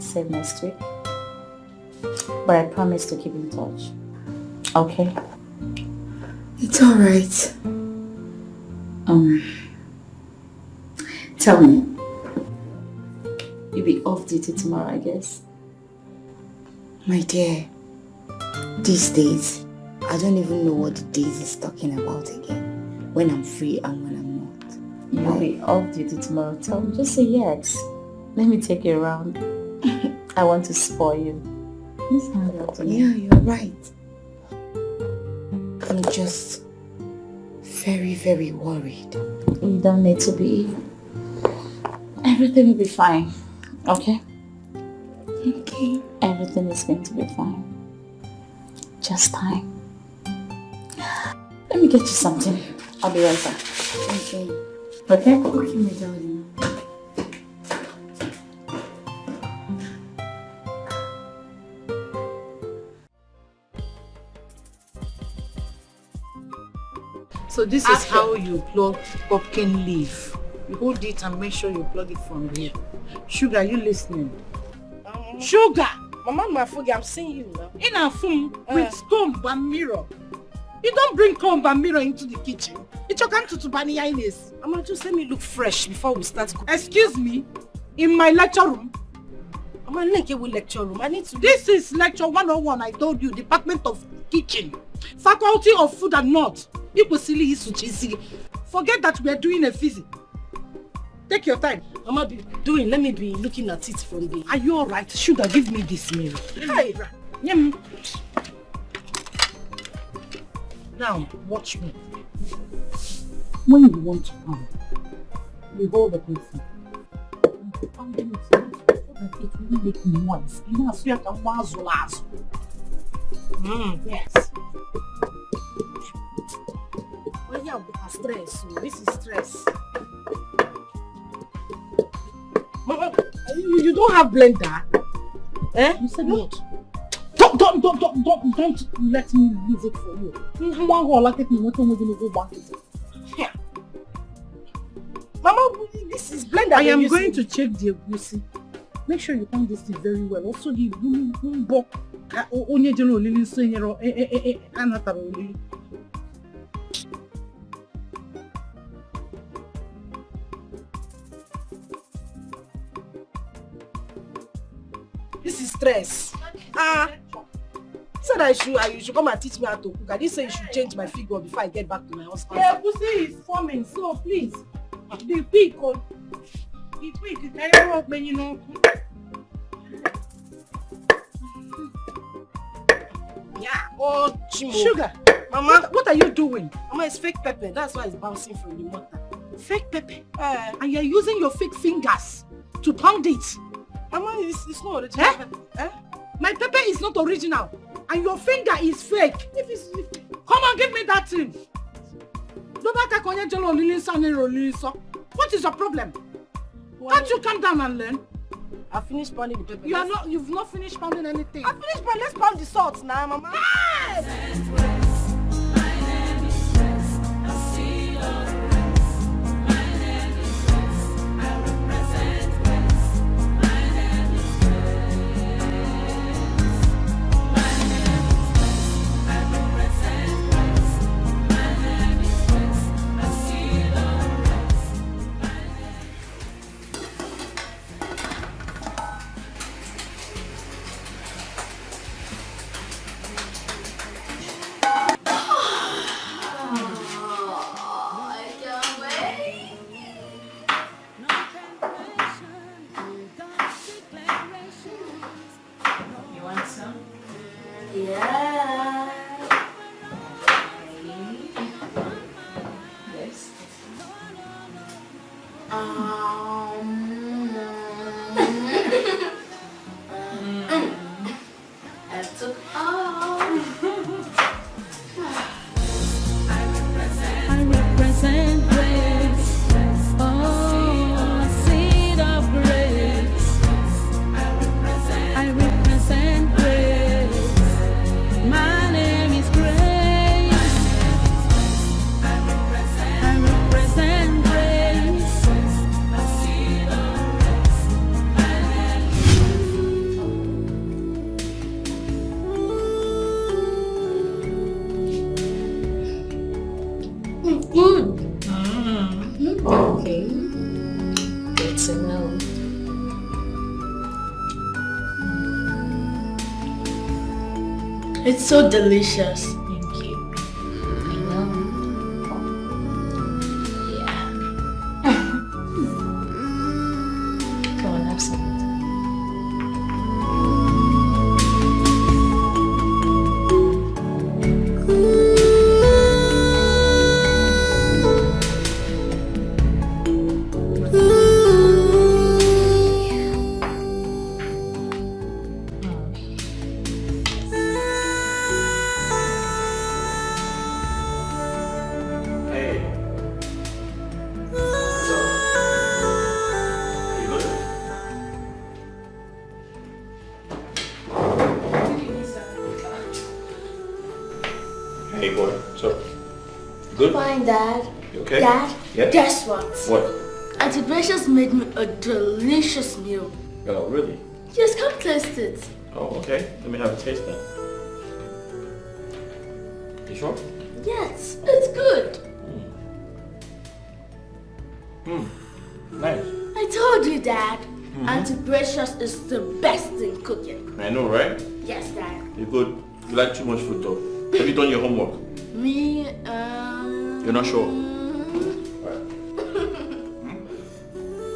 S13: Say next week. But I promise to keep in touch. Okay?
S14: It's alright.
S13: Tell me. You'll be off duty tomorrow, I guess.
S14: My dear, these days, I don't even know what the days is talking about again. When I'm free and when I'm not.
S13: You'll be off duty tomorrow. Tell me, just say yes. Let me take you around. I want to spoil you.
S14: Yeah, you're right. I'm just very, very worried.
S13: You don't need to be. Everything will be fine. Okay?
S14: Okay.
S13: Everything is going to be fine. Just time. Let me get you something. I'll be right back.
S14: Okay.
S13: Okay?
S14: Okay, my darling.
S10: So this is how you plug pumpkin leaf. You hold it and make sure you plug it from here. Sugar, you listening? Sugar!
S3: Mama Mafugi, I'm seeing you now.
S10: In a phone with comb and mirror. You don't bring comb and mirror into the kitchen. It's your kind to bani Ines.
S3: Mama, just let me look fresh before we start cooking.
S10: Excuse me? In my lecture room?
S3: Mama, Link will lecture room. I need to...
S2: This is lecture 101, I told you. Department of Kitchen. Faculty of Food and Not. Forget that we are doing a physics. Take your time.
S3: Mama, let me be looking at it from the...
S2: Are you alright? Sugar, give me this mirror.
S3: Hey.
S2: Now, watch me. When you want to pound, you hold the person. Pounding it so that it will make noise. Yes.
S3: Well, yeah, stress. This is stress. Mama, you don't have blender? Eh?
S2: You said what? Don't let me use it for you.
S3: Yeah. Mama, this is blender.
S2: I am going to check the egusi. Make sure you pound this thing very well. Also the book.
S3: This is stress. Said you should come and teach me how to cook. I didn't say you should change my figure before I get back to my husband.
S2: Yeah, pussy is forming, so please be quick. Be quick. You can work when you know.
S3: Yeah. Oh,
S2: Sugar.
S3: Mama,
S2: what are you doing?
S3: Mama, it's fake pepper. That's why it's bouncing from the mortar.
S2: Fake pepper? And you're using your fake fingers to pound it.
S3: Mama, it's not original.
S2: My pepper is not original. And your finger is fake. Come on, give me that thing. What is your problem? Can't you calm down and learn?
S3: I finished pounding the pepper.
S2: You've not finished pounding anything.
S3: I finished pounding. Let's pound the salt now, Mama.
S5: It's so delicious.
S13: Thank you.
S5: I know.
S13: Yeah. Come on, have some.
S9: Hey boy, so good?
S5: Fine, Dad.
S9: You okay?
S5: Dad,
S9: Yeah?
S5: guess what?
S9: What?
S5: Auntie Precious made me a delicious meal.
S9: Oh, really?
S5: Yes, come taste it.
S9: Oh, okay. Let me have a taste then. You sure?
S5: Yes, it's good.
S9: Nice.
S5: I told you, Dad. Auntie Precious is the best in cooking.
S1: I know, right?
S5: Yes, Dad.
S1: You're good. You like too much food though. Have you done your homework?
S5: Me,
S1: You're not sure?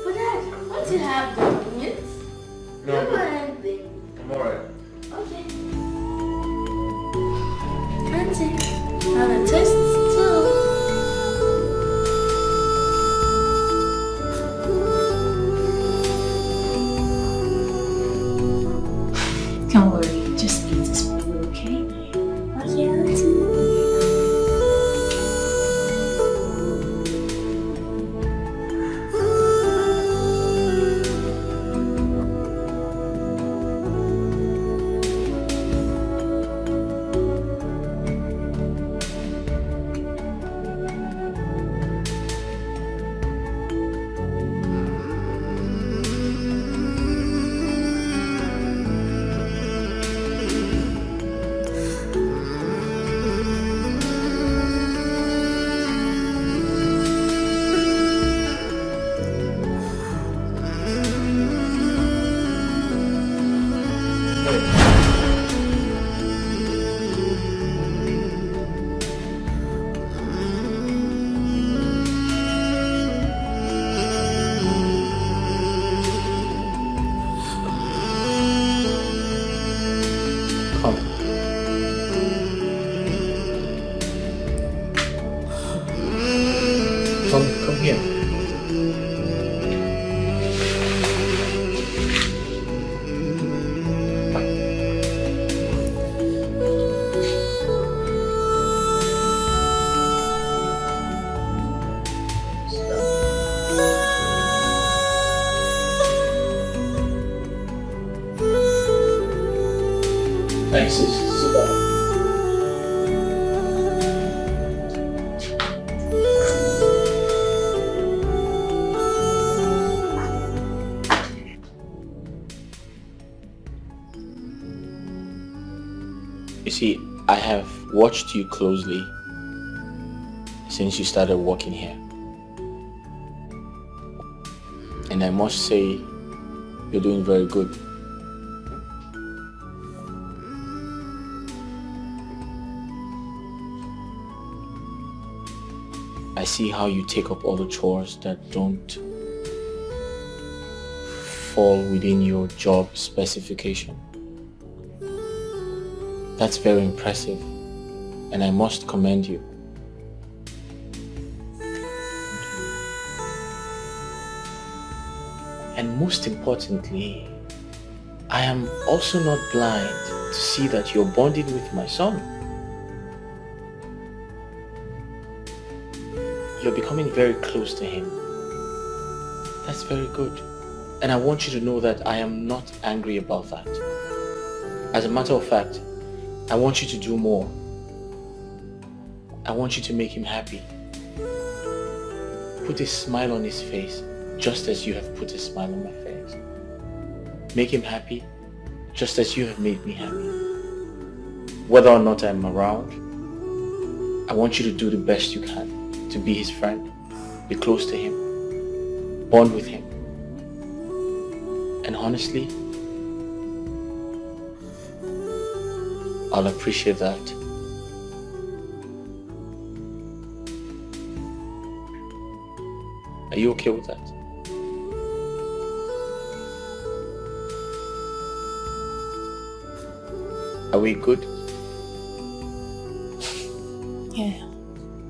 S5: But Dad, won't you have the meat?
S1: No.
S5: Come on, anything.
S1: I'm alright.
S5: Okay. Auntie, have a taste too.
S13: Don't worry, just eat this food, okay?
S5: Okay, Auntie.
S9: Come here. Thanks, sit down. You see, I have watched you closely since you started working here. And I must say, you're doing very good. I see how you take up all the chores that don't fall within your job specification. That's very impressive, and I must commend you. And most importantly, I am also not blind to see that you're bonding with my son. You're becoming very close to him. That's very good. And I want you to know that I am not angry about that. As a matter of fact, I want you to do more. I want you to make him happy. Put a smile on his face, just as you have put a smile on my face. Make him happy, just as you have made me happy. Whether or not I'm around, I want you to do the best you can to be his friend, be close to him, bond with him. And honestly, I'll appreciate that. Are you okay with that? Are we good?
S13: Yeah.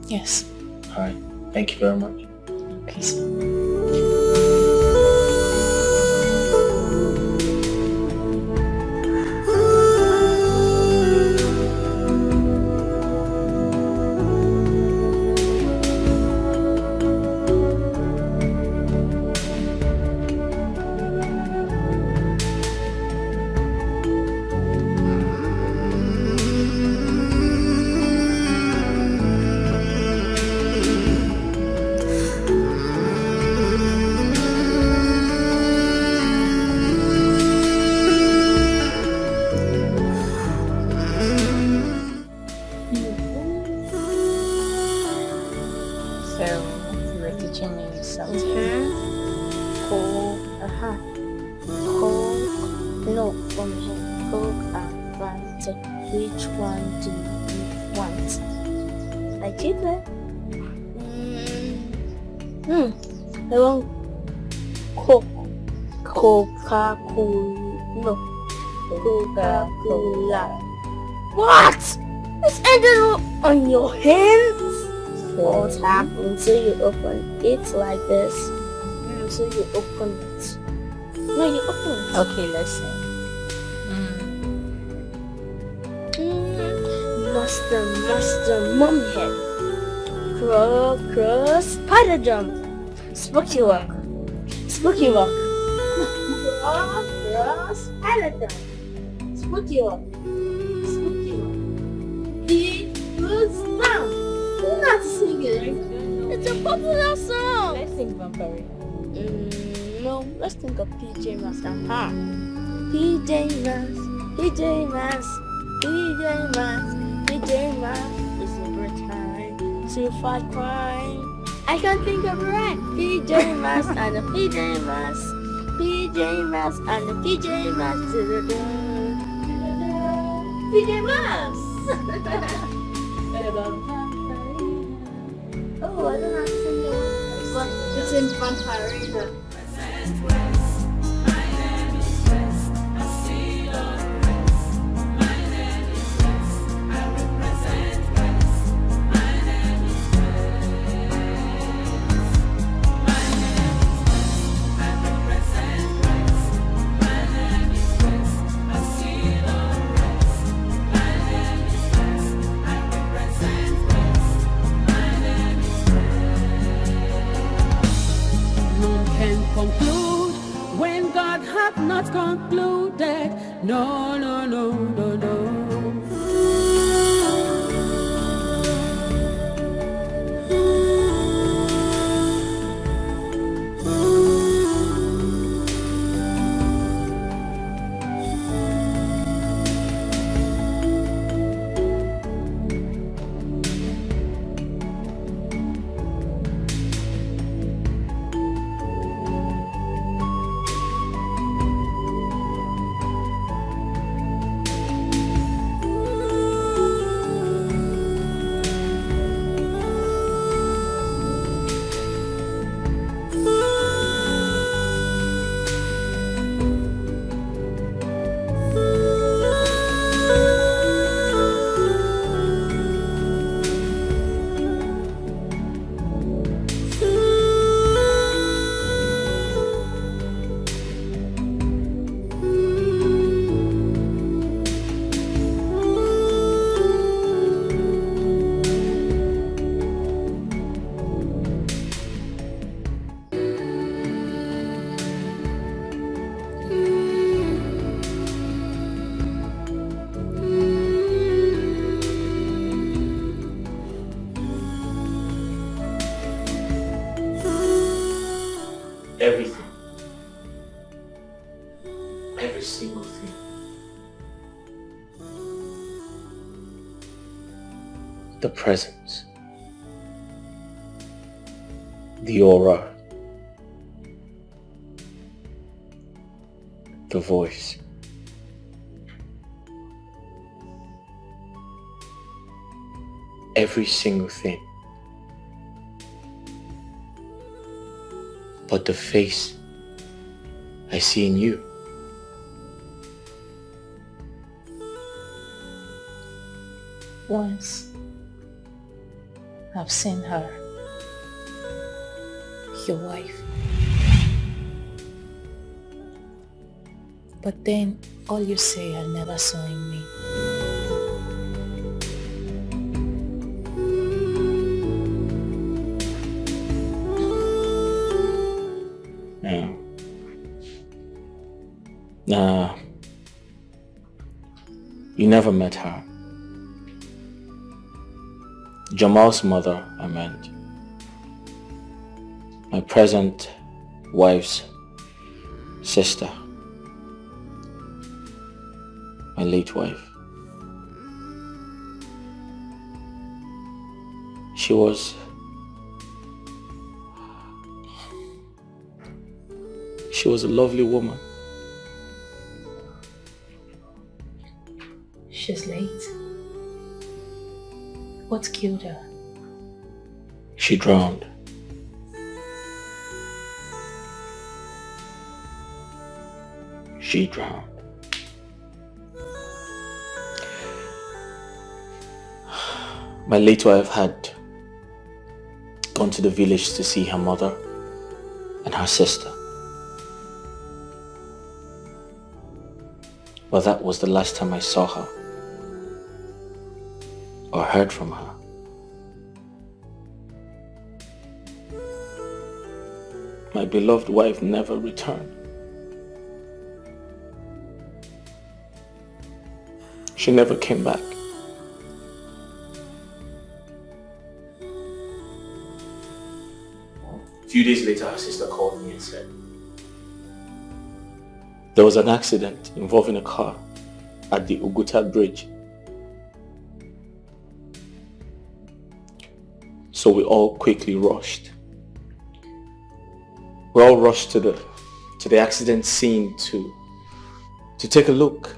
S13: Yes.
S9: Alright. Thank you very much.
S13: Peace.
S5: So, you were teaching me something cool. Coke, no, from here, Coke and Fanta. Which one do you want? I keep it. I want Coke. Coca-Cola. No. Coca-Cola. What? It's ended on your hands? What happened? So you open it like this. So you open it. No, you open it.
S12: Okay, let's see.
S5: Master, mommy head. Cross, spider jump. Spooky walk. Spooky walk. Cross, spider jump. Spooky walk. Spooky walk. He goes down. Not singing. It's a popular song.
S12: Let's sing Vampire.
S5: No, let's think of PJ Masks. PJ Masks. PJ Masks. PJ Masks. PJ Masks. It's a great time to fight crime. I can't think of a rhyme. PJ Masks and the PJ Masks. PJ Masks and the PJ Masks. PJ Masks. Oh, I don't have to sing it. But it's in Vampire.
S8: Conclude when God hath not concluded. No, no, no, no, no.
S9: Everything. Every single thing. The presence. The aura. The voice. Every single thing. But the face I see in you.
S13: Once I've seen her, your wife. But then all you say I never saw in me.
S9: Nah, you never met her. Jamal's mother, I meant. My present wife's sister. My late wife. She was a lovely woman.
S13: She's late. What killed her?
S9: She drowned. She drowned. My late wife had gone to the village to see her mother and her sister. But that was the last time I saw her or heard from her. My beloved wife never returned. She never came back. A few days later, her sister called me and said, there was an accident involving a car at the Uguta bridge. So we all quickly rushed. We all rushed to the accident scene to take a look.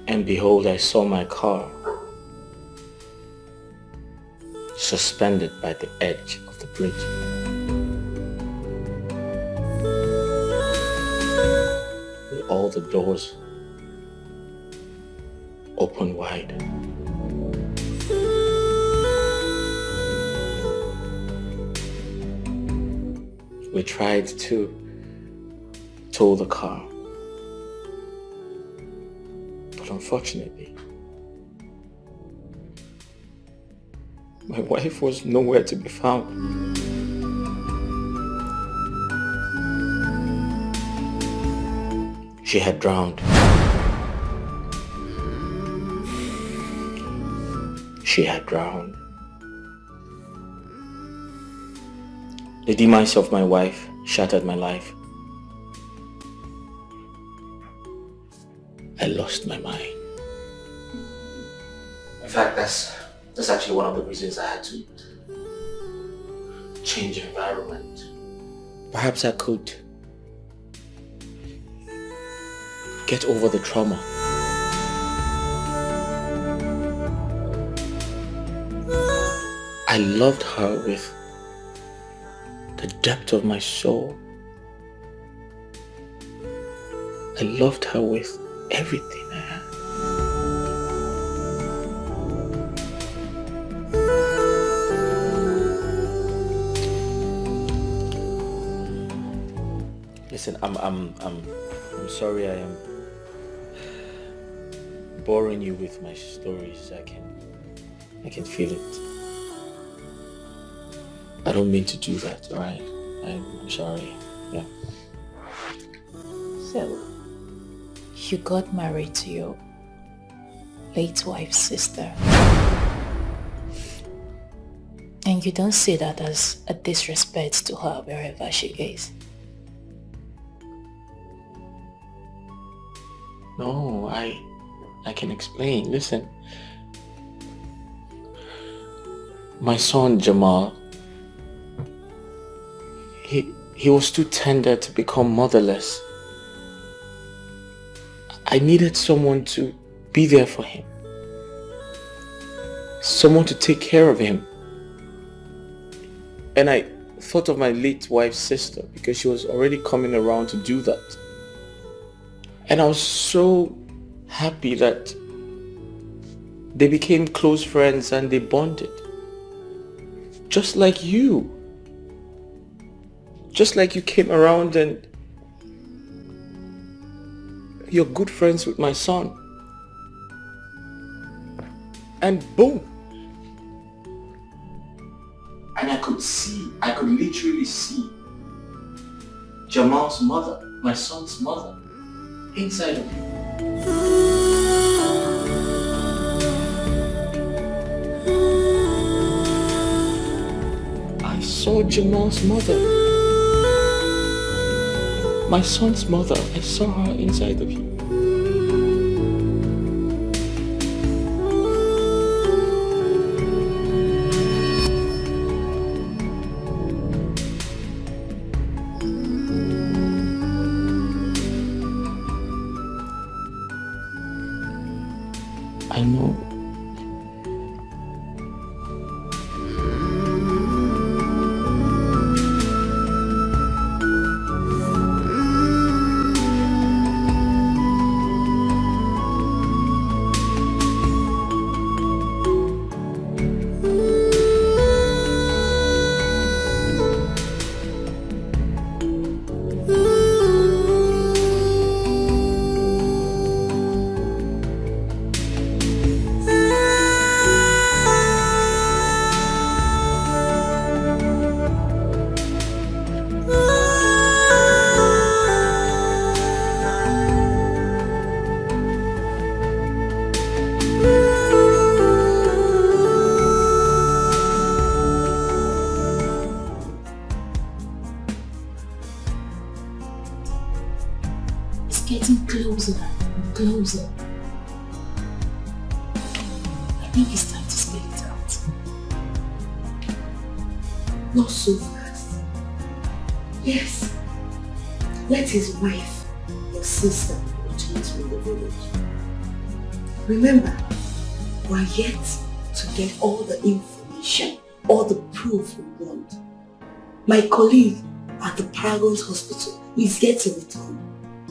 S9: And behold, I saw my car suspended by the edge of the bridge. With all the doors open wide. We tried to tow the car, but unfortunately, my wife was nowhere to be found. She had drowned. She had drowned. The demise of my wife shattered my life. I lost my mind. In fact, that's actually one of the reasons I had to change environment. Perhaps I could get over the trauma. I loved her with the depth of my soul. I loved her with everything I had. Listen, I'm sorry I am boring you with my stories. I can feel it. I don't mean to do that, alright? I'm sorry. Yeah.
S13: So, you got married to your late wife's sister. And you don't see that as a disrespect to her wherever she is.
S9: No, I can explain. Listen. My son Jamal, he was too tender to become motherless. I needed someone to be there for him. Someone to take care of him. And I thought of my late wife's sister because she was already coming around to do that. And I was so happy that they became close friends and they bonded. Just like you. Just like you came around and you're good friends with my son. And boom. And I could literally see Jamal's mother, my son's mother, inside of him. I saw Jamal's mother. My son's mother, I saw her inside of you.
S3: Susan, I think it's time to spell it out.
S14: Not so fast. Yes. Let his wife, your sister, return to the village. Remember, we're yet to get all the information, all the proof we want. My colleague at the Paragon's hospital is yet to return.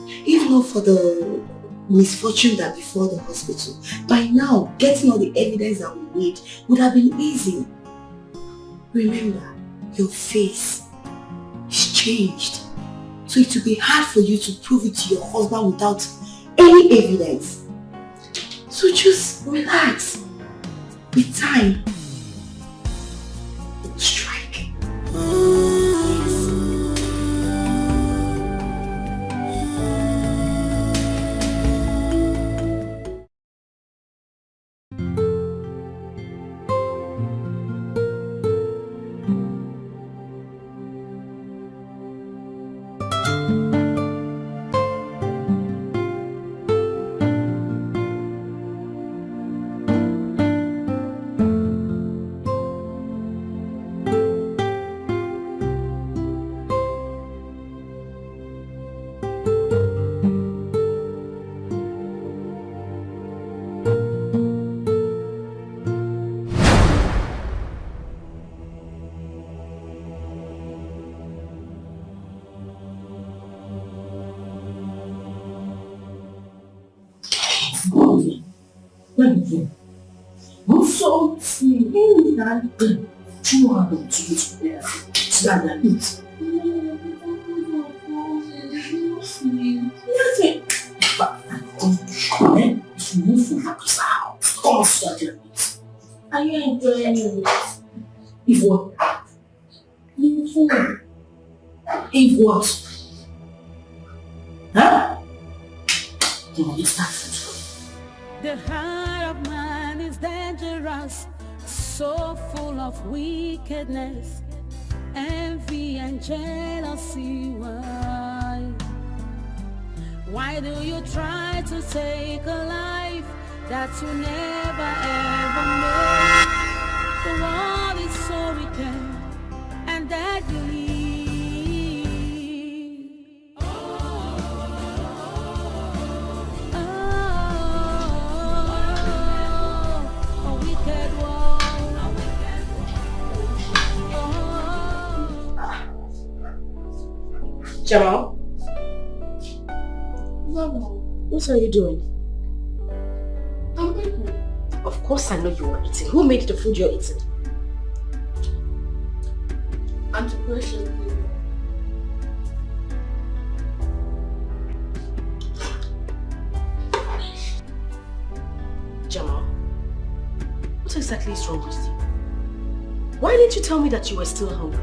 S14: If not for the misfortune that befell the hospital, by now getting all the evidence that we need would have been easy. Remember, your face is changed. So it will be hard for you to prove it to your husband without any evidence. So just relax. With time, it will strike.
S3: Are you enjoying it?
S14: If what? If what? Huh?
S8: The heart of man is dangerous, so full of wickedness, envy and jealousy. Why do you try to take a life that you never ever made? The world is so wicked and deadly.
S3: Jamal?
S11: Mama.
S3: What are you doing?
S11: I'm eating.
S3: Of course I know you are eating. Who made the food you're eating?
S11: Auntie Precious.
S3: Jamal, what exactly is wrong with you? Why didn't you tell me that you were still hungry?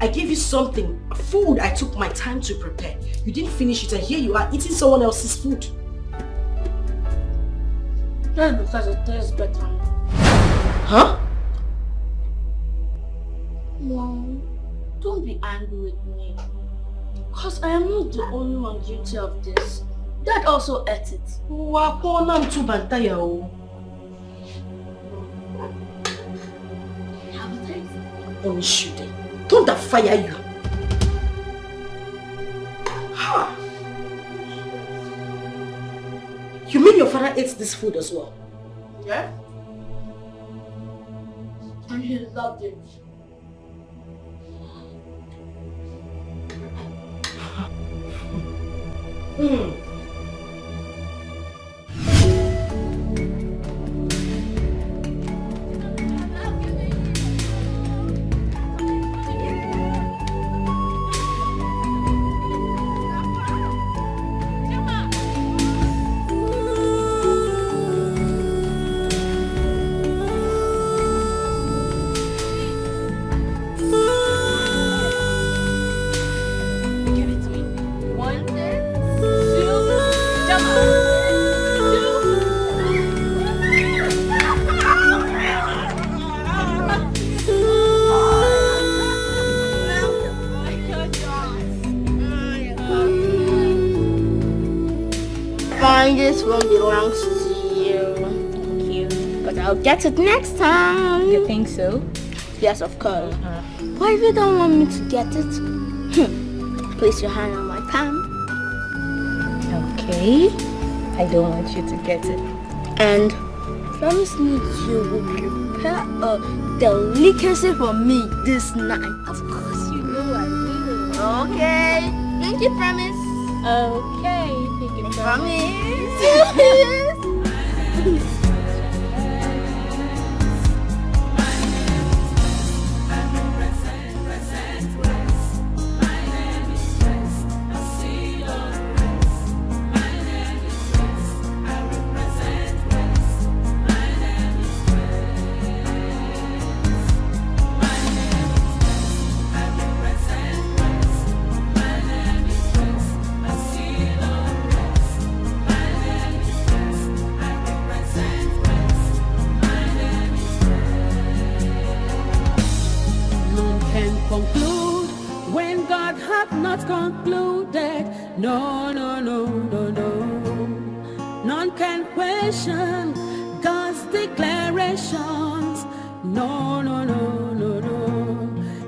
S3: I gave you something, food I took my time to prepare. You didn't finish it and here you are eating someone else's food.
S11: That's because it tastes better.
S3: Huh?
S11: Mom, don't be angry with me. Because I am not the only one guilty of this. Dad also ate it.
S3: Don't that fire you? Ha! You mean your father ate this food as well?
S11: Yeah? And he loved it.
S8: Give it to me. 1, 2,
S5: one belongs to you. Thank you. But I'll get it next time.
S6: You think so?
S5: Yes, of course. But if you don't want me to get it, place your hand on my palm.
S6: Okay. I don't want you to get it.
S5: And promise me you will prepare a delicacy for me this night.
S6: Of course you know I will.
S5: Okay. Thank you, promise.
S6: Okay. Thank you,
S5: Promise.
S8: Conclude when God hath not concluded. No, no, no, no, no. None can question God's declarations. No, no, no, no, no.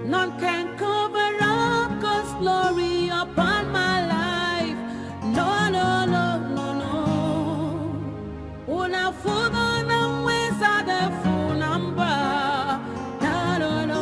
S8: None can cover up God's glory upon my life. No, no, no, no, no. Una fuga na weza de full number. No, no, no.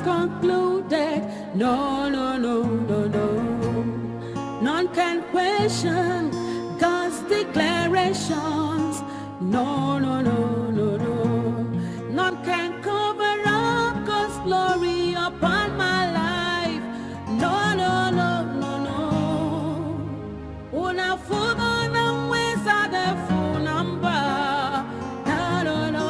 S8: Concluded. No, no, no, no, no. None can question God's declarations. No, no, no, no, no. None can cover up God's glory upon my life. No, no, no, no, no. Una fuga na weza de full number. No, no, no.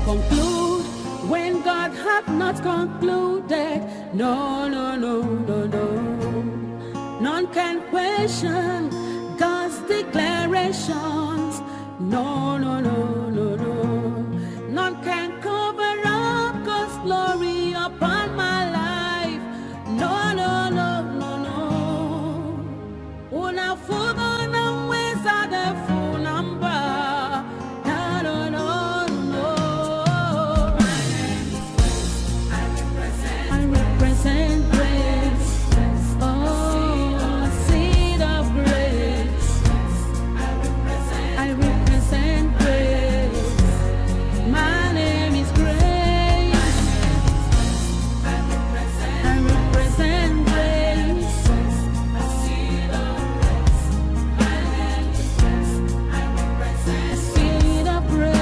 S8: Conclude when God hath not concluded. No, no, no, no, no. None can question God's declarations. No, no, no, no, no. None can cover up God's glory upon my life. No, no, no, no, no. Una fuga na weza de full number. No, no, no, no. I represent grace. Oh, seed of grace. I represent grace. My name is Grace. I represent grace. A seed of grace. My name is Grace. I represent a seed of grace.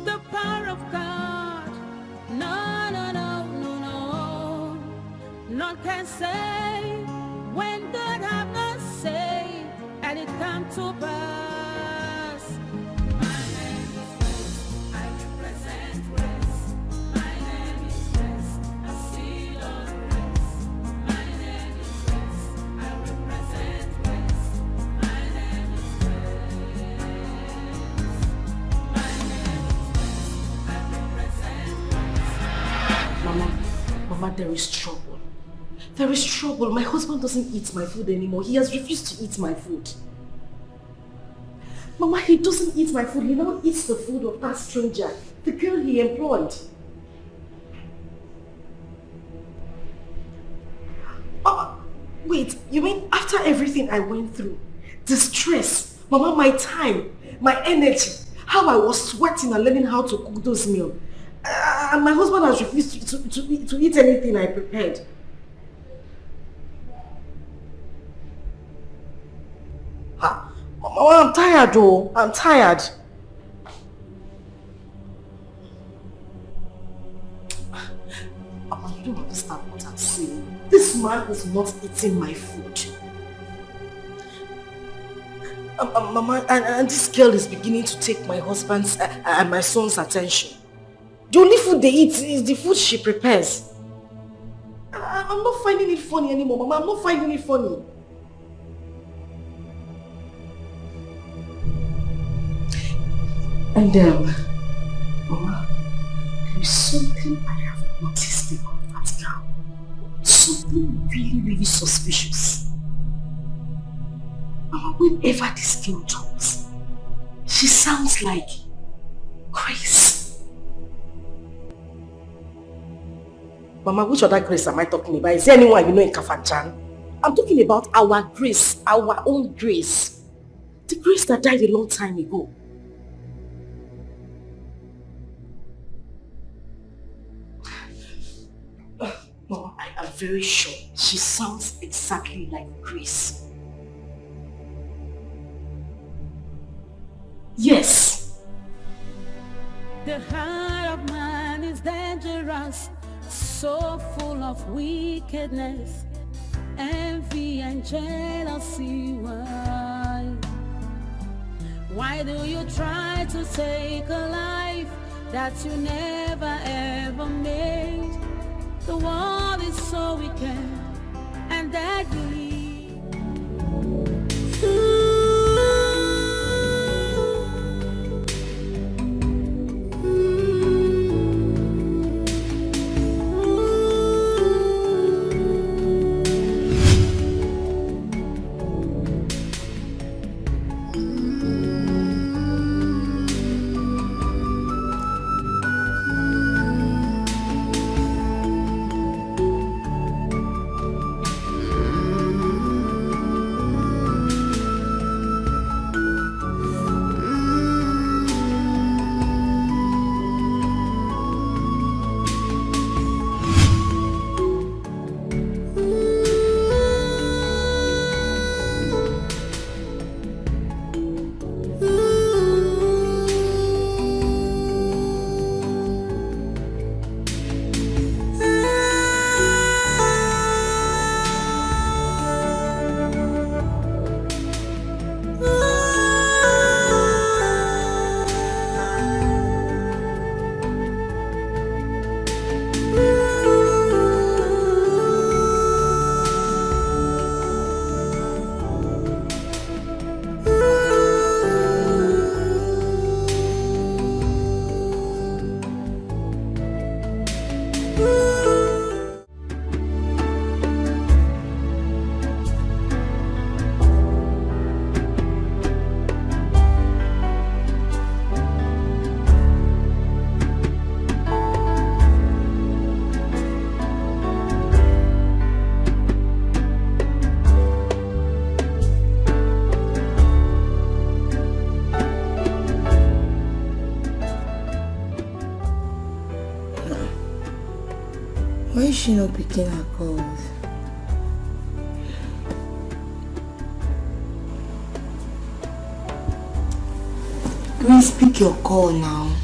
S8: The power of God. No, no, no, no, no. None can say when God have not said, and it come to pass. My name is Grace. I represent grace. My name is Grace. A seed of grace. My name is Grace. I represent grace. My name is Grace. My name is Grace. I represent grace.
S3: Mama, there is trouble. There is trouble. My husband doesn't eat my food anymore. He has refused to eat my food. Mama, he doesn't eat my food. He now eats the food of that stranger, the girl he employed. Wait, you mean after everything I went through, the stress, Mama, my time, my energy, how I was sweating and learning how to cook those meals, and my husband has refused to eat anything I prepared. Mama, I'm tired though. I'm tired. Mama, you don't understand what I'm saying. This man is not eating my food. Mama, and this girl is beginning to take my husband's and my son's attention. The only food they eat is the food she prepares. I'm not finding it funny anymore, Mama. I'm not finding it funny. And Mama, there is something I have noticed about that girl. Something really, really suspicious. Mama, whenever this girl talks, she sounds like Grace. Mama, which other Grace am I talking about? Is there anyone you know in Kafanchan? I'm talking about our Grace, our own Grace. The Grace that died a long time ago. Mama, I am very sure she sounds exactly like Grace. Yes.
S8: The heart of man is dangerous, so full of wickedness, envy and jealousy. Why do you try to take a life that you never ever made. The world is so wicked and deadly.
S14: Why is she not picking her calls? Grace, pick your call now.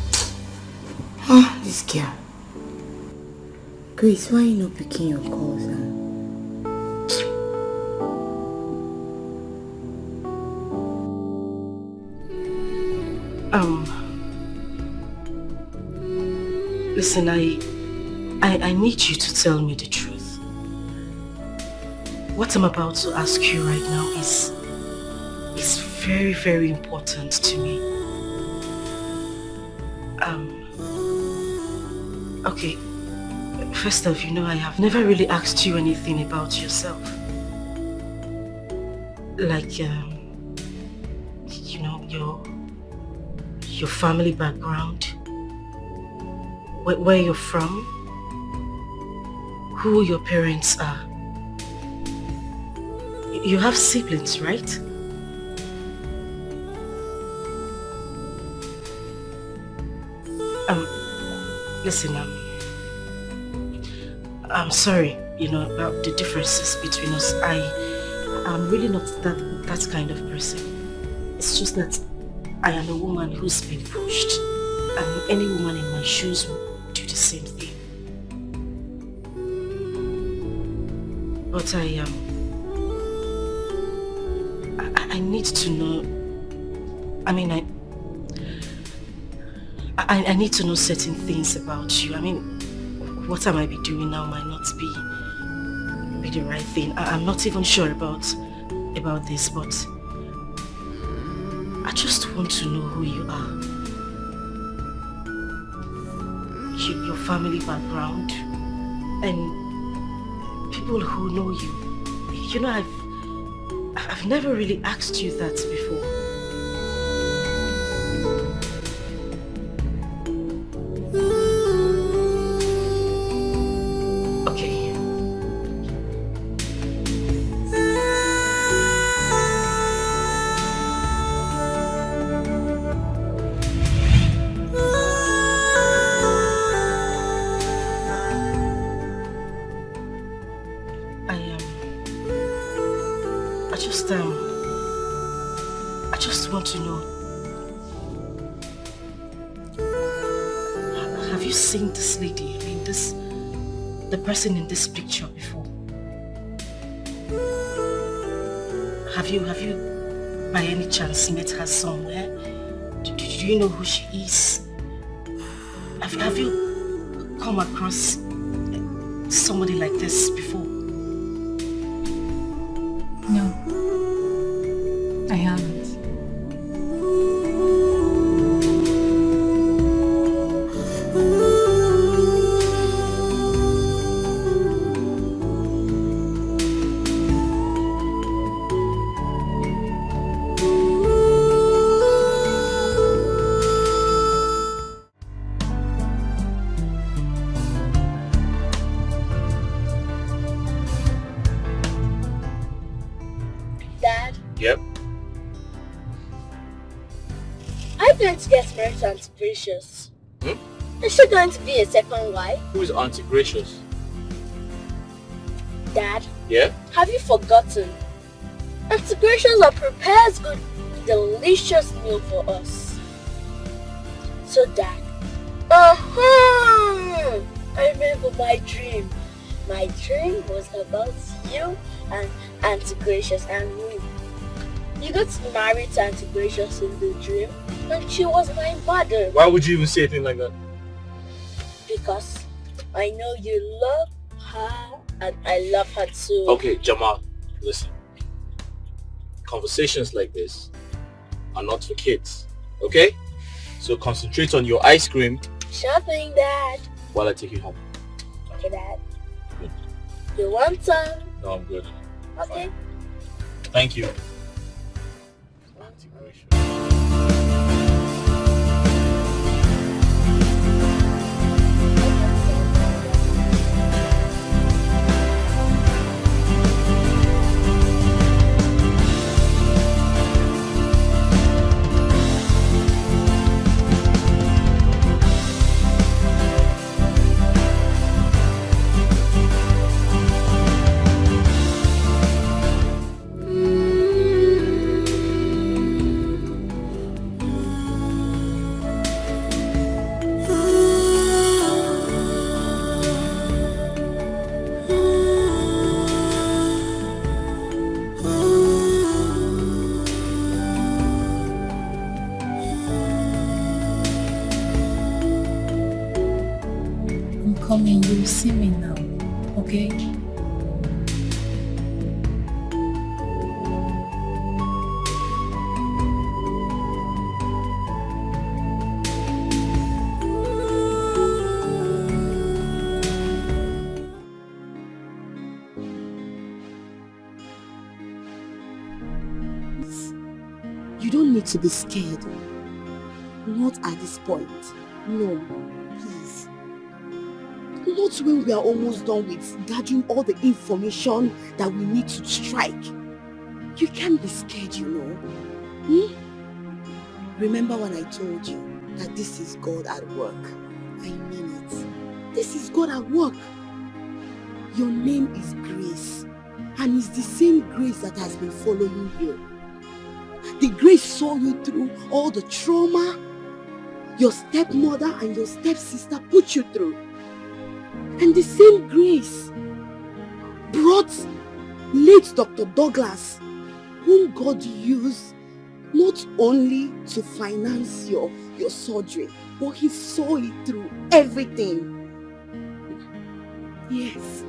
S14: Ah, this girl. Grace, why are you not picking your calls now?
S3: Listen, I need you to tell me the truth. What I'm about to ask you right now is very, very important to me. Okay, first off, I have never really asked you anything about yourself. Like, your family background, where you're from, who your parents are. You have siblings, right? Listen, I'm sorry, about the differences between us. I'm really not that kind of person. It's just that I am a woman who's been pushed, and any woman in my shoes will do the same thing. But I need to know, I need to know certain things about you. What I might be doing now might not be the right thing. I'm not even sure about this, but I just want to know who you are. Your family background, and people who know you. I've never really asked you that before. I just want to know, have you seen this lady, the person in this picture before? Have you by any chance met her somewhere? Do you know who she is? Have you come across somebody like this before?
S13: No, I haven't.
S9: Yep.
S5: I'm going to get married to Auntie Gracious. Is she going to be a second wife?
S9: Who is Auntie Gracious?
S5: Dad,
S9: Yeah?
S5: have you forgotten? Auntie Gracious prepares good, delicious meal for us. So Dad, I remember my dream. My dream was about you and Auntie Gracious and me. You got married to Auntie Gracious in the dream, and she was my mother.
S9: Why would you even say anything like that?
S5: Because I know you love her, and I love her too.
S9: Okay, Jamal, listen. Conversations like this are not for kids, okay? So concentrate on your ice cream
S5: Sure thing, Dad.
S9: while I take you home.
S5: Okay, Dad. You want some?
S9: No, I'm good.
S5: Okay.
S9: Thank you.
S13: Coming, you'll see me now, okay?
S3: You don't need to be scared. Not at this point. No, please. Not when we are almost done with gathering all the information that we need to strike. You can't be scared, you know. Remember when I told you that this is God at work? I mean it. This is God at work. Your name is Grace, and it's the same grace that has been following you. The grace saw you through all the trauma your stepmother and your stepsister put you through. And the same grace brought late Dr. Douglas, whom God used not only to finance your surgery, but he saw it through everything. Yes,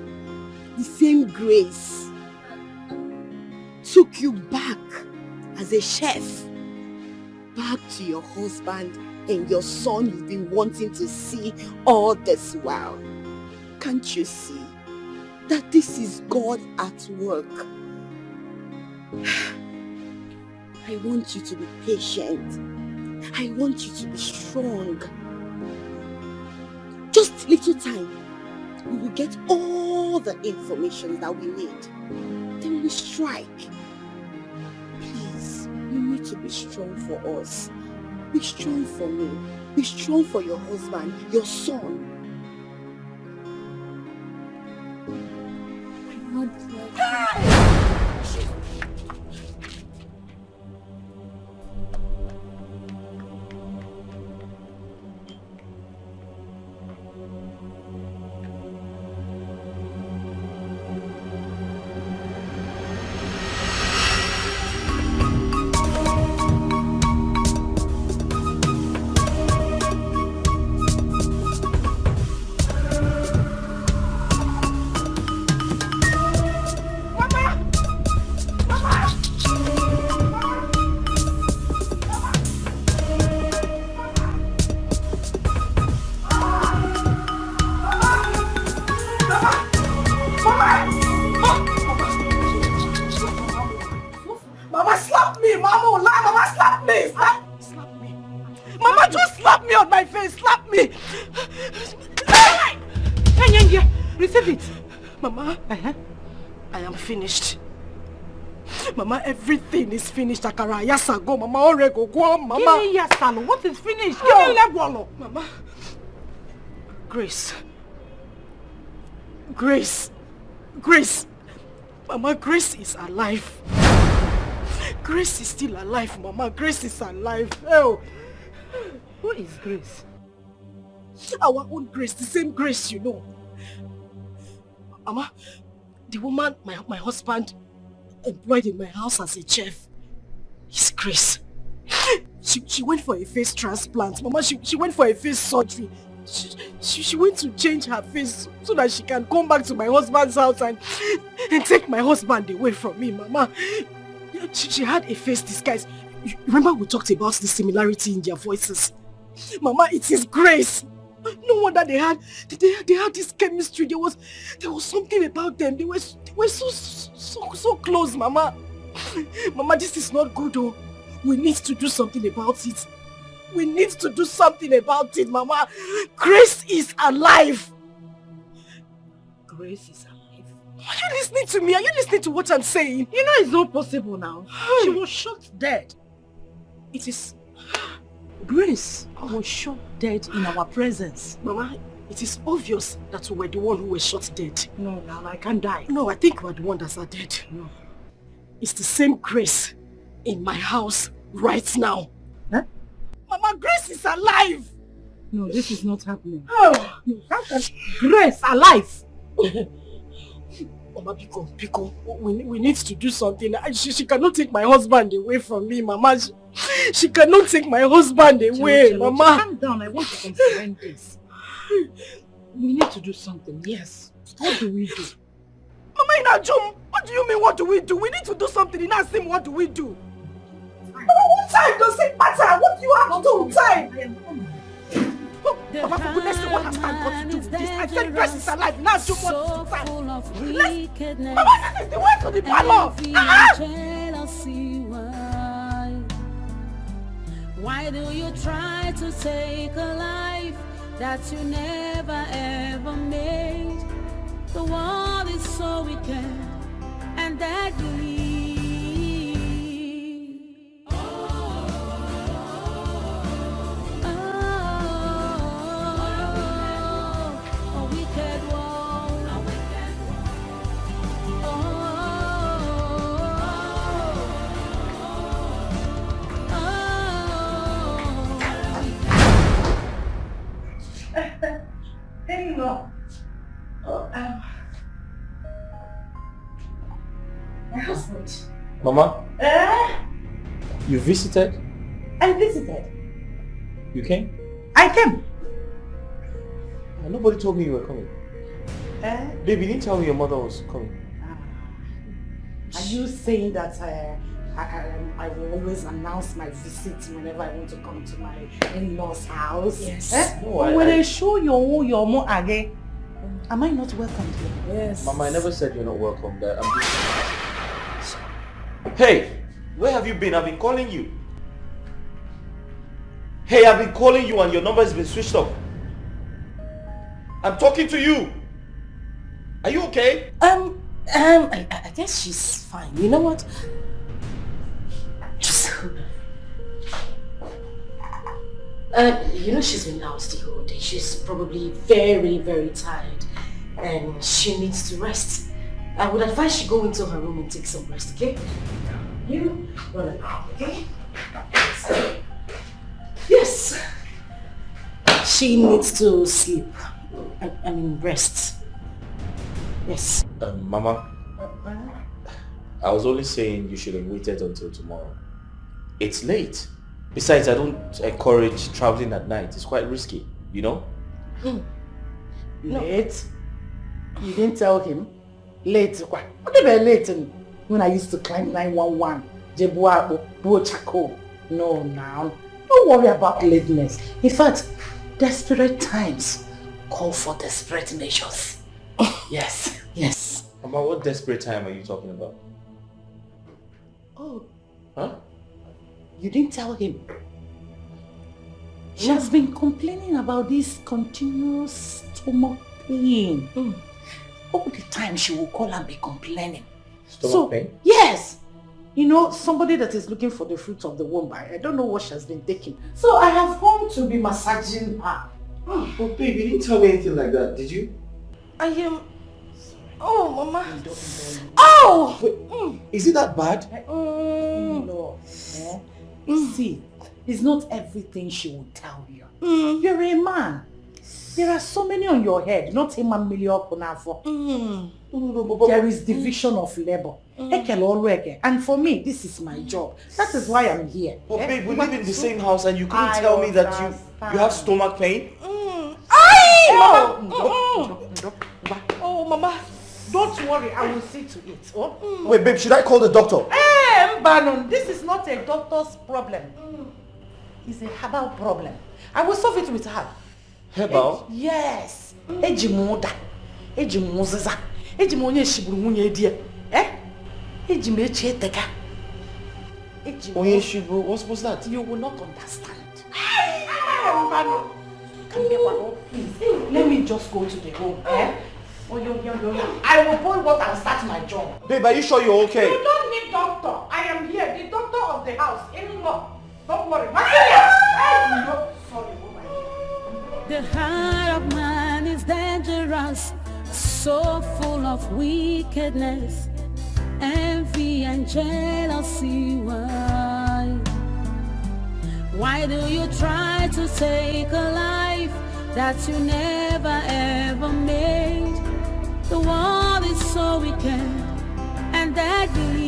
S3: the same grace took you back as a chef, back to your husband and your son you've been wanting to see all this while. Can't you see that this is God at work? I want you to be patient. I want you to be strong. Just little time, we will get all the information that we need. Then we strike. Please, you need to be strong for us. Be strong for me. Be strong for your husband, your son. Mama, Mama, slap me! Slap me! Mama, just slap me on my face! Slap me! Hey, receive it! Mama, I am finished. Mama, everything is finished. Akara, yasago, Mama, orego, go, Mama.
S10: Give me yasalo. What is finished? Give me lebwalo.
S3: Mama. Grace. Grace. Grace. Mama, Grace is alive. Grace is still alive, Mama. Grace is alive. Oh.
S10: Who is Grace?
S3: Our own Grace, the same Grace, you know. Mama, the woman my husband employed in my house as a chef is Grace. She went for a face transplant. Mama, she went for a face surgery. She went to change her face so that she can come back to my husband's house and take my husband away from me, Mama. She had a face disguise. You remember we talked about the similarity in their voices? Mama, it is Grace. No wonder they had this chemistry. There was something about them. They were so close, Mama. Mama, this is not good, oh. We need to do something about it. We need to do something about it, Mama. Grace is alive.
S10: Grace is alive.
S3: Are you listening to me? Are you listening to what I'm saying?
S10: You know it's not possible now. She was shot dead.
S3: It is...
S10: Grace was shot dead in our presence.
S3: Mama, it is obvious that we were the one who was shot dead.
S10: No, now I can't die.
S3: No, I think we're the one that's dead.
S10: No.
S3: It's the same Grace in my house right now.
S10: Huh?
S3: Mama, Grace is alive!
S10: No, this is not happening.
S3: Oh!
S10: No, how can Grace alive?
S3: Mama, Pico, we need to do something. She cannot take my husband away from me, Mama. She cannot take my husband away, Mama.
S10: Calm down, I want to comprehend this. We need to do something, yes. What do we do?
S3: Mama, Inajum, what do you mean, what do we do? We need to do something. In Asim, what do we do? Mama, what time does it matter? What do you have to do? Time! Mama, for goodness sake, what has time got to do with this? I said Grace is alive. Now do what to time. Mama, that is the way to the parlor.
S8: Why do you try to take a life that you never ever made? The world is so wicked and deadly.
S3: My husband.
S1: Mama? You visited?
S10: I visited.
S1: You came?
S10: I came.
S1: Nobody told me you were coming. Baby, you didn't tell me your mother was coming.
S10: Are you saying that I will always announce my visit whenever I want to come to my in-laws' house?
S3: Yes.
S1: No,
S10: when they show your mom again, am I not welcome here?
S3: Yes.
S1: Mama, I never said you're not welcome. That I'm just... Hey, where have you been? I've been calling you. Hey, I've been calling you and your number has been switched off. I'm talking to you. Are you okay?
S3: I guess she's fine. You know what? Just you know she's been out the whole day. She's probably very, very tired and she needs to rest. I would advise she go into her room and take some rest, okay? You run around, okay? Yes. She needs to sleep. I mean rest. Yes.
S1: Mama, I was only saying you should have waited until tomorrow. It's late. Besides, I don't encourage traveling at night. It's quite risky, you know?
S10: Late? You didn't tell him? Late? What about late when I used to climb 911? Jebuabo, Bochako. No, now. Don't worry about lateness. In fact, desperate times call for desperate measures. Yes, yes.
S1: Mama, what desperate time are you talking about?
S10: Oh.
S1: Huh?
S10: You didn't tell him. She has been complaining about this continuous stomach pain. All the time she will call and be complaining.
S9: Stomach pain?
S10: Yes. You know, somebody that is looking for the fruit of the womb. I don't know what she has been taking. So I have come to be massaging her.
S9: Oh, babe, you didn't tell me anything like that, did you?
S3: I am... Oh, Mama. Oh!
S9: Wait, is it that bad?
S10: No. See, it's not everything she will tell you. You're a man. There are so many on your head, not a man million. There is division of labor. And for me, this is my job. That is why I'm here.
S9: But babe, we live in the same house and you couldn't tell me that you have stomach pain?
S10: Oh, Mama. Don't worry, I will see to it. Oh?
S9: Wait, babe, should I call the doctor?
S10: Mbanon, this is not a doctor's problem. It's a herbal problem. I will solve it with her.
S9: Herbal?
S10: Yes. Ejimoda. Ejimoziza. Ejimonye shiburu munye edie. Ejimecheteka.
S9: Onye shiburu, what's that?
S10: You will not understand. Mbanon. Come here, please. Let me just go to the room. I will pull what and start my job.
S9: Babe, are you sure you're okay?
S10: You don't need doctor. I am here, the doctor of the house. Anymore. Don't worry. Sorry,
S8: The heart of man is dangerous, so full of wickedness, envy and jealousy. Why do you try to take a life that you never ever made? The world is so wicked and deadly.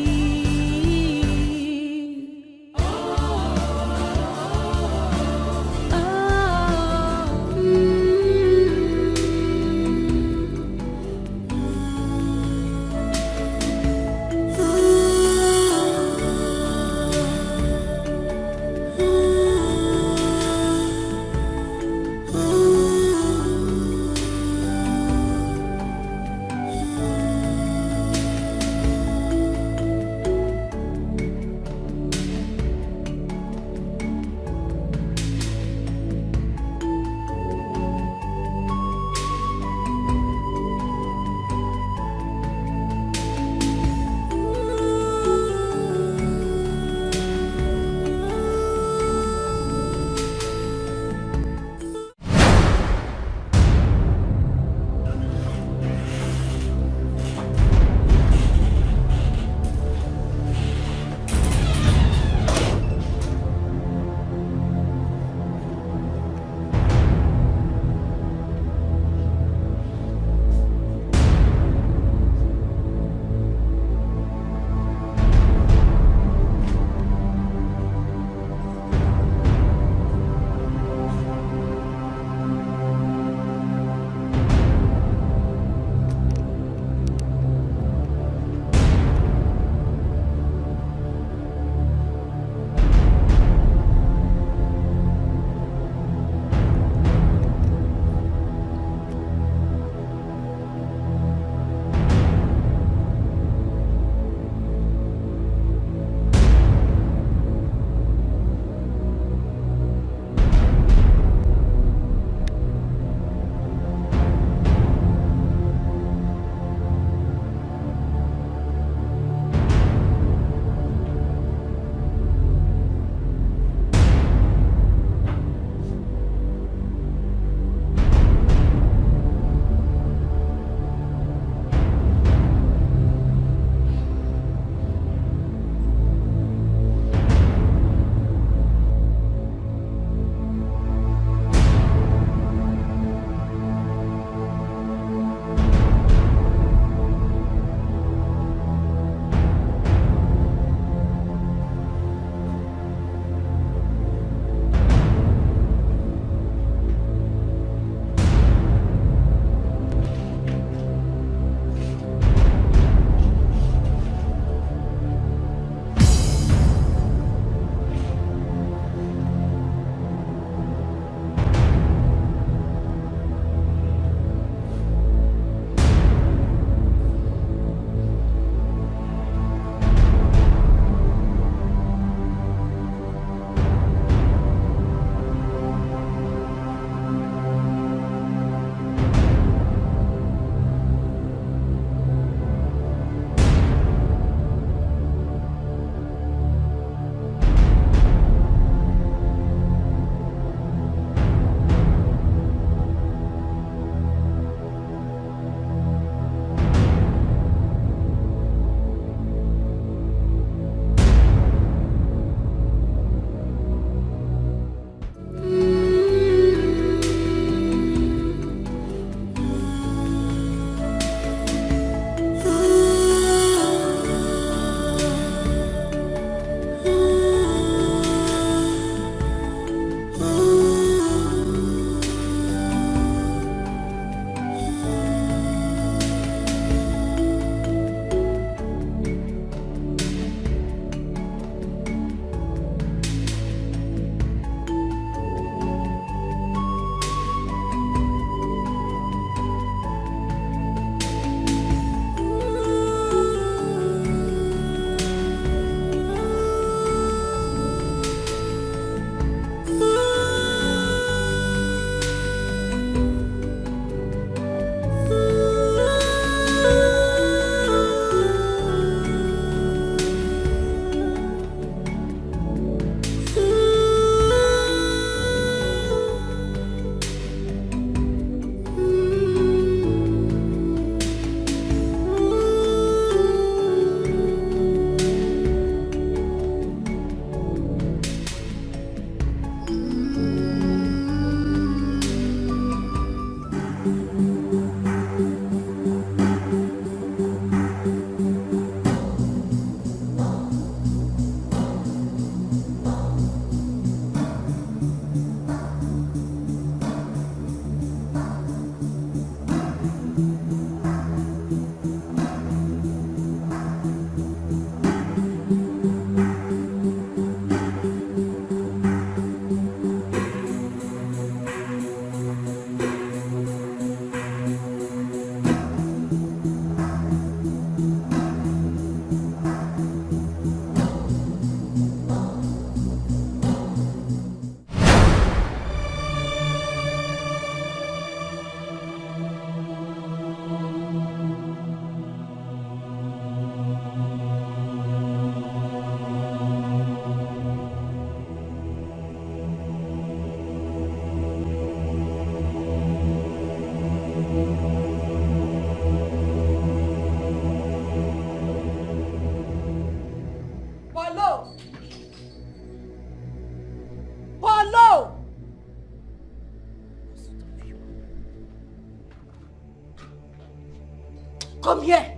S3: come here.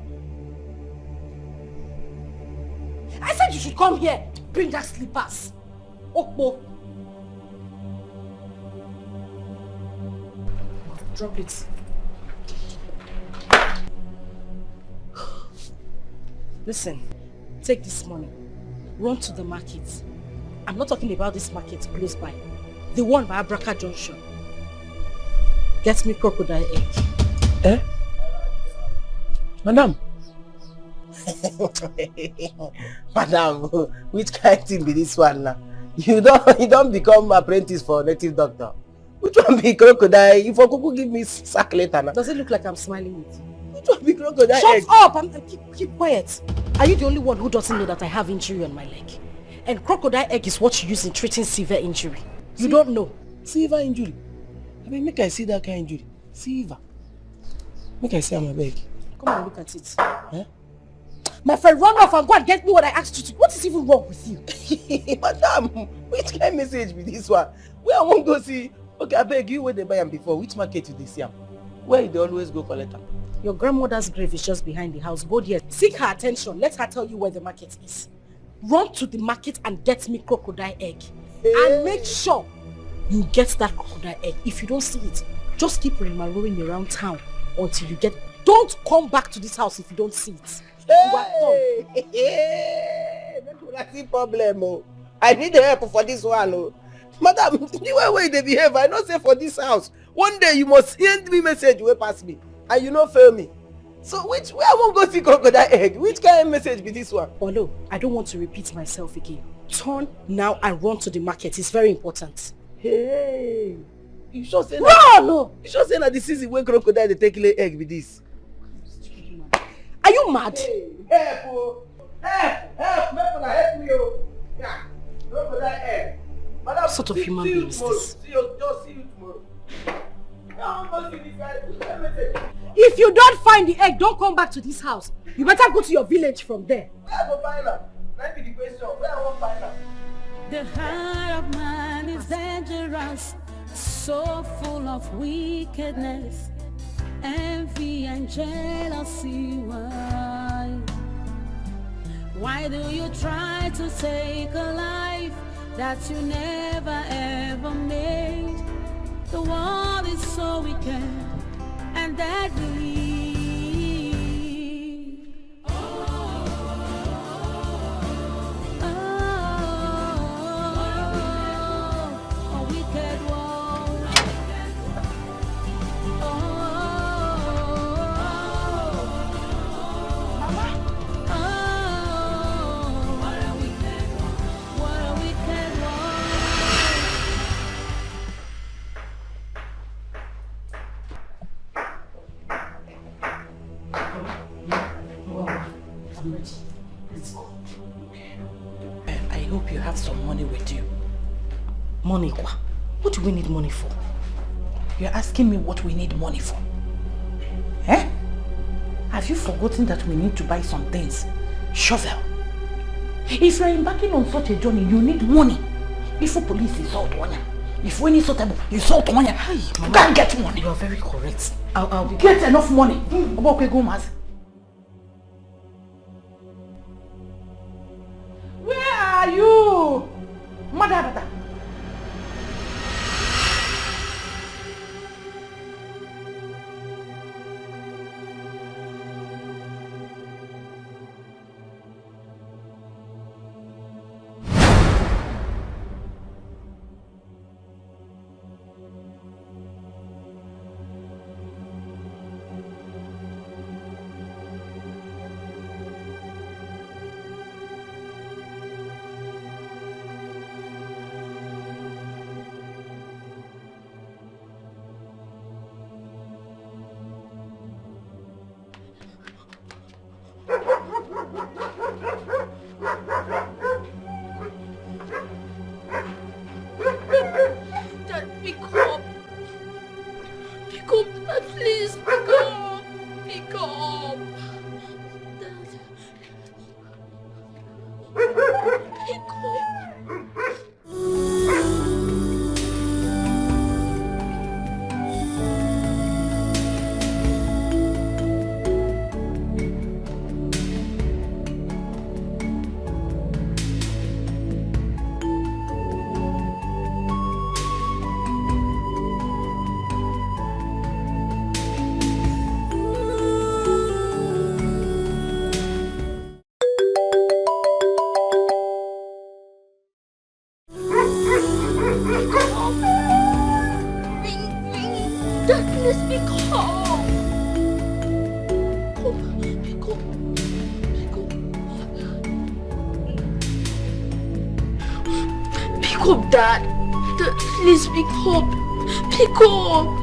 S3: I said you should come here. Bring that slippers. Okpo. Drop it. Listen, take this money. Run to the market. I'm not talking about this market close by. The one by Abraka Junction. Get me crocodile egg.
S16: Eh? Madam? Madam, which kind of thing be this one now? You don't become apprentice for native doctor. Which one be crocodile? If I could give me sack later now.
S3: Does it look like I'm smiling with you?
S16: Which one be crocodile egg?
S3: Shut up! Keep quiet. Are you the only one who doesn't know that I have injury on my leg? And crocodile egg is what you use in treating severe injury. You don't know.
S16: Severe injury? I mean, make I see that kind of injury. Severe. Make I see on my bag.
S3: Come and look at it. Eh? My friend, run off and go and get me what I asked you to. What is even wrong with you?
S16: Madam, which kind of message be this one? Where I won't go see. Okay, I beg you where they buy them before. Which market did they see them? Where they always go collect them?
S3: Your grandmother's grave is just behind the house. Go there. Seek her attention. Let her tell you where the market is. Run to the market and get me crocodile egg. Hey. And make sure you get that crocodile egg. If you don't see it, just keep rolling around town until you get. Don't come back to this house if you don't see it.
S16: Hey! That's the problem. Oh. I need help for this one. Oh. Madam, the way they behave, I don't say for this house. One day you must send me message way past me. And you not fail me. So where I won't go see crocodile egg? Which kind of message be this one?
S3: Olo, I don't want to repeat myself again. Turn now and run to the market. It's very important.
S16: Hey! You sure say
S3: no!
S16: You sure say that this is the way crocodile they take lay egg with this?
S3: Are you mad?
S16: Hey, help! Oh. Help! Help me! Oh. Yeah. Crocodile egg. Madam,
S3: what sort of human being is this?
S16: See you tomorrow.
S3: If you don't find the egg, don't come back to this house. You better go to your village from there.
S16: Where I go find her? That be the question. Where I won't find her?
S8: The heart of man is dangerous, so full of wickedness, envy and jealousy. Why do you try to take a life that you never ever made? The world is so wicked and deadly.
S3: I hope you have some money with you. Money, what? What do we need money for?
S18: You're asking me what we need money for? Eh? Have you forgotten that we need to buy some things? Shovel. If you're embarking on such a journey, you need money. Before police is out on you. If we need sortable, you sort on you.
S3: Hey,
S18: you can't get money.
S3: You are very correct.
S18: I'll get enough money.
S16: Where are you? Mother.
S5: up, Dad. Dad, please pick up. Pick up.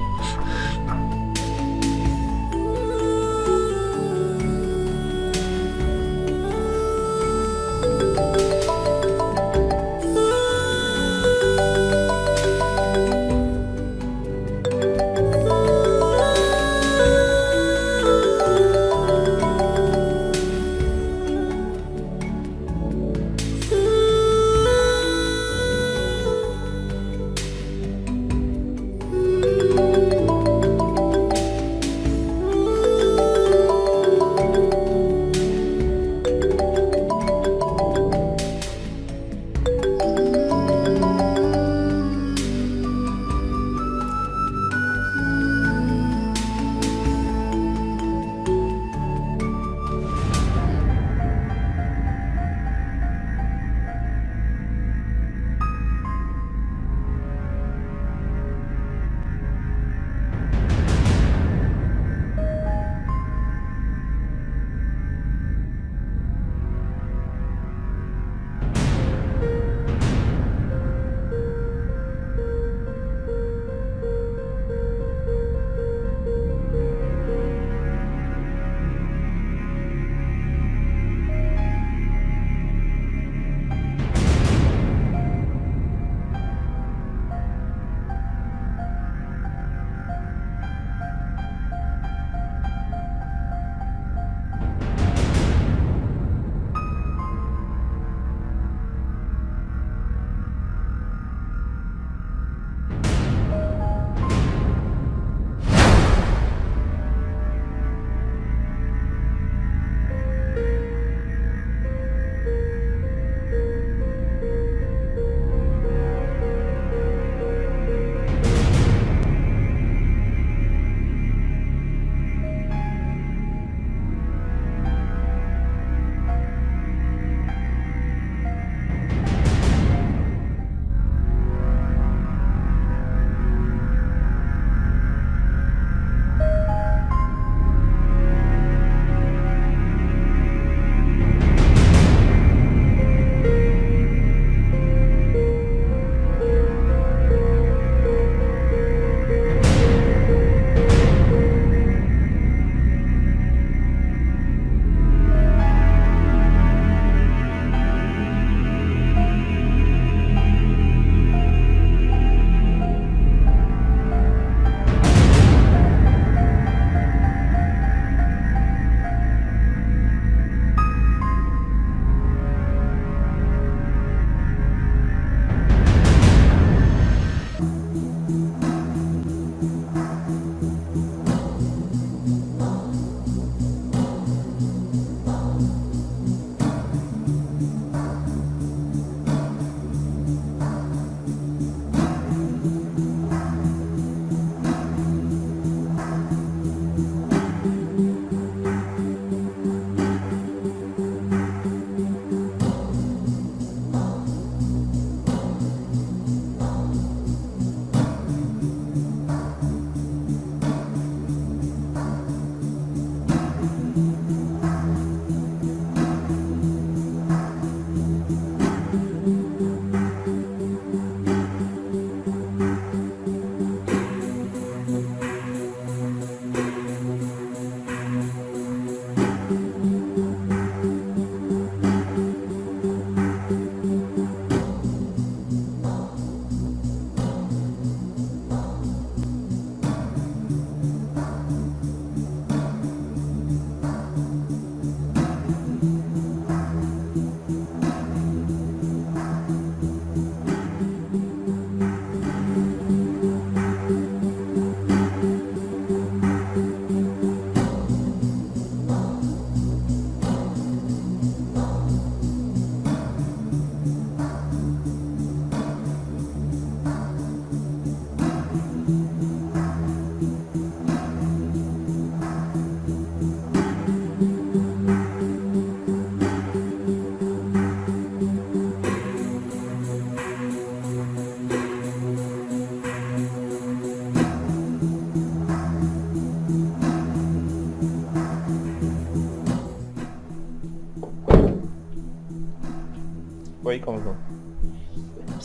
S9: Where are you coming from?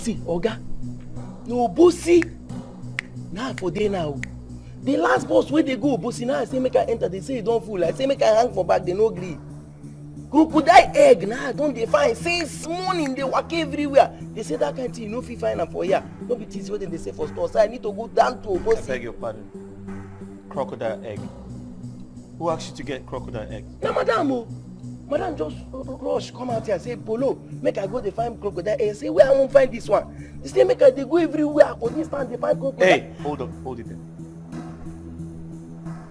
S16: see, Oga. No bossy. Now for day now. The last bus where they go, bossy now I say make I enter. They say it don't fool. I say make I hang for back. They no agree. Crocodile egg now don't they find since morning they walk everywhere. They say that kind of thing you no fit find them for here. Don't be teasing what they say for store. So I need to go down to bossy.
S19: I beg your pardon. Crocodile egg. Who asked you to get crocodile egg?
S16: Na madam o. Madam just rush come out here say Polo make I go dey find crocodile egg. Say where I won't find this one. They say make I dey go everywhere for this time they find crocodile.
S19: Hey, hold it there.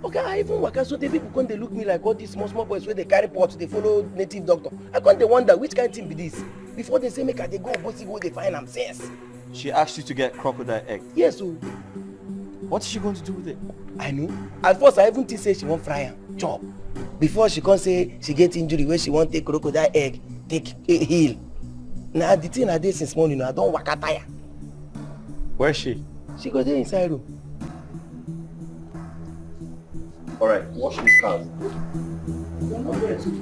S16: Okay, I even waka so the people come dey look me like all these small boys where they carry pots they follow native doctor. I come dey wonder which kind of thing be this. Before they say make I dey go bossy go dey find am sense.
S19: She asked you to get crocodile egg.
S16: Yes o.
S19: What is she going to do with it?
S16: I know. At first I even think say she wan fry am chop. Before she come say she get injury where she wan take crocodile egg take heal. Na the thing I dey since morning I don waka tire.
S19: Where is she?
S16: She go dey inside room.
S19: Alright, wash these cars.
S16: You're not there too.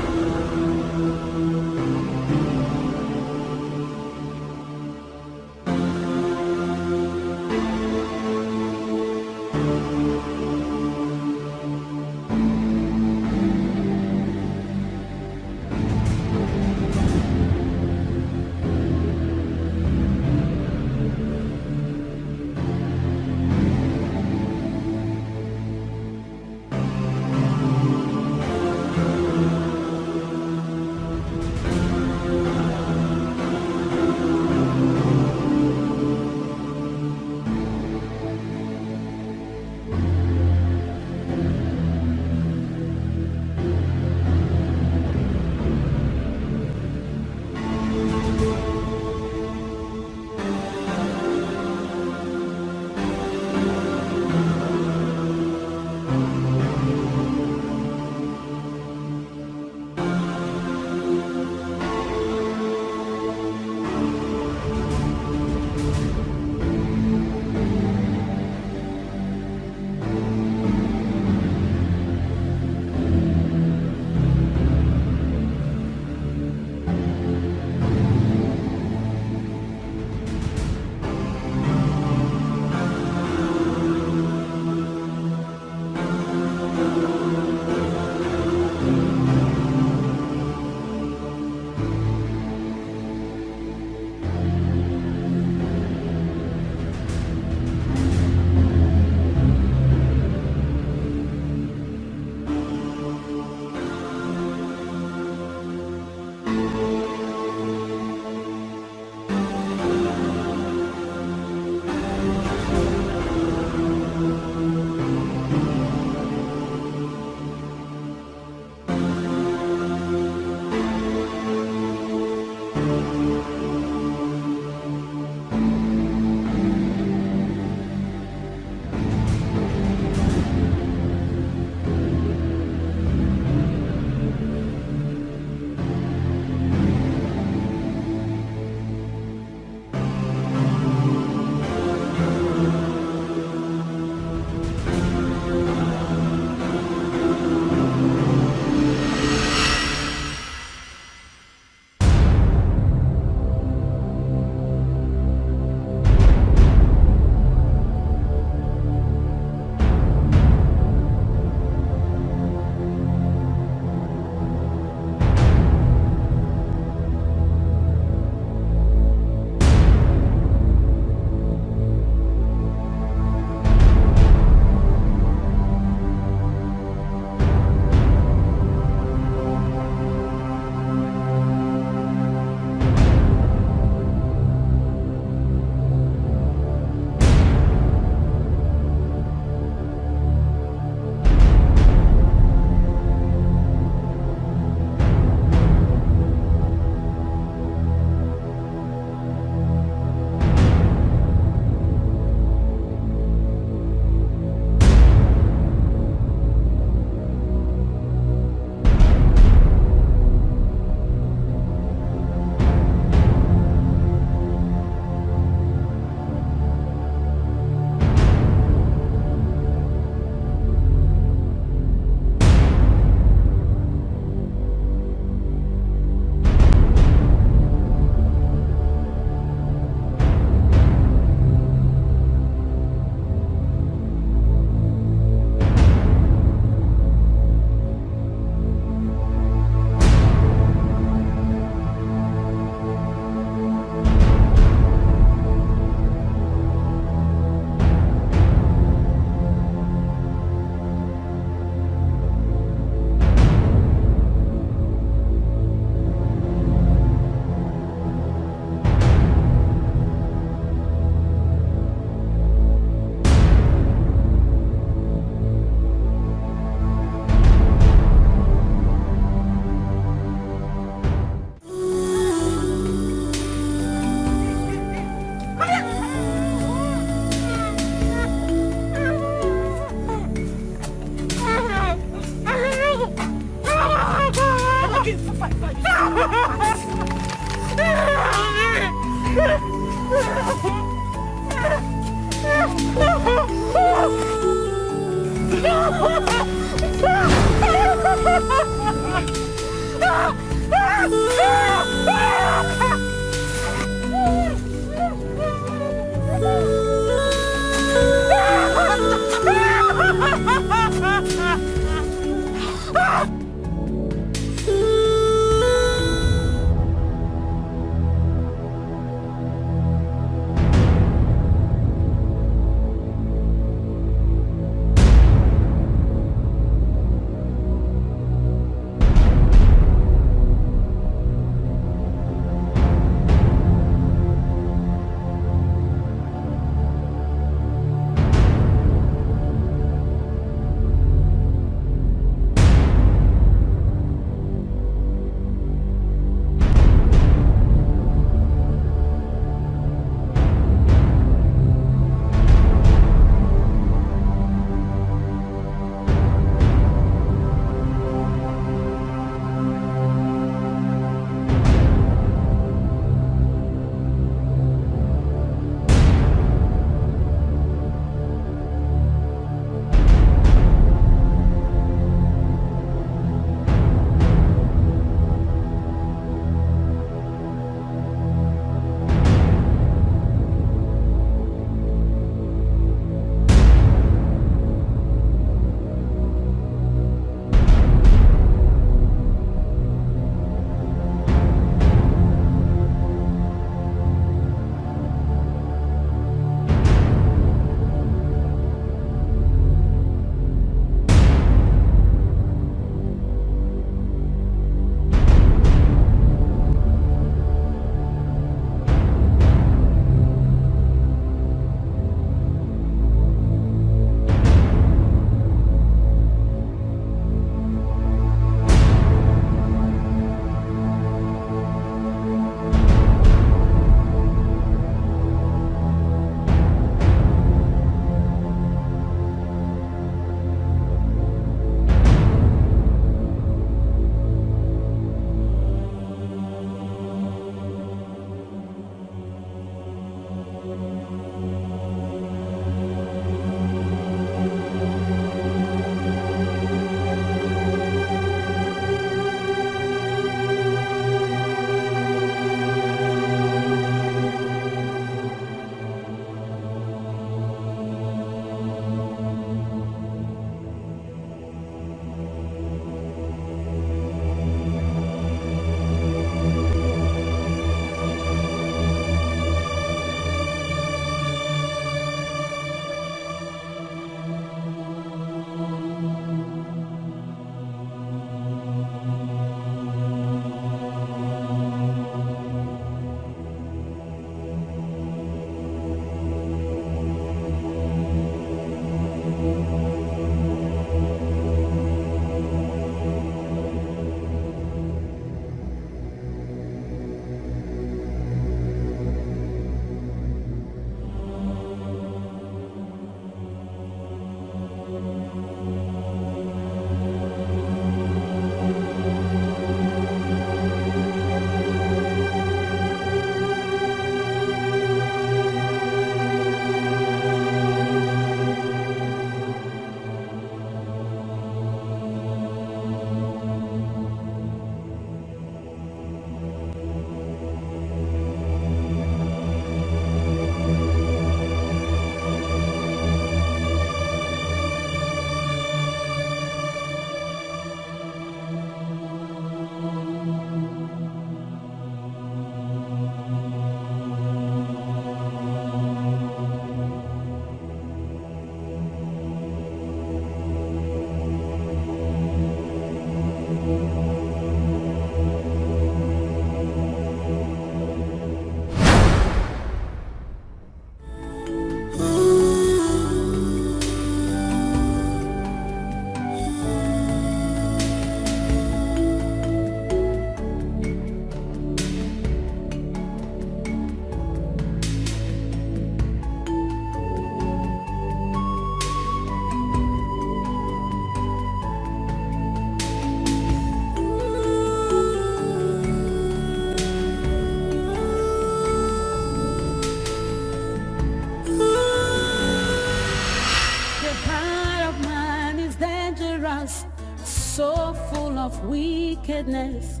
S8: so full of wickedness,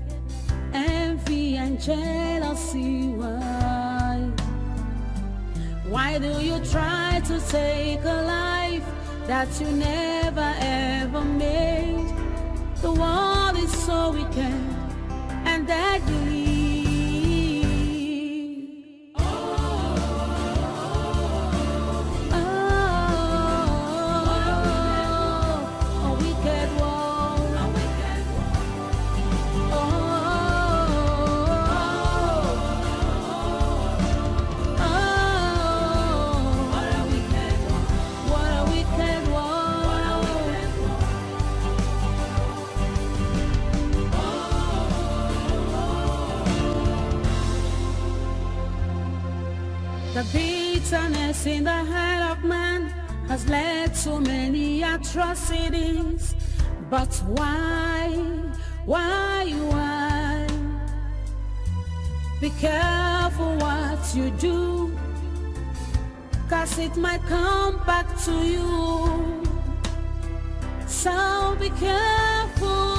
S8: envy and jealousy. Why do you try to take a life that you never ever made? The world is so wicked and deadly. The bitterness in the heart of man has led to many atrocities. But why? Be careful what you do, 'cause it might come back to you. So be careful.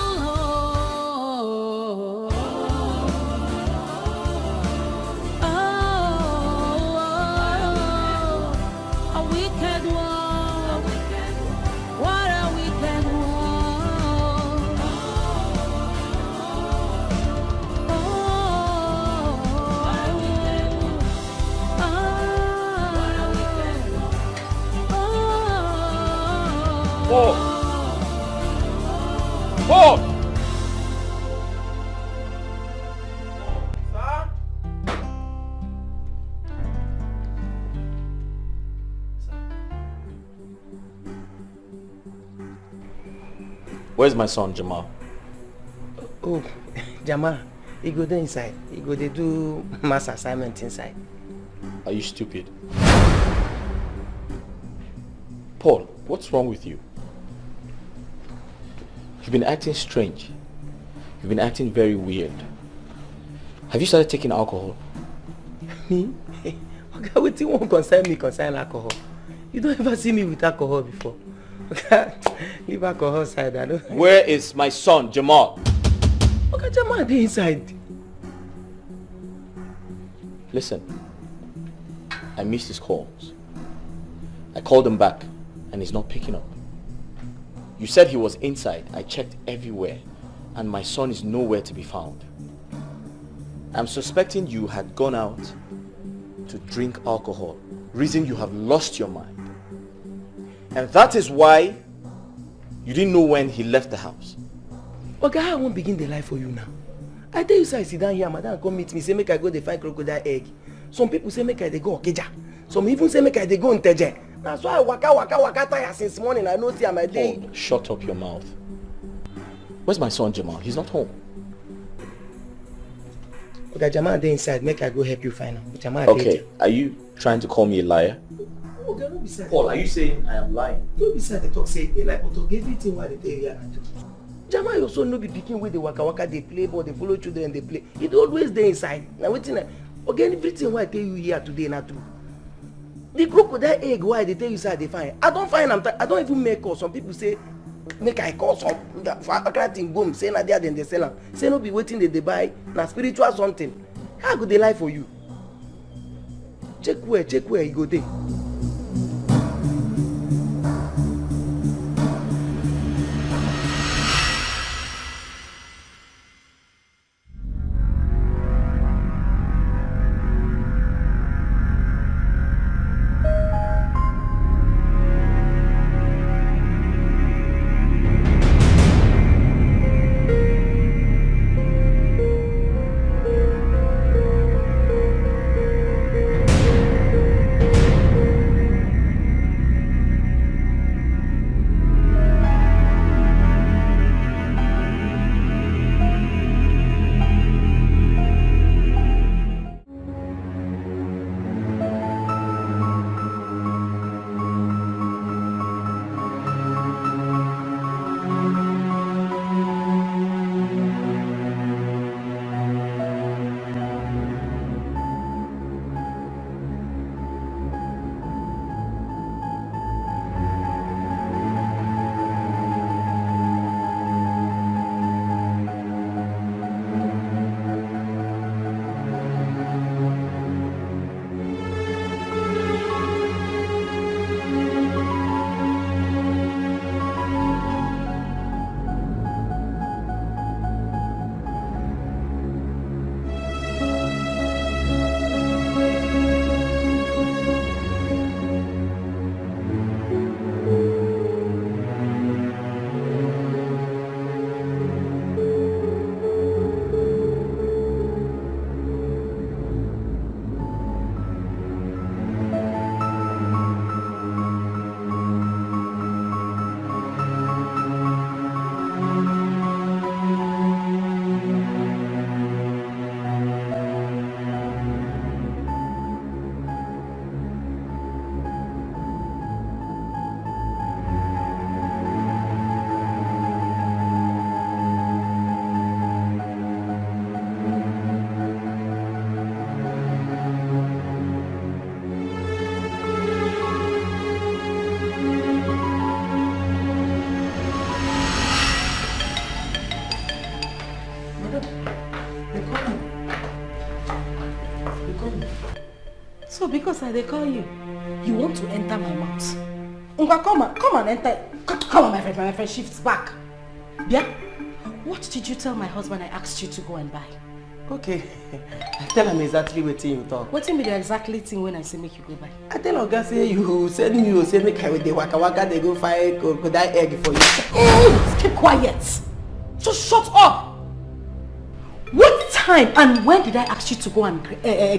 S1: Paul! Where's my son, Jamal?
S16: Oh, Jamal, he go there inside. He go there do mass assignment inside.
S1: Are you stupid? Paul, what's wrong with you? You've been acting strange. You've been acting very weird. Have you started taking alcohol?
S16: Me? Okay, what you won't concern me concern alcohol. You don't ever see me with alcohol before. Okay, leave alcohol aside. I don't.
S1: Where is my son, Jamal?
S16: Okay, Jamal, they inside.
S1: Listen, I missed his calls. I called him back and he's not picking up. You said he was inside. I checked everywhere and my son is nowhere to be found. I'm suspecting you had gone out to drink alcohol, reason you have lost your mind. And that is why you didn't know when he left the house.
S16: Okay, I won't begin the life for you now. I tell you, sir, I sit down here, madam come meet me, say make I go dey find crocodile egg. Some people say make I dey go Okeja. Some even say make I dey go Nteje. That's why I waka tire since morning. I know see my day.
S1: Paul, shut up your mouth. Where's my son Jamal? He's not home.
S16: Okay, Jamal dey inside. Make I go help you find him. Jamal
S1: okay, are you trying to call me a liar?
S16: Okay, don't be sad.
S1: Paul, are you saying I am lying?
S16: Don't be sad. They talk say they like to give everything what they tell you and do. Jamal also no be picking with the waka they play ball, they follow children, they play. It always dey inside. Now waiting. Okay, everything what I tell you here today not true. The crocodile egg why they tell you say they find. I don't find them. I don't even make call. Some people say make I call some for thing boom. Say na there then they sell them. Say no be waiting they buy na spiritual something. How could they lie for you? Check where you go there.
S3: Once I they call you, you want to enter my mouth. Unga, come and enter. Come on, my friend shifts back. Yeah? What did you tell my husband I asked you to go and buy?
S16: Okay. I tell him exactly what you talk.
S3: What be the exactly thing when I say make you go buy?
S16: I tell Oga say you send me, you say make I with the waka they go find crocodile egg for you.
S3: Oh, keep quiet. Just shut up. What time and when did I ask you to go and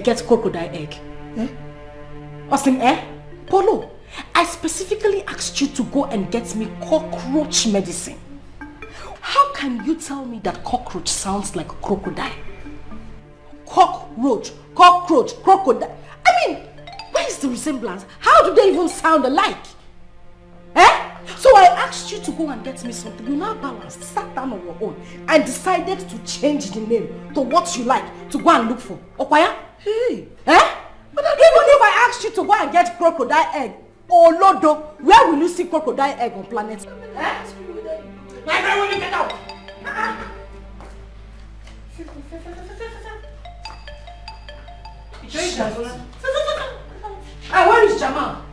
S3: get crocodile egg? Austin, Polo, I specifically asked you to go and get me cockroach medicine. How can you tell me that cockroach sounds like crocodile? Cockroach, crocodile. I mean, where is the resemblance? How do they even sound alike? So I asked you to go and get me something. You now balanced, sat down on your own and decided to change the name to what you like to go and look for. Okwaya? Hey. Even if I asked you to go and get crocodile egg, or Lodo, where will you see crocodile egg on planet? My friend, will you get out? Where is Jamal?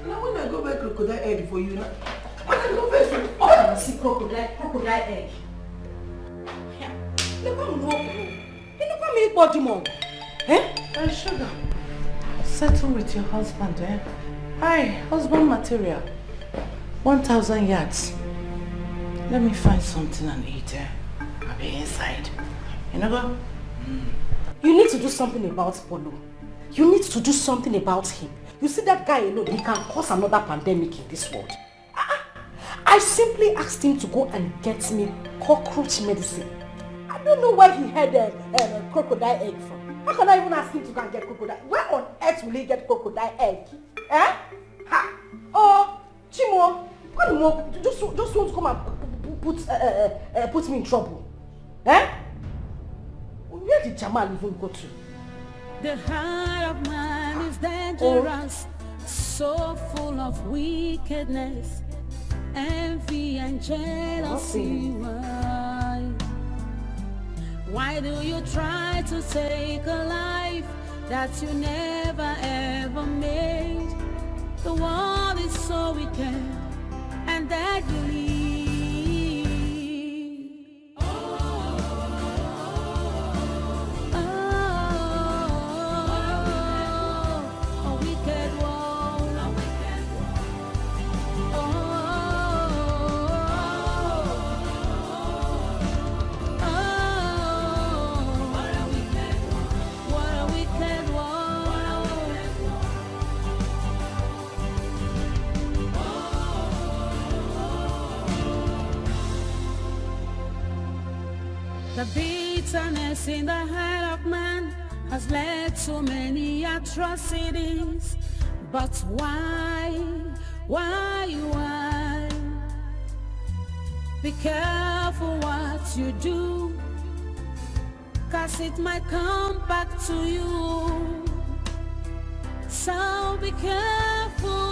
S16: Now when I go buy crocodile egg for you now,
S3: I can go first. Oh, I see crocodile egg. Look at me. Look at me, body mom.
S18: Sugar, settle with your husband, Hi, husband material. 1,000 yards. Let me find something and eat, I'll be inside. You know go?
S3: You need to do something about Polo. You need to do something about him. You see that guy alone, he can cause another pandemic in this world. I simply asked him to go and get me cockroach medicine. I don't know where he had a crocodile egg from. How can I even ask him to go and get crocodile? Where on earth will he get crocodile egg? Oh, Chimo, just want to come and put me in trouble. Where did Jamal even go to?
S8: The heart of man is dangerous, so full of wickedness, envy and jealousy. Why do you try to take a life that you never ever made? The world is so wicked and deadly. The bitterness in the heart of man has led to many atrocities. But why? Be careful what you do, 'cause it might come back to you. So be careful.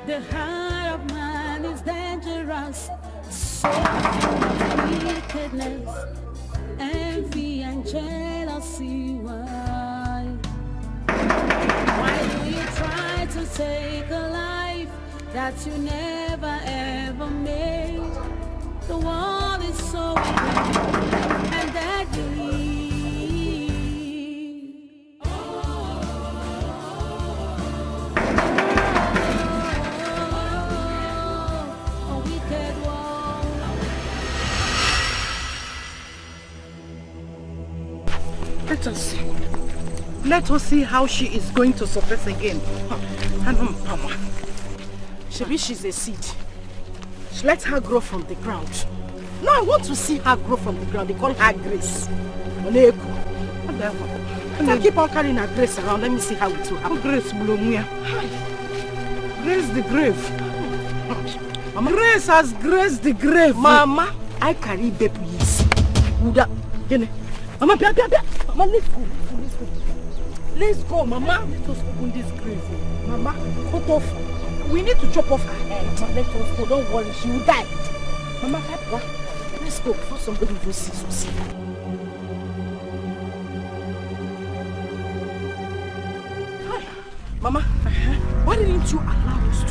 S8: The heart of man is dangerous, so full of wickedness, envy and jealousy. Why do you try to take a life that you never ever made? The world is so wicked and deadly.
S10: Let us see. Let us see how she is going to surface again.
S3: Maybe she's a seed. Let her grow from the ground. No, I want to see her grow from the ground. They call her Grace. I keep on carrying her Grace around. Let me see how it will happen.
S10: Grace Blomia. Grace the grave. Mama. Grace has graced the grave.
S3: Mama, I carry baby easy. Mama, Mama, let's go. Let's go, Mama. Let us open this grave. Mama, cut off. We need to chop off her head. Let us go. Don't worry, she will die. Mama, help her. Let's go before somebody will see us. Mama, why didn't you allow us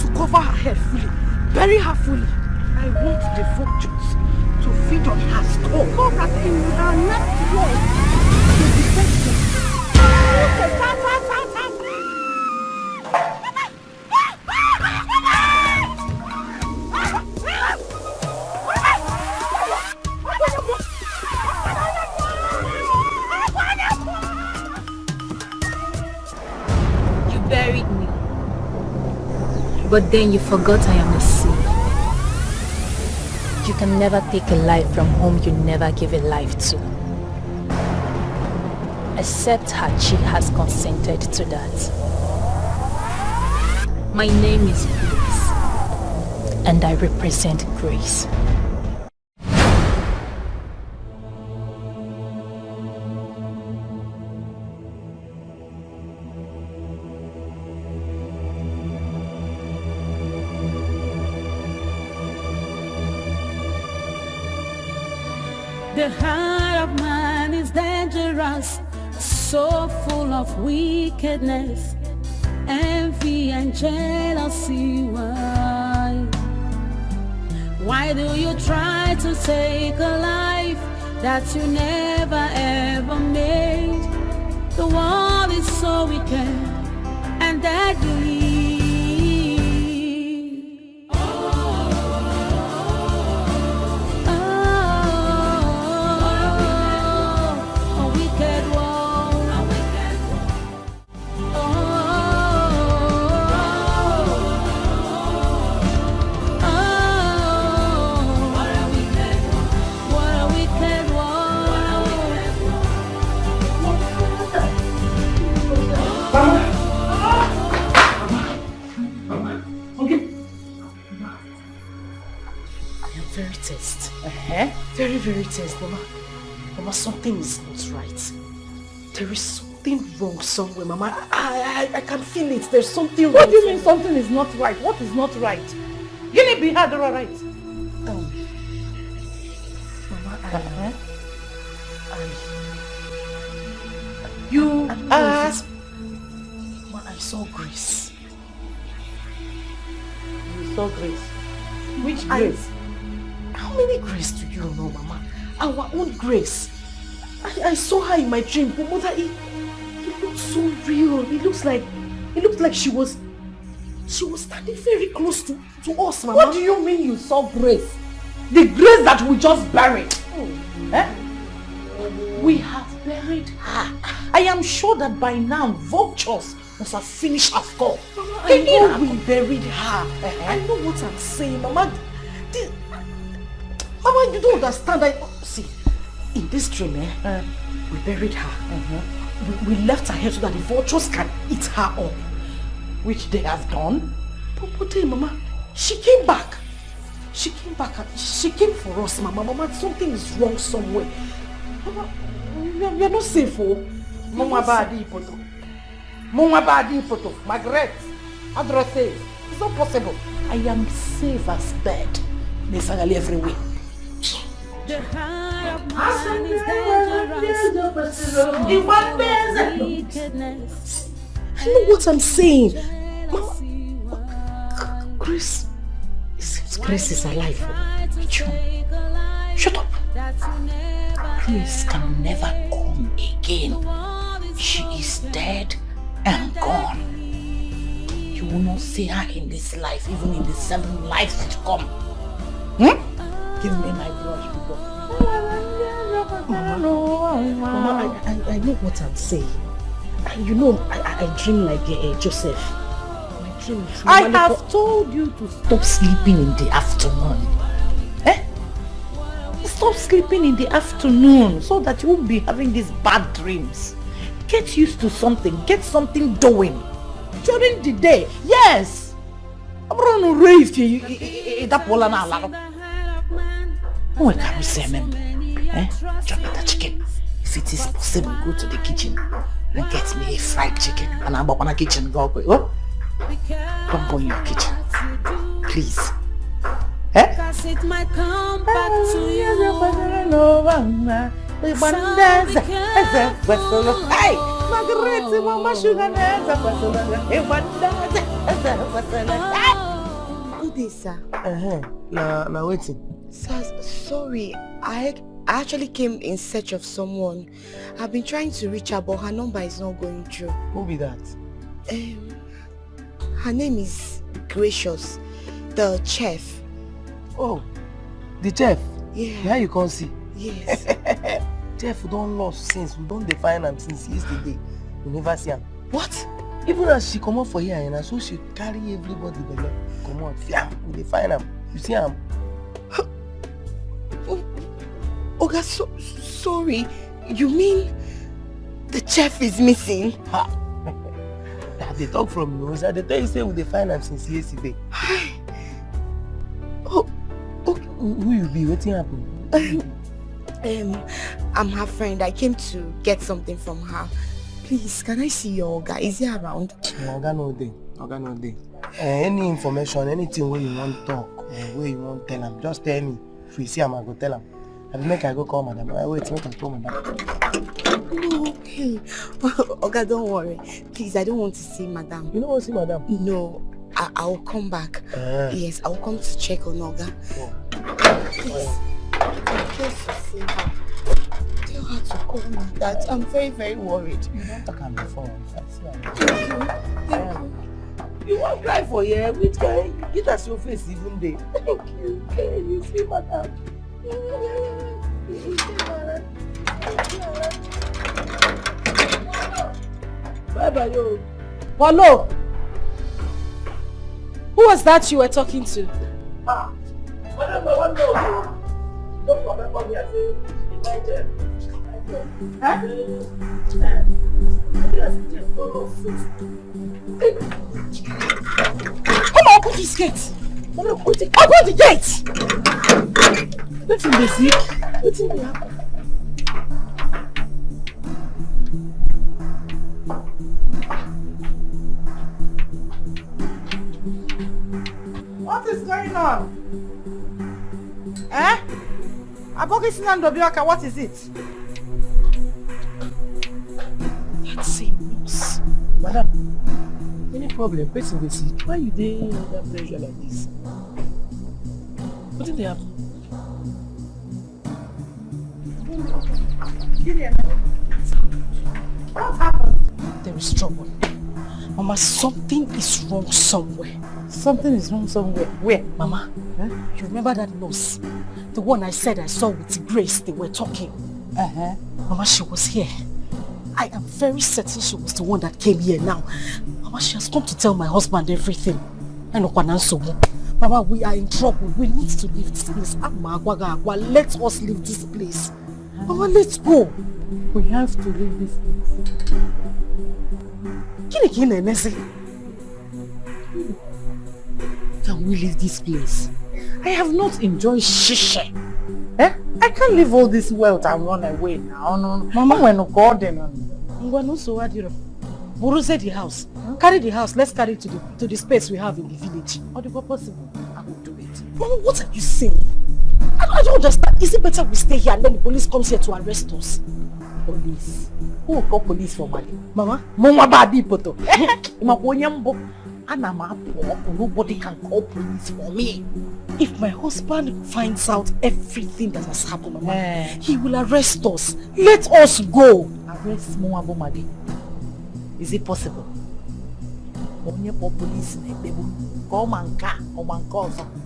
S3: to cover her head fully? Bury her fully. I want the vultures to feed on her skull. So that in her next world, to defend her.
S11: You buried me. But then you forgot I am a seed. You can never take a life from whom you never give a life to. Except Hachi has consented to that. My name is Grace, and I represent Grace.
S8: The heart of man is dangerous, so full of wickedness, envy and jealousy. Why do you try to take a life that you never ever made? The world is so wicked and deadly.
S3: Very tense, Mama. Mama, something is not right. There is something wrong somewhere, Mama. I can feel it. There's something wrong.
S10: What do you mean something is not right? What is not right? You need to be hard or right?
S3: Mama, Mama, I saw Grace.
S10: You saw Grace? Which Grace?
S3: How many Grace do you know, Mama? Our own Grace. I saw her in my dream, but Mother, it looked so real. It looks like she was standing very close to us, Mama.
S10: What do you mean you saw Grace? The Grace that we just buried. We have buried her. I am sure that by now vultures must have finished her skull.
S3: Mama, I know we buried her. I know what I'm saying, Mama. Mama, you don't understand. See, in this dream, we buried her. We left her here so that the vultures can eat her up.
S10: Which they have done.
S3: But then, Mama, she came back. She came back. She came for us, Mama. Mama, something is wrong somewhere. Mama, we are not safe, oh.
S10: Mama badi poto. Mama badi poto. Margaret, address it. It's not possible. I am safe as bed. There's finally everywhere.
S8: The heart of man is dangerous, so wickedness.
S3: I know what I'm saying. Mama, Grace, it seems Grace is alive.
S10: Shut up. Grace can never come again. She is dead and gone. You will not see her in this life, even in the 7 lives to come. Give me my brush, people.
S3: Mama, I know what I'm saying. You know, I dream like Joseph. I have told you to stop sleeping in the afternoon. Stop sleeping in the afternoon so that you won't be having these bad dreams. Get used to something. Get something doing. During the day. Yes. I'm going to rave you. That pola na alaro. Oh, I can't say chop that chicken. If it is possible, go to the kitchen and get me a fried chicken. And I'm up on the kitchen. Go. Don't go in your kitchen. Please.
S8: Cause it might come back to you.
S3: Hey, Margaret, Mama Sugar.
S14: Good day, sir.
S16: Now waiting.
S14: Sir, sorry. I actually came in search of someone. I've been trying to reach her, but her number is not going through.
S16: Who be that?
S14: Her name is Gracious, the chef.
S16: Oh, the chef?
S14: Yeah.
S16: Where you can see?
S14: Yes.
S16: Chef, we don't lost since. We don't define him since yesterday. We never see him.
S14: What?
S16: Even as she come out for here, and so she carry everybody the come on, we define him. You see him?
S14: Oga, sorry. You mean the chef is missing?
S16: Ha! They talk from nose. They tell you say we define him since yesterday. Who you be? What's happening?
S14: I'm her friend. I came to get something from her. Please, can I see your Oga? Is he around?
S16: Oga no day. Any information, anything where you want to talk or where you want to tell him, just tell me. If we see him, I go tell him. I make I go call madam. Wait, make I call madam.
S14: No, okay. Oga, don't worry. Please, I don't want to see madam.
S16: You don't want to see madam?
S14: No. I'll come back. Yes, I'll come to check on Oga. Please, just to see her. Tell her to call me that. I'm very, very worried.
S16: You don't talk on the phone. You won't cry for you. Which guy? Get us your face even day. Thank you. Can you see madam? Bye-bye, yo.
S3: Hello. Who was that you were talking to? Come on, put this gate. I'll go to the gate. What's in the sick? What's in the happen?
S2: What is going on? Abogisinan, what is it?
S3: That same news.
S16: Madam, any problem? Person will see. Why you dey under pressure like this? What did they happen?
S2: What happened?
S3: There is trouble. Mama, something is wrong somewhere.
S2: Something is wrong somewhere.
S3: Where? Mama, you remember that nurse? The one I said I saw with Grace, they were talking. Mama, she was here. I am very certain she was the one that came here now. Mama, she has come to tell my husband everything. Mama, we are in trouble. We need to leave this place. Let us leave this place. Mama, let's go.
S2: We have to leave this place.
S3: Can we leave this place?
S2: I have not enjoyed shisha. I can't leave all this wealth and run away now. No. Mama, we're not garden.
S3: Borose the house. Carry the house. Let's carry it to the space we have in the village.
S2: Or the possible.
S3: I will do it. Mama, what are you saying? I don't understand. Is it better we stay here and then the police comes here to arrest us?
S2: Police? Who will call police for money?
S3: Mama?
S2: Mama baby poto. Nobody can call police for me.
S3: If my husband finds out everything that has happened, Mama, he will arrest us. Let us go.
S2: Arrest Mwabo Madi. Is it possible? Police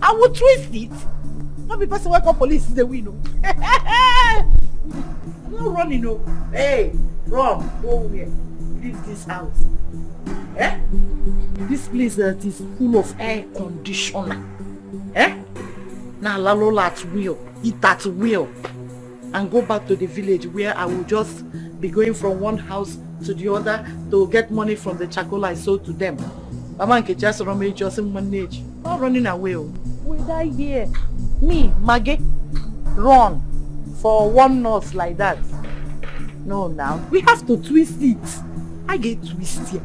S2: I will twist it. Not be person who call police is the window.
S10: not running, no. Hey, run, go here. Leave this house. Eh? This place that is full of air conditioner. Eh? Now lalo at will, eat at will, and go back to the village where I will just be going from one house to the other to get money from the charcoal I sold to them. Mama can just manage. Not running away. We die here. Me, Maggie, run for one nurse like that. No, now we have to twist it. I get twisted.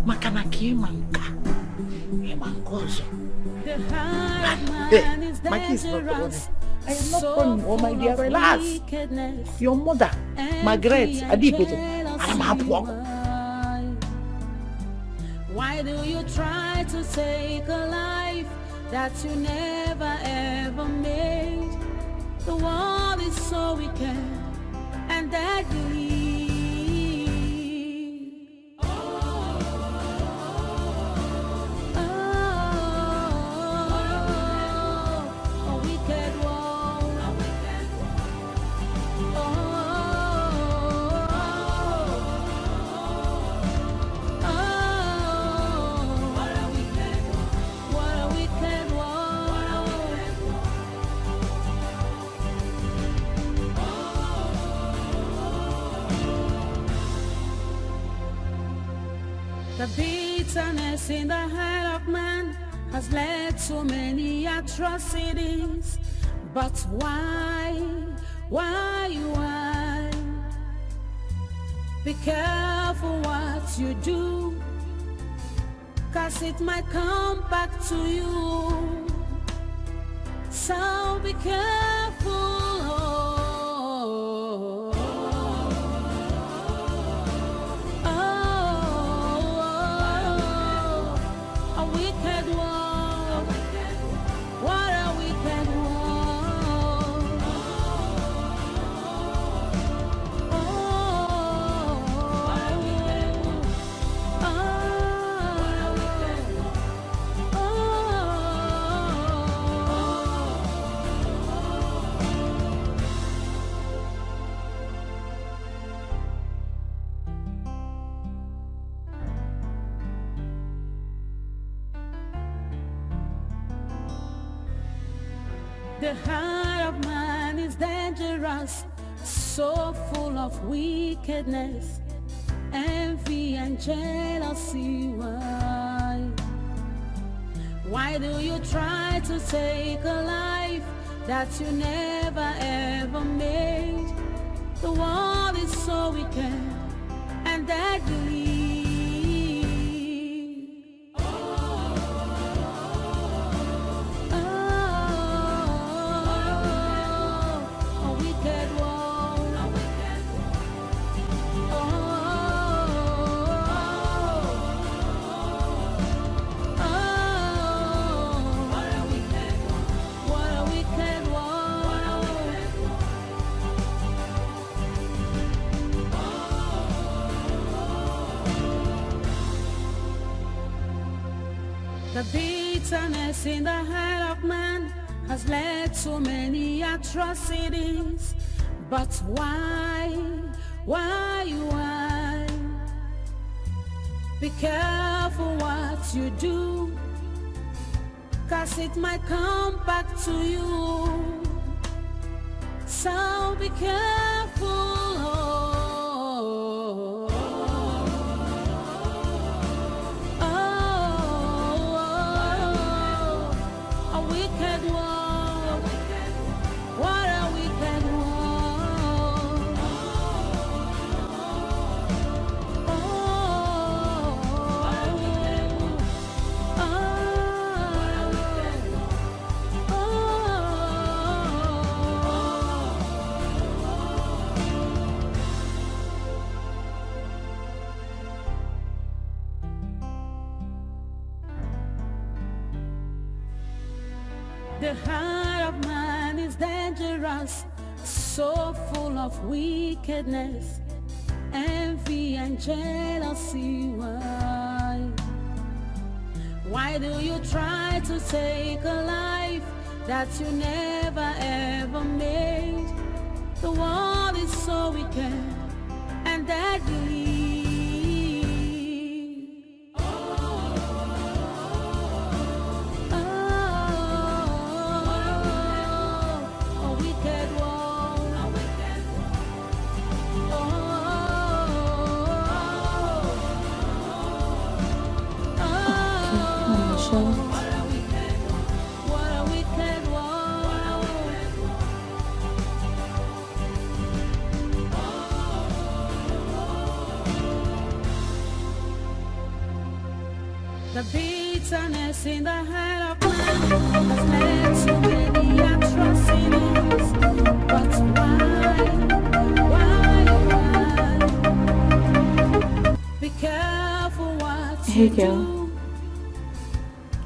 S10: Makana manka. Hey, my kids not running. I am not running, oh my dear, relax. Your mother, Margaret, Adipete, I am happy.
S8: Why do you try to take a life that you never ever made? The world is so wicked and deadly. The bitterness in the heart of man has led to many atrocities. But why? Be careful what you do, 'cause it might come back to you. So be careful. The heart of man is dangerous, so full of wickedness, envy and jealousy. Why do you try to take a life that you never ever made? The world is so wicked and deadly. The bitterness in the heart of man has led to many atrocities. But why? Be careful what you do, 'cause it might come back to you. So be careful. The heart of man is dangerous, so full of wickedness, envy and jealousy. Why do you try to take a life that you never ever made? The world is so wicked and deadly. The bitterness in the heart of man has led to many atrocities. But why? Be careful what
S13: Hey
S8: you
S13: girl,
S8: do.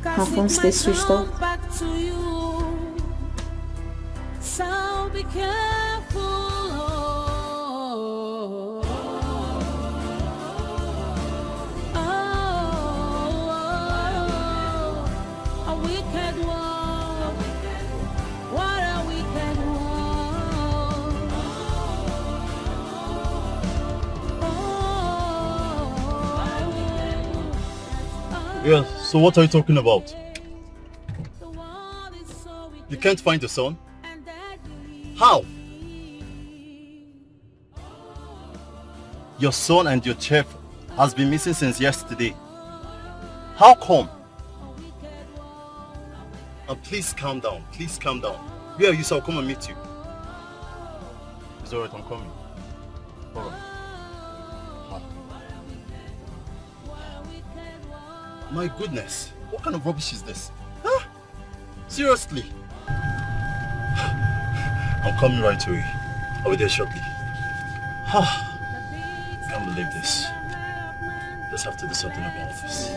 S13: my phone stays switched off.
S8: Back to you. So be careful. A wicked world. What a wicked world.
S7: Yeah, so what are you talking about? You can't find your son? How? Your son and your chef has been missing since yesterday. How come? Please calm down. Please calm down. Where are you, so I'll come and meet you. It's alright, I'm coming. Alright. My goodness, what kind of rubbish is this? Huh? Seriously? I'm coming right away. I'll be there shortly. I can't believe this. Just have to do something about this.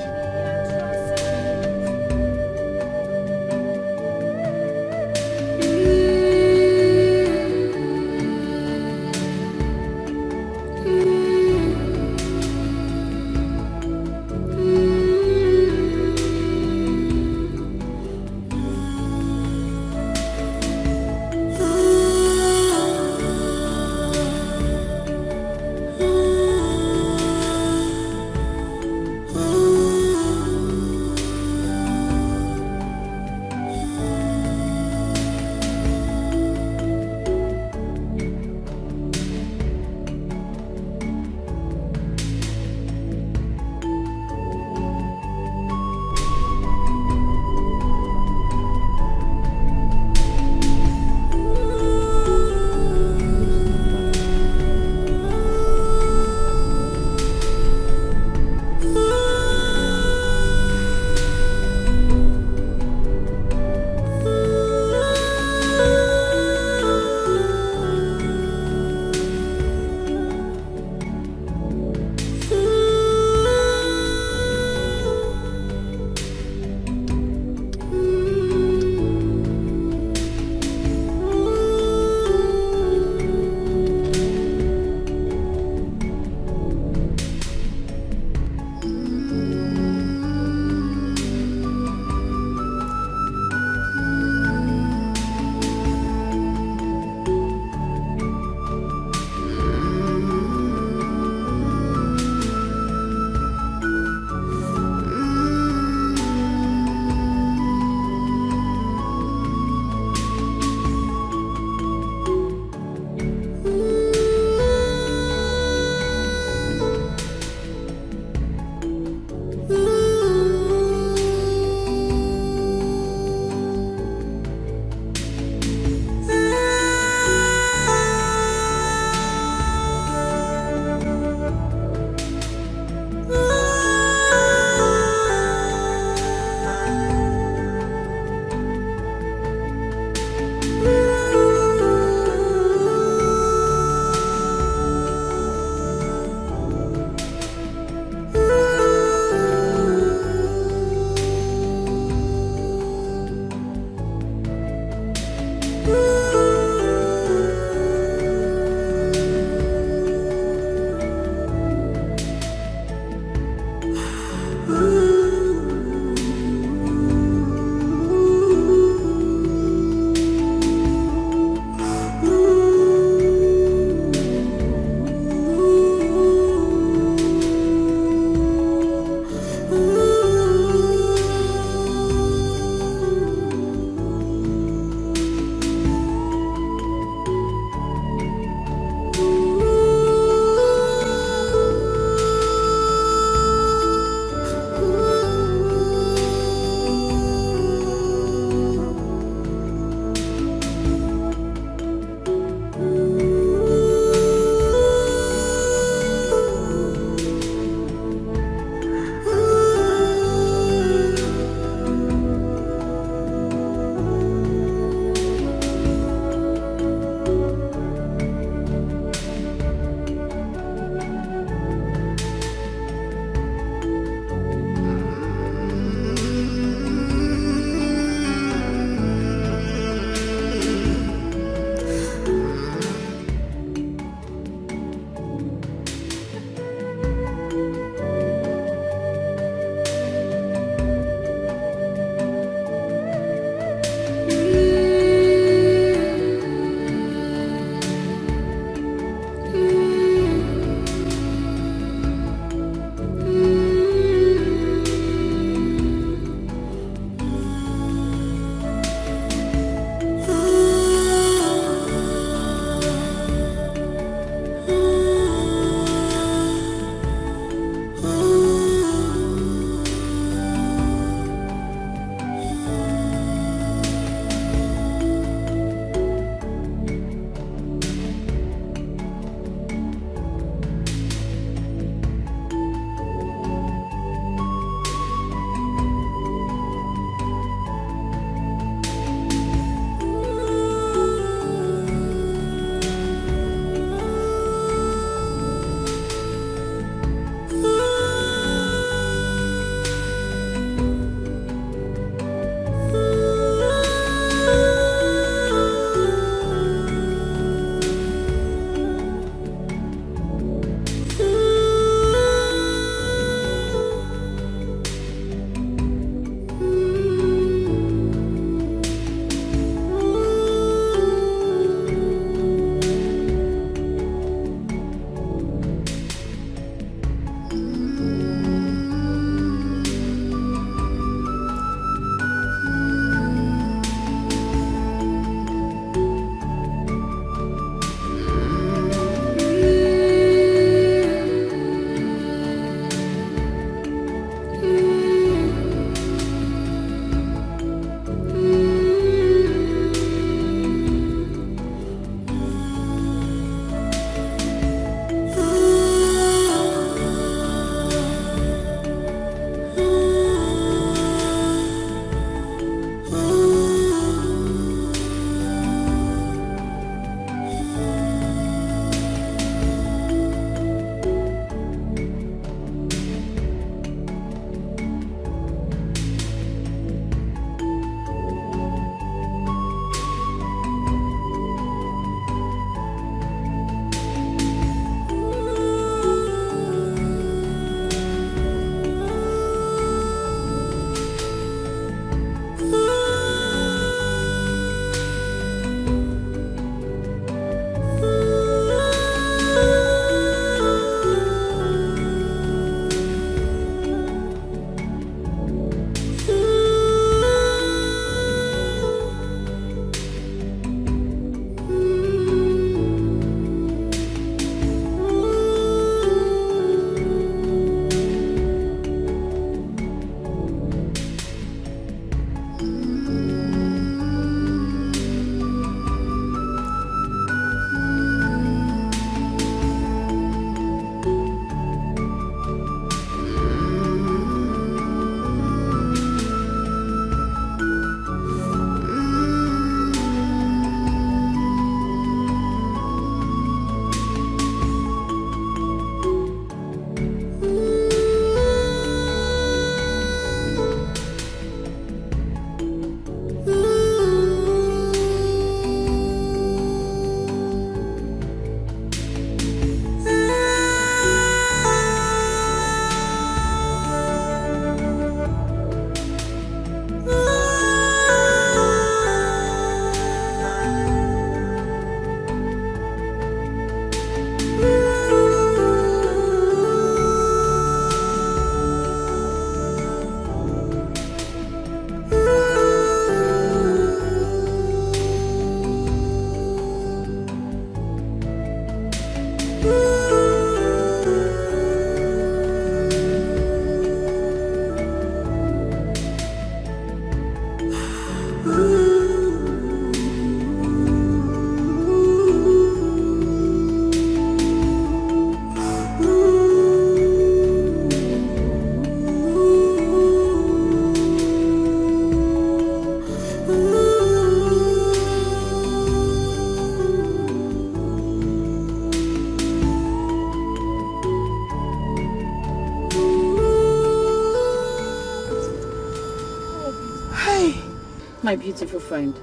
S13: My beautiful friend.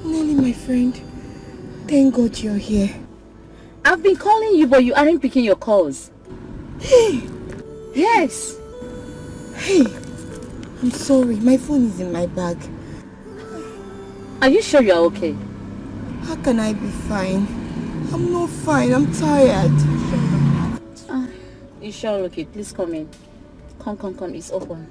S14: Nelly, my friend. Thank God you're here.
S13: I've been calling you, but you aren't picking your calls.
S14: Hey!
S13: Yes.
S14: Hey! I'm sorry, my phone is in my bag.
S13: Are you sure you're okay?
S14: How can I be fine? I'm not fine, I'm tired.
S13: You sure okay? Please come in. Come, it's open.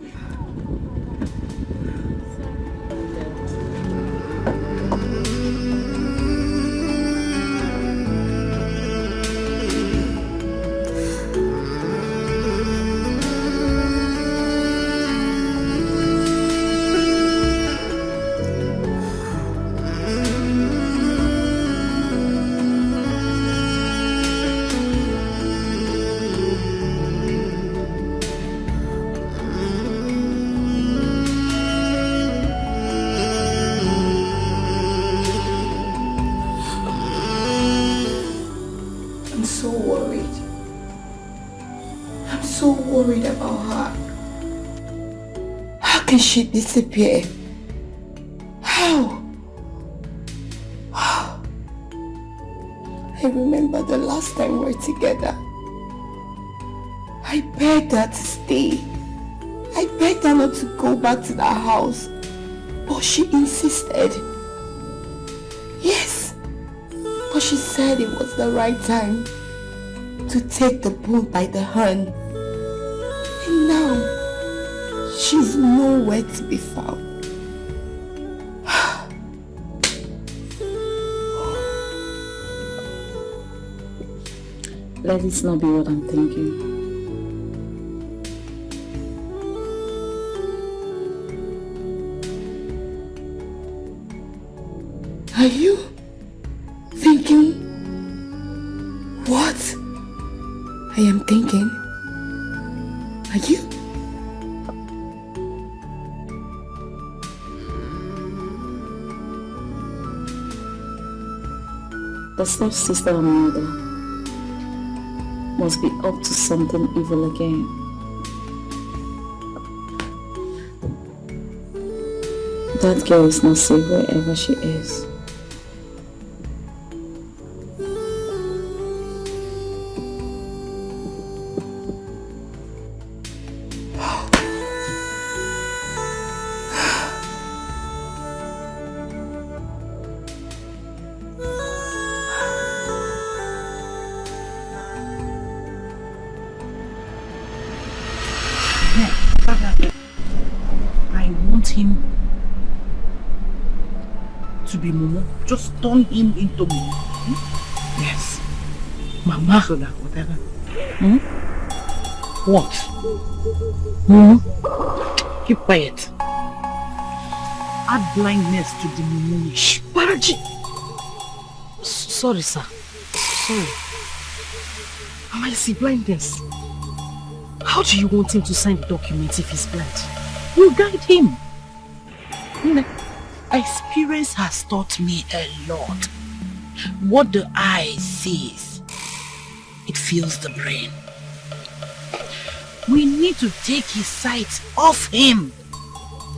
S14: Worried about her. How can she disappear? How? I remember the last time we were together. I begged her to stay. I begged her not to go back to that house. But she insisted. Yes. But she said it was the right time to take the bull by the horn. And now, she's nowhere to be found.
S13: Let it not be what I'm thinking.
S14: Are you thinking what I am thinking? Are you?
S13: The stepsister and mother must be up to something evil again. That girl is not safe wherever she is.
S18: I want him to be Momo. Just turn him into Momo. Yes. Mama. So that whatever. What? Keep quiet. Add blindness to the Momo-ish.
S3: Baraji! Sorry, sir. Sorry. Am I see blindness? How do you want him to sign the document if he's blind?
S18: You guide him. Experience has taught me a lot. What the eye sees, it fills the brain. We need to take his sight off him.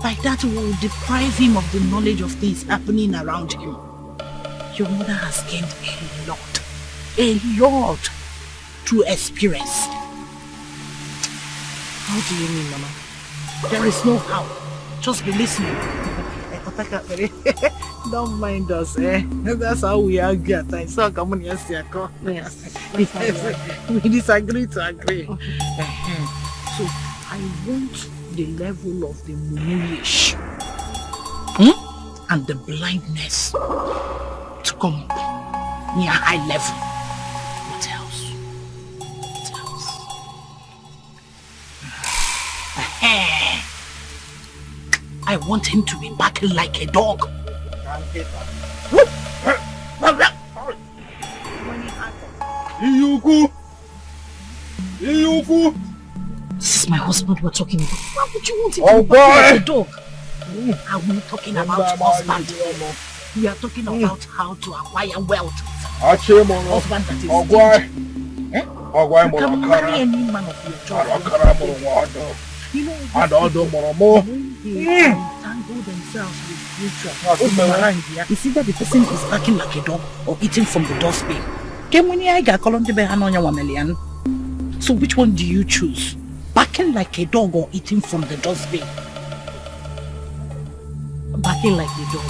S18: By that we will deprive him of the knowledge of things happening around him. Your mother has gained a lot through experience.
S3: How do you mean, Mama?
S18: There is no how. Just be listening. Don't mind us, eh? That's how we argue at times. So come on, yes. We disagree to agree. So I want the level of the mumish and the blindness to come near high level. What else? I want him to be barking like a dog. This is my husband we're talking about. Why would you want him to be barking like a dog? Are we talking about husband? We are talking about how to acquire wealth. Husband that is stingy. You can marry any man of your choice. You know,
S15: And all the more.
S18: they entangle themselves with nature. It's either the person is barking like a dog or eating from the dustbin. So which one do you choose? Barking like a dog or eating from the dustbin? Barking like a dog.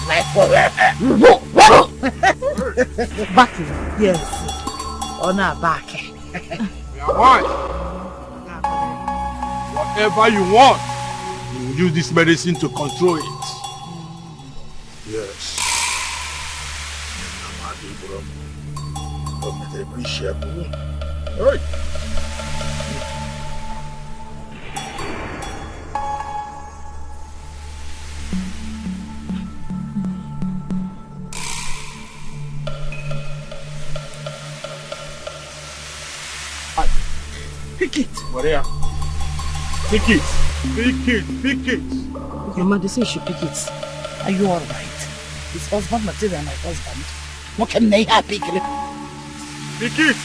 S18: Barking, yes. Or not barking.
S15: Whatever you want, you will use this medicine to control it. Yes. Alright.
S18: Pick it.
S15: What are Pick it. Pick it. Pick it.
S18: Your mother says she pick it. Are you alright? His husband material, my husband. What can they have pick it?
S15: Pick it.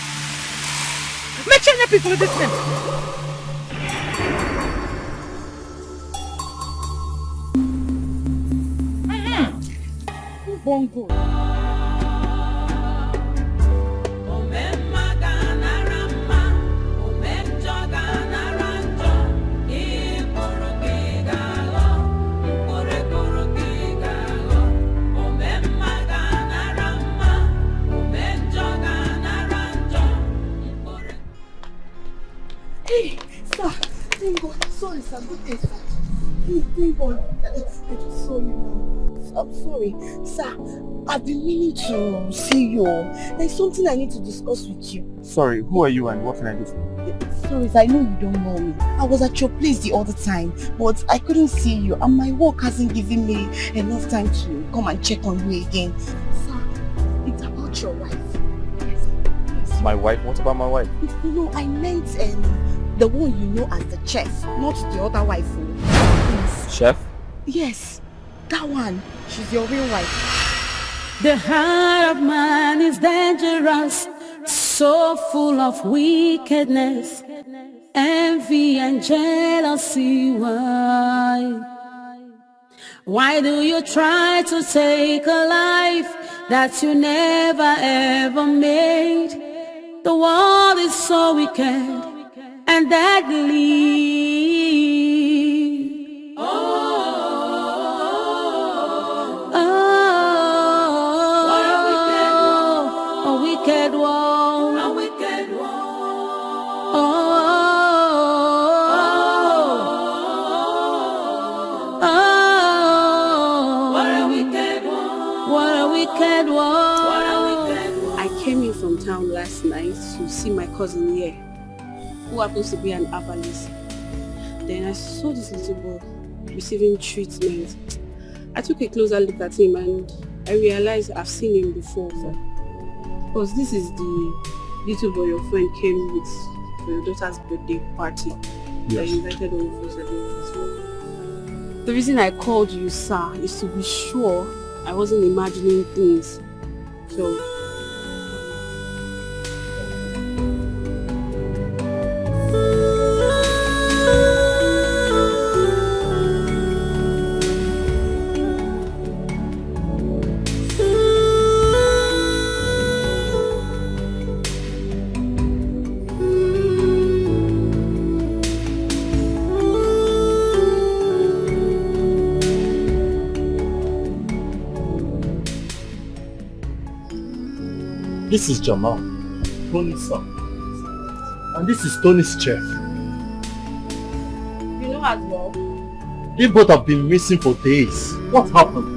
S18: Make sure you pick this thing. Bongo.
S3: Hey, sir, thank God. Sorry, sir. Good day, sir. Thank God. I just saw you now. I'm sorry. Sir, I've been meaning to see you. There's something I need to discuss with you.
S19: Sorry, who are you and what can I do for you?
S3: Sorry, sir, I know you don't know me. I was at your place the other time, but I couldn't see you and my work hasn't given me enough time to come and check on you again. Sir, it's about your wife. Yes.
S19: My wife? What about my wife?
S3: No, I meant the one you know as the chef, not the other wife. Yes.
S19: Chef?
S3: Yes, that one. She's your real wife.
S8: The heart of man is dangerous, so full of wickedness, envy and jealousy. Why do you try to take a life that you never ever made? The world is so wicked and deadly.
S20: Town last night to see my cousin here, who happens to be an herbalist. Then I saw this little boy receiving treatment. I took a closer look at him and I realized I've seen him before, sir. Because this is the little boy your friend came with for your daughter's birthday party. Yes. That you invited all of us at the office. The reason I called you, sir, is to be sure I wasn't imagining things. So
S15: this is Jamal, Tony's son. And this is Tony's chef.
S20: you know as well.
S15: They both have been missing for days. What happened?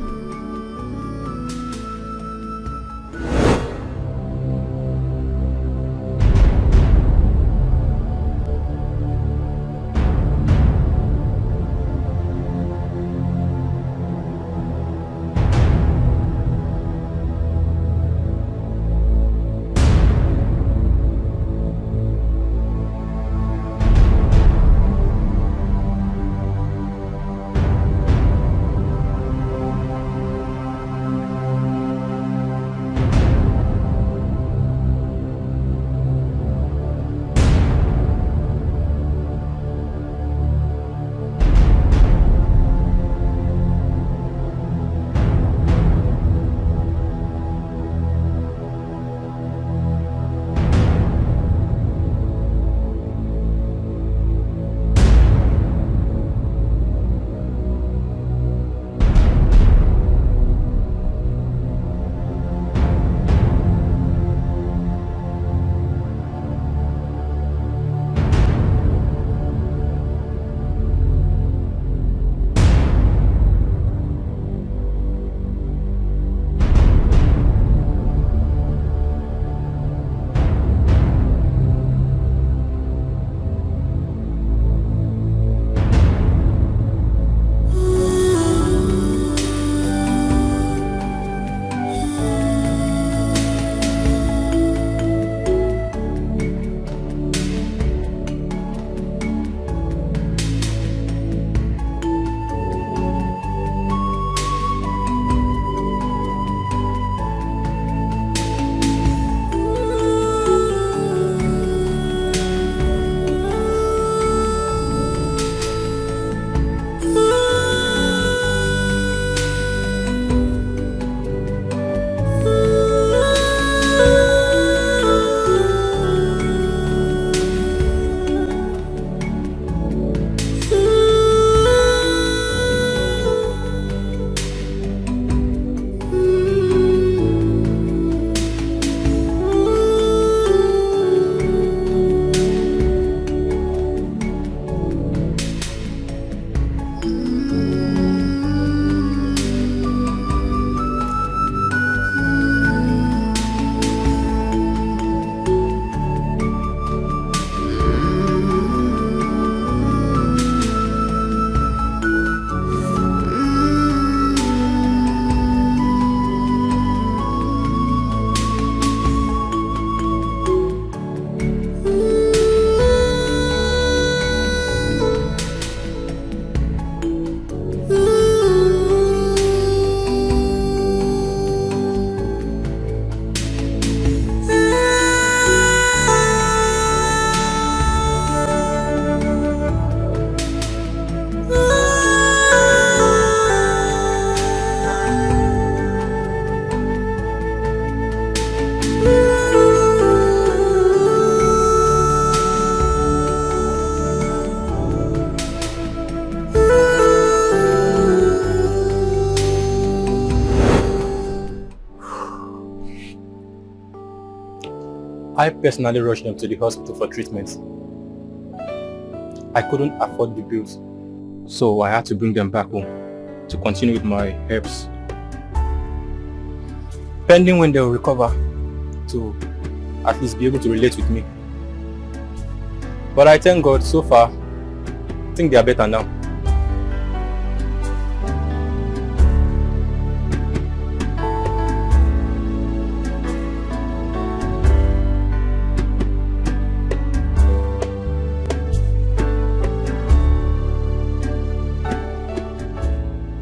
S15: I personally rushed them to the hospital for treatment. I couldn't afford the bills, so I had to bring them back home to continue with my herbs. Pending when they'll recover to at least be able to relate with me. But I thank God, so far, I think they are better now.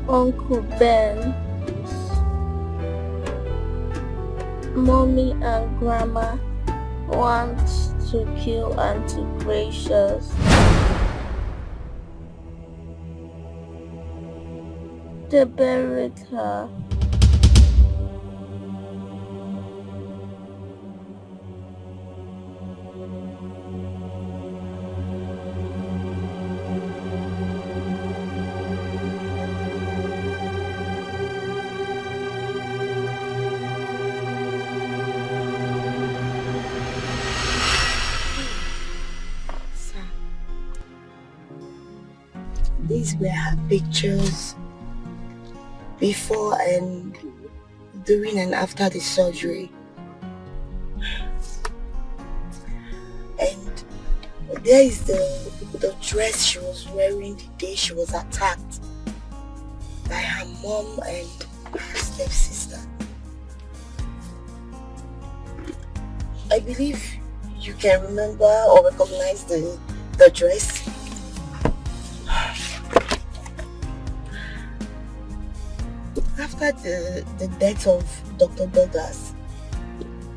S5: Uncle Ben, Mommy and Grandma want to kill Auntie Gracious. They buried her.
S14: These were her pictures before and during and after the surgery. And there is the dress she was wearing the day she was attacked by her mom and her stepsister. I believe you can remember or recognize the dress. After the death of Dr. Douglas,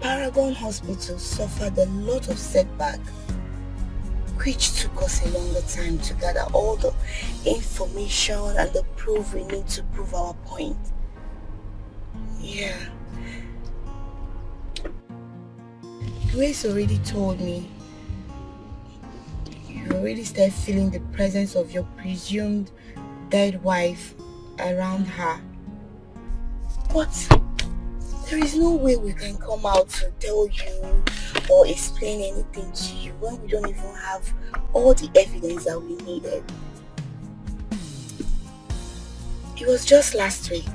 S14: Paragon Hospital suffered a lot of setback, which took us a longer time to gather all the information and the proof we need to prove our point. Yeah. Grace already told me you already started feeling the presence of your presumed dead wife around her. But there is no way we can come out to tell you or explain anything to you when we don't even have all the evidence that we needed. It was just last week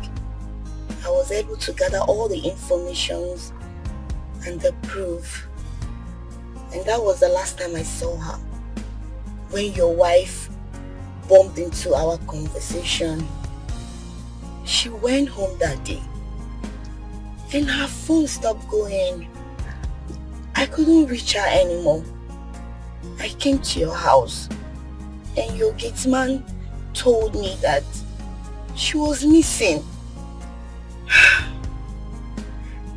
S14: I was able to gather all the information and the proof, and that was the last time I saw her, when your wife bumped into our conversation. She went home that day and her phone stopped going. I couldn't reach her anymore. I came to your house and your gate man told me that she was missing.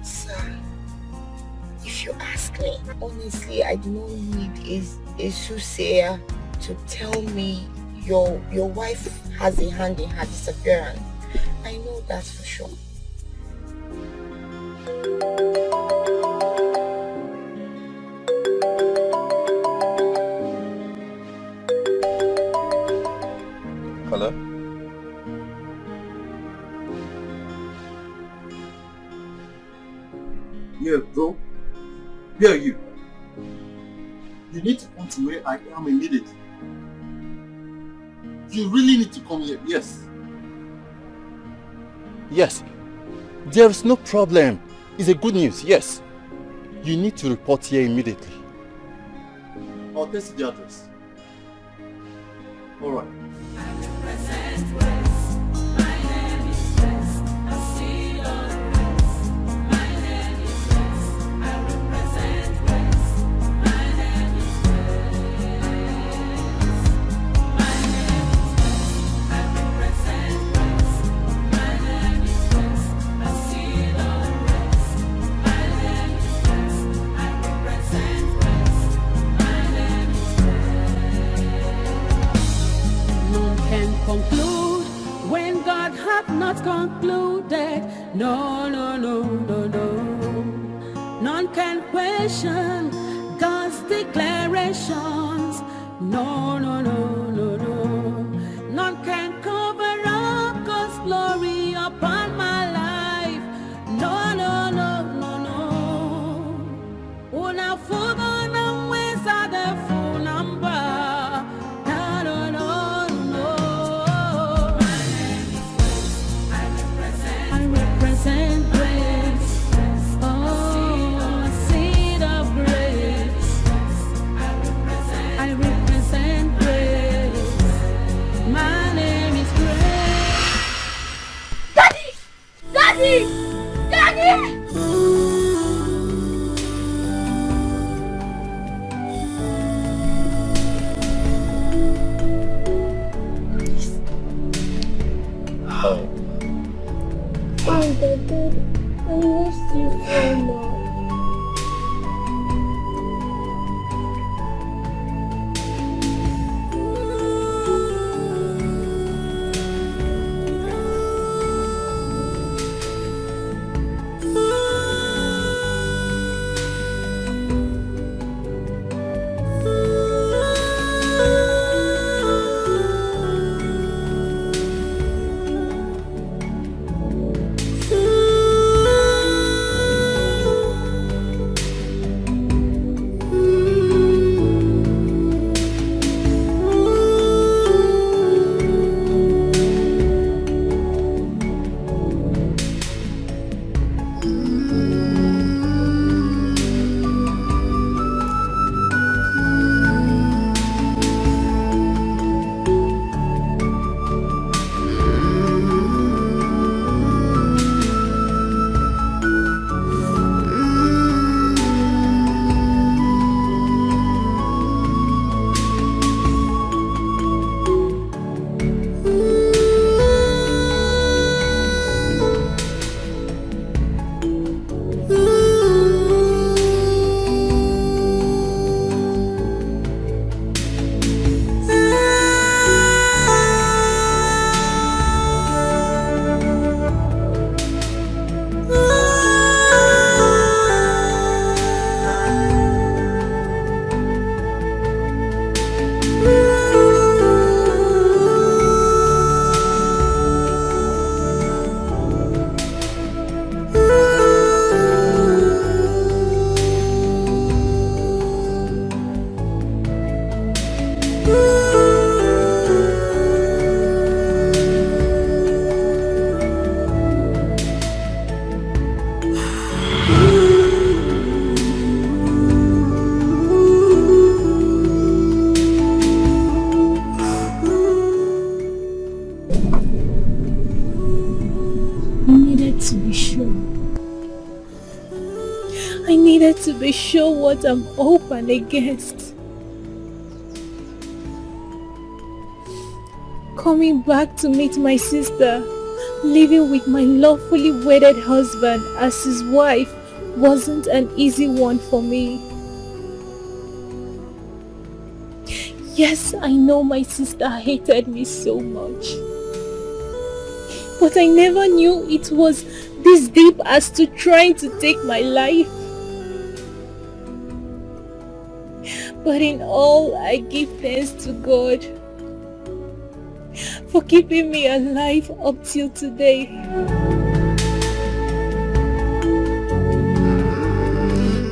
S14: Sir, if you ask me, honestly, I do not need a soothsayer to tell me your wife has a hand in her disappearance. I know that for sure.
S15: Hello?
S7: Yeah, bro. Where are you? You need to come to where I am immediately. You really need to come here, yes. Yes. There is no problem. It's a good news, yes. You need to report here immediately. I'll text the address. Alright.
S8: Conclude when God hath not concluded. No, no, no, no, no. None can question God's declarations. No, no, no, no, no. None can cover up God's glory upon my life. No, no, no, no, no. Oh, now
S2: Daddy! Daddy!
S5: Oh, Daddy, I miss you so much.
S4: To be sure what I'm open against. Coming back to meet my sister, living with my lawfully wedded husband as his wife wasn't an easy one for me. Yes, I know my sister hated me so much. But I never knew it was this deep as to trying to take my life. But in all, I give thanks to God for keeping me alive up till today.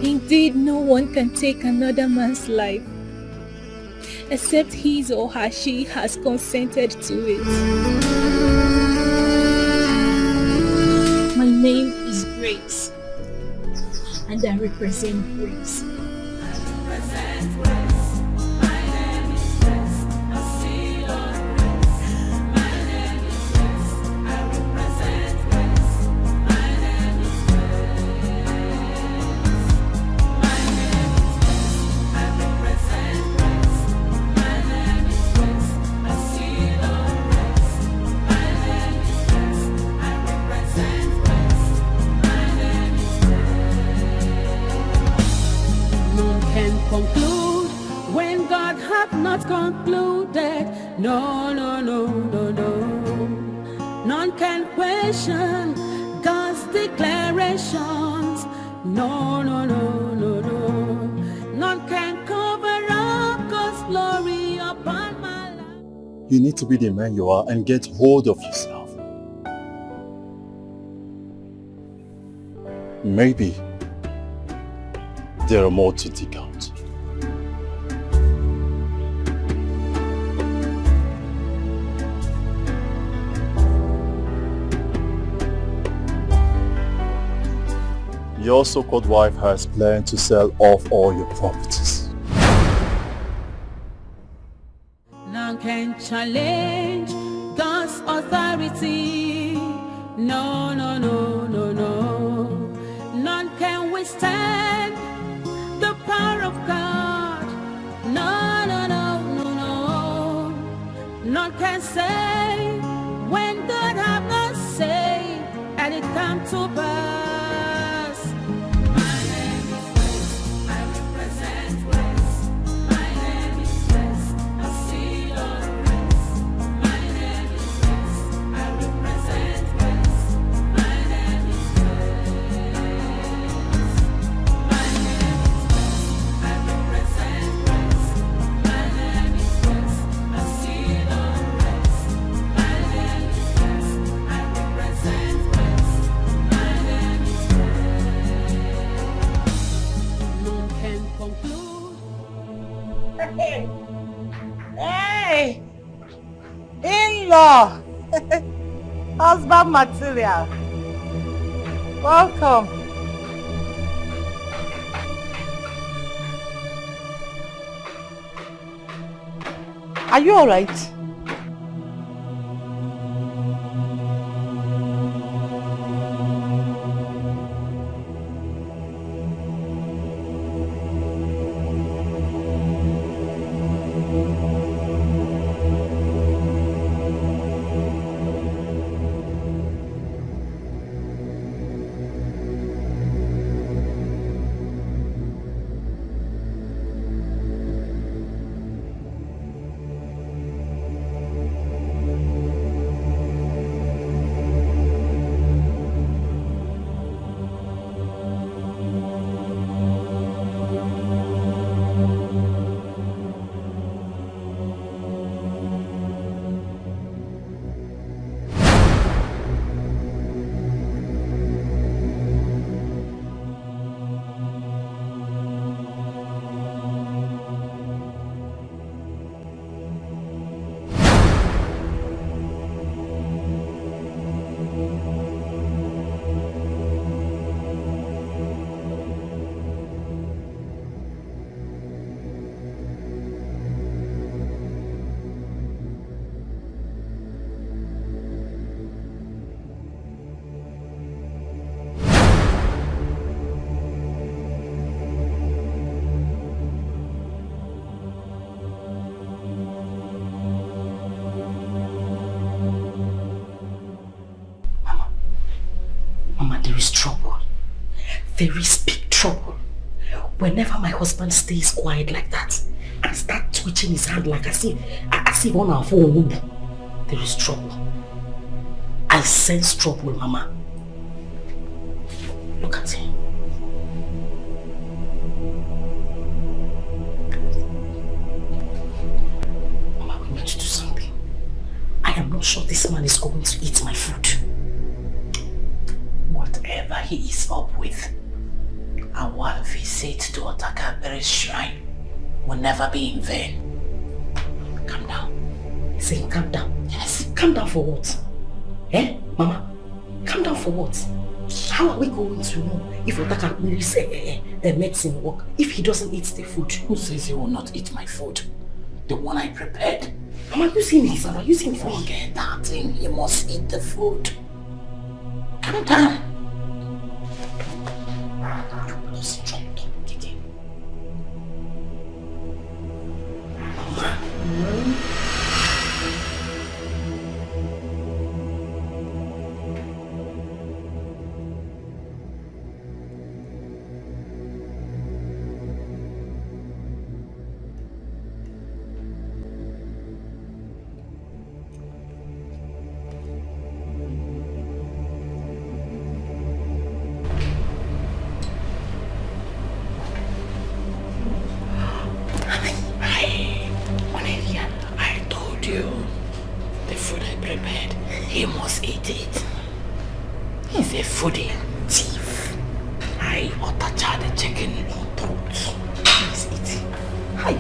S4: Indeed, no one can take another man's life except his or her she has consented to it. My name is Grace, and I represent Grace.
S8: Conclude when God hath not concluded. No, no, no, no, no. None can question God's declarations. No, no, no, no, no. None can cover up God's glory upon my life.
S7: You need to be the man you are and get hold of yourself. Maybe there are more to dig out. Your so-called wife has planned to sell off all your properties.
S8: None can challenge God's authority. No, no, no. can say when God have not say and it come to pass. My name is West, I represent West. My name is West, I see your rest. My name is West, I represent West. My name is West. My name is West, I represent West. My name is West, I see your rest. My name is West, I represent West. My name is West. None can conclude.
S2: Hey! Hey! In-law! Husband material. Welcome. Are you alright?
S3: There is trouble. There is big trouble. Whenever my husband stays quiet like that and start twitching his hand like as if on our phone, there is trouble. I sense trouble, Mama. Look at him. Mama, we need to do something. I am not sure this man is going to eat my food.
S18: Whatever he is up with, our visit to Otakabere's shrine will never be in vain.
S3: Calm down. Say, calm down. Yes. Calm down for what? Eh, Mama? Calm down for what? How are we going to know if Otakabere's medicine work if he doesn't eat the food?
S18: Who says he will not eat my food? The one I prepared.
S3: Mama, you see me, Sarah. You see me.
S18: Forget that thing. He must eat the food. Calm down.
S3: He must eat it. He's a foodie thief. I otacha the chicken throat. He's eating. Hi.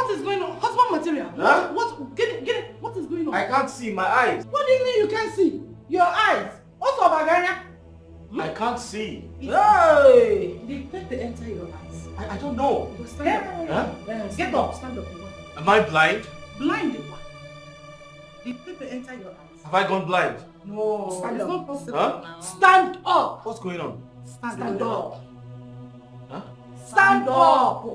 S3: What is going on? Husband material.
S1: Huh?
S3: What? Get it. What is going on?
S1: I can't see my eyes.
S3: What do you mean you can't see? Your eyes. What's up, Aganya?
S1: I can't see.
S3: Hey! Did pepper enter your eyes?
S1: I don't know.
S3: Stand up.
S1: Huh?
S3: Get up. Stand up.
S1: Am I blind?
S3: Blind what? Did pepper enter your eyes?
S1: Have I gone blind?
S3: No.
S2: Stand
S3: it's
S2: up.
S3: not possible.
S1: Huh?
S3: Stand up.
S1: What's going on?
S3: Stand up.
S1: Huh?
S3: Stand up.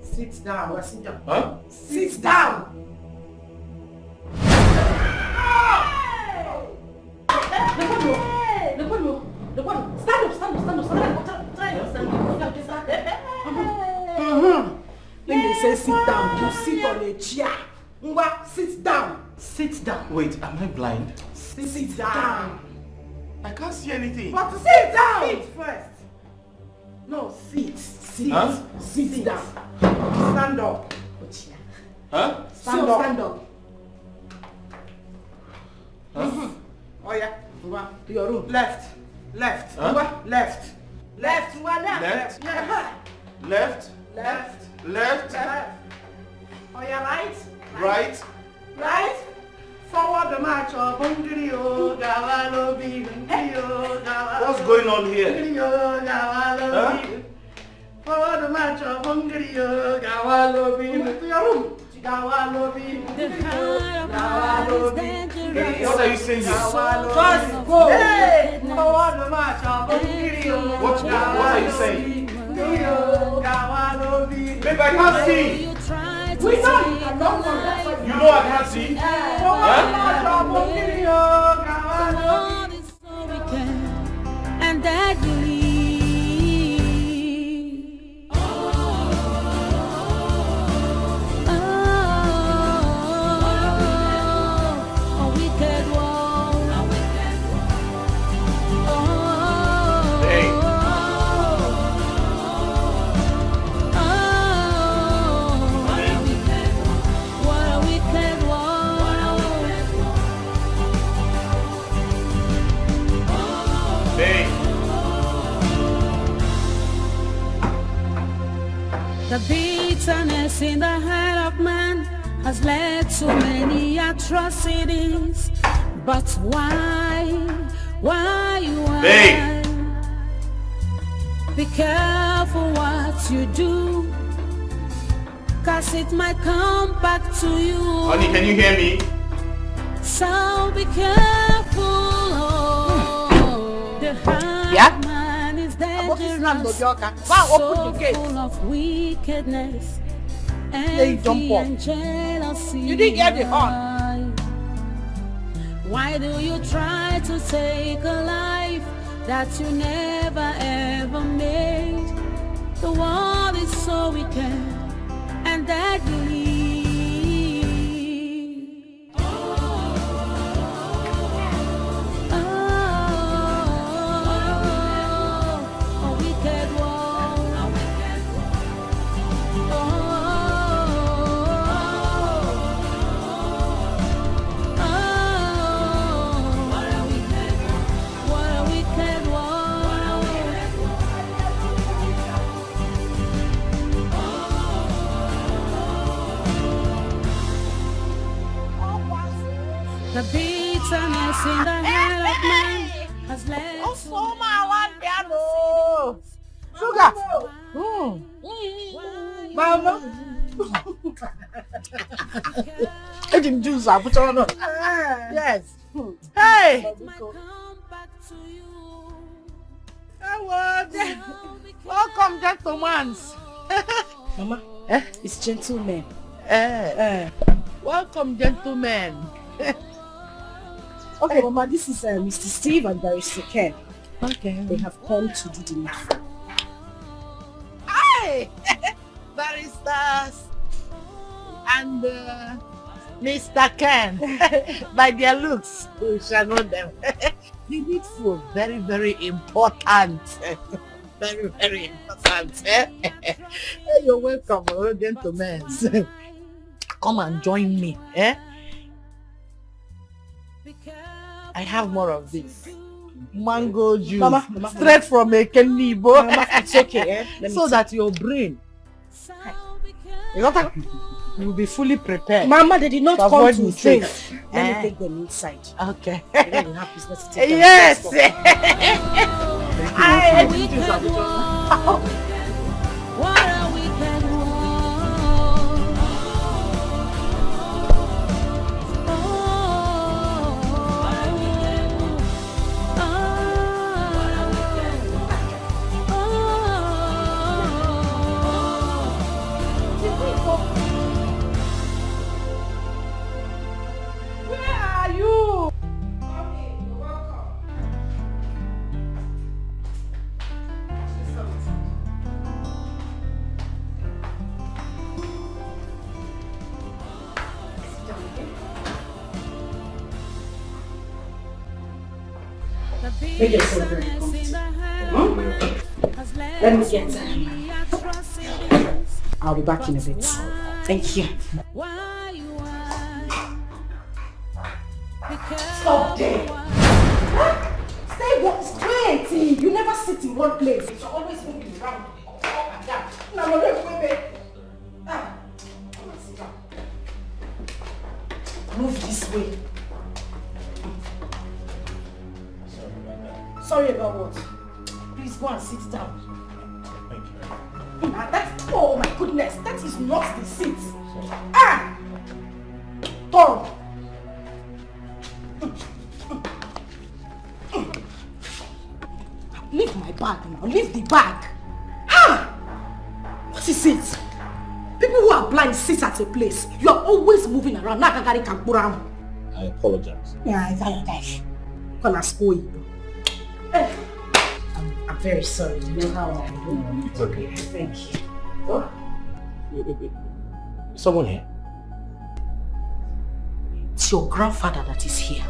S3: Sit down. Sit down.
S1: Huh?
S3: Sit down. When they say sit down, you sit on a chair. Ngwa, sit down. Sit down.
S1: Wait, am I blind?
S3: Sit down.
S1: I can't see anything.
S3: But sit down. Sit first. No, sit. Sit.
S1: Huh?
S3: Sit down. Stand up.
S1: Huh?
S3: Stand up. Stand up.
S1: Huh?
S3: Oh yeah. Ngwa, to your room. Left. Left.
S1: Huh?
S3: Ngwa, left. Left. Ngwa, left.
S1: Left.
S3: Yeah.
S1: Left.
S3: Left.
S1: Left.
S3: Left. Oh yeah, right.
S1: Right.
S3: Right. Forward the march of Hungary,
S1: What's going on here?
S3: Huh? Forward the march of Hungary, to your room.
S1: What are you saying?
S3: First go. Hey, forward the march of Hungary.
S1: What are you saying? Babe, I can't see.
S3: We know you cannot forget.
S1: You know I can't see.
S8: And that the bitterness in the heart of man has led to many atrocities. But why?
S1: Babe.
S8: Be careful what you do, 'cause it might come back to you.
S1: Honey, can you hear me?
S8: So be careful. The heart man is dangerous, so full of wickedness, envy and jealousy.
S3: You didn't get the horn.
S8: Why do you try to take a life that you never ever made? The world is so wicked and deadly. The bitterness in the heart of man has led to
S3: Sugar. Mama. I didn't do that, but I don't know. Yes. Hey. Welcome, gentlemen.
S2: Mama, it's gentlemen.
S3: Welcome, gentlemen.
S2: Okay, Mama, this is Mr. Steve and Barrister Ken.
S3: Okay.
S2: They have come to do the needful.
S3: Hi! Baristas and Mr. Ken. By their looks, we shall know them. The needful, very, very important. Very, very important. You're welcome, gentlemen. Come and join me. I have more of this.
S10: mango juice.
S3: Mama.
S10: Straight from a Kenibo.
S3: Mama, it's okay, eh?
S10: So that your brain will be fully prepared.
S3: Mama, they did not come
S10: avoid
S3: to
S10: mistakes.
S3: drink. Let me take them inside.
S10: Okay.
S3: They don't have business to take them.
S10: Yes.
S3: Make yourself very comfortable. Let me get I'll be back in a bit. Thank you. Stop there. Stay wait. You never sit in one place. You're always moving around. Up and down. Now, wait. Come on, sit down. Move this way. Sorry about what? Please go and sit down.
S9: Thank you.
S3: Oh my goodness, that is not the seat. Tom. Leave my bag now. Leave the bag. What is it? People who are blind sit at a place. You are always moving around.
S9: I apologize.
S3: Gonna spoil you. I'm very sorry. You know how I do.
S9: It's okay.
S3: Thank you. Oh.
S9: Someone here?
S3: It's your grandfather that is here.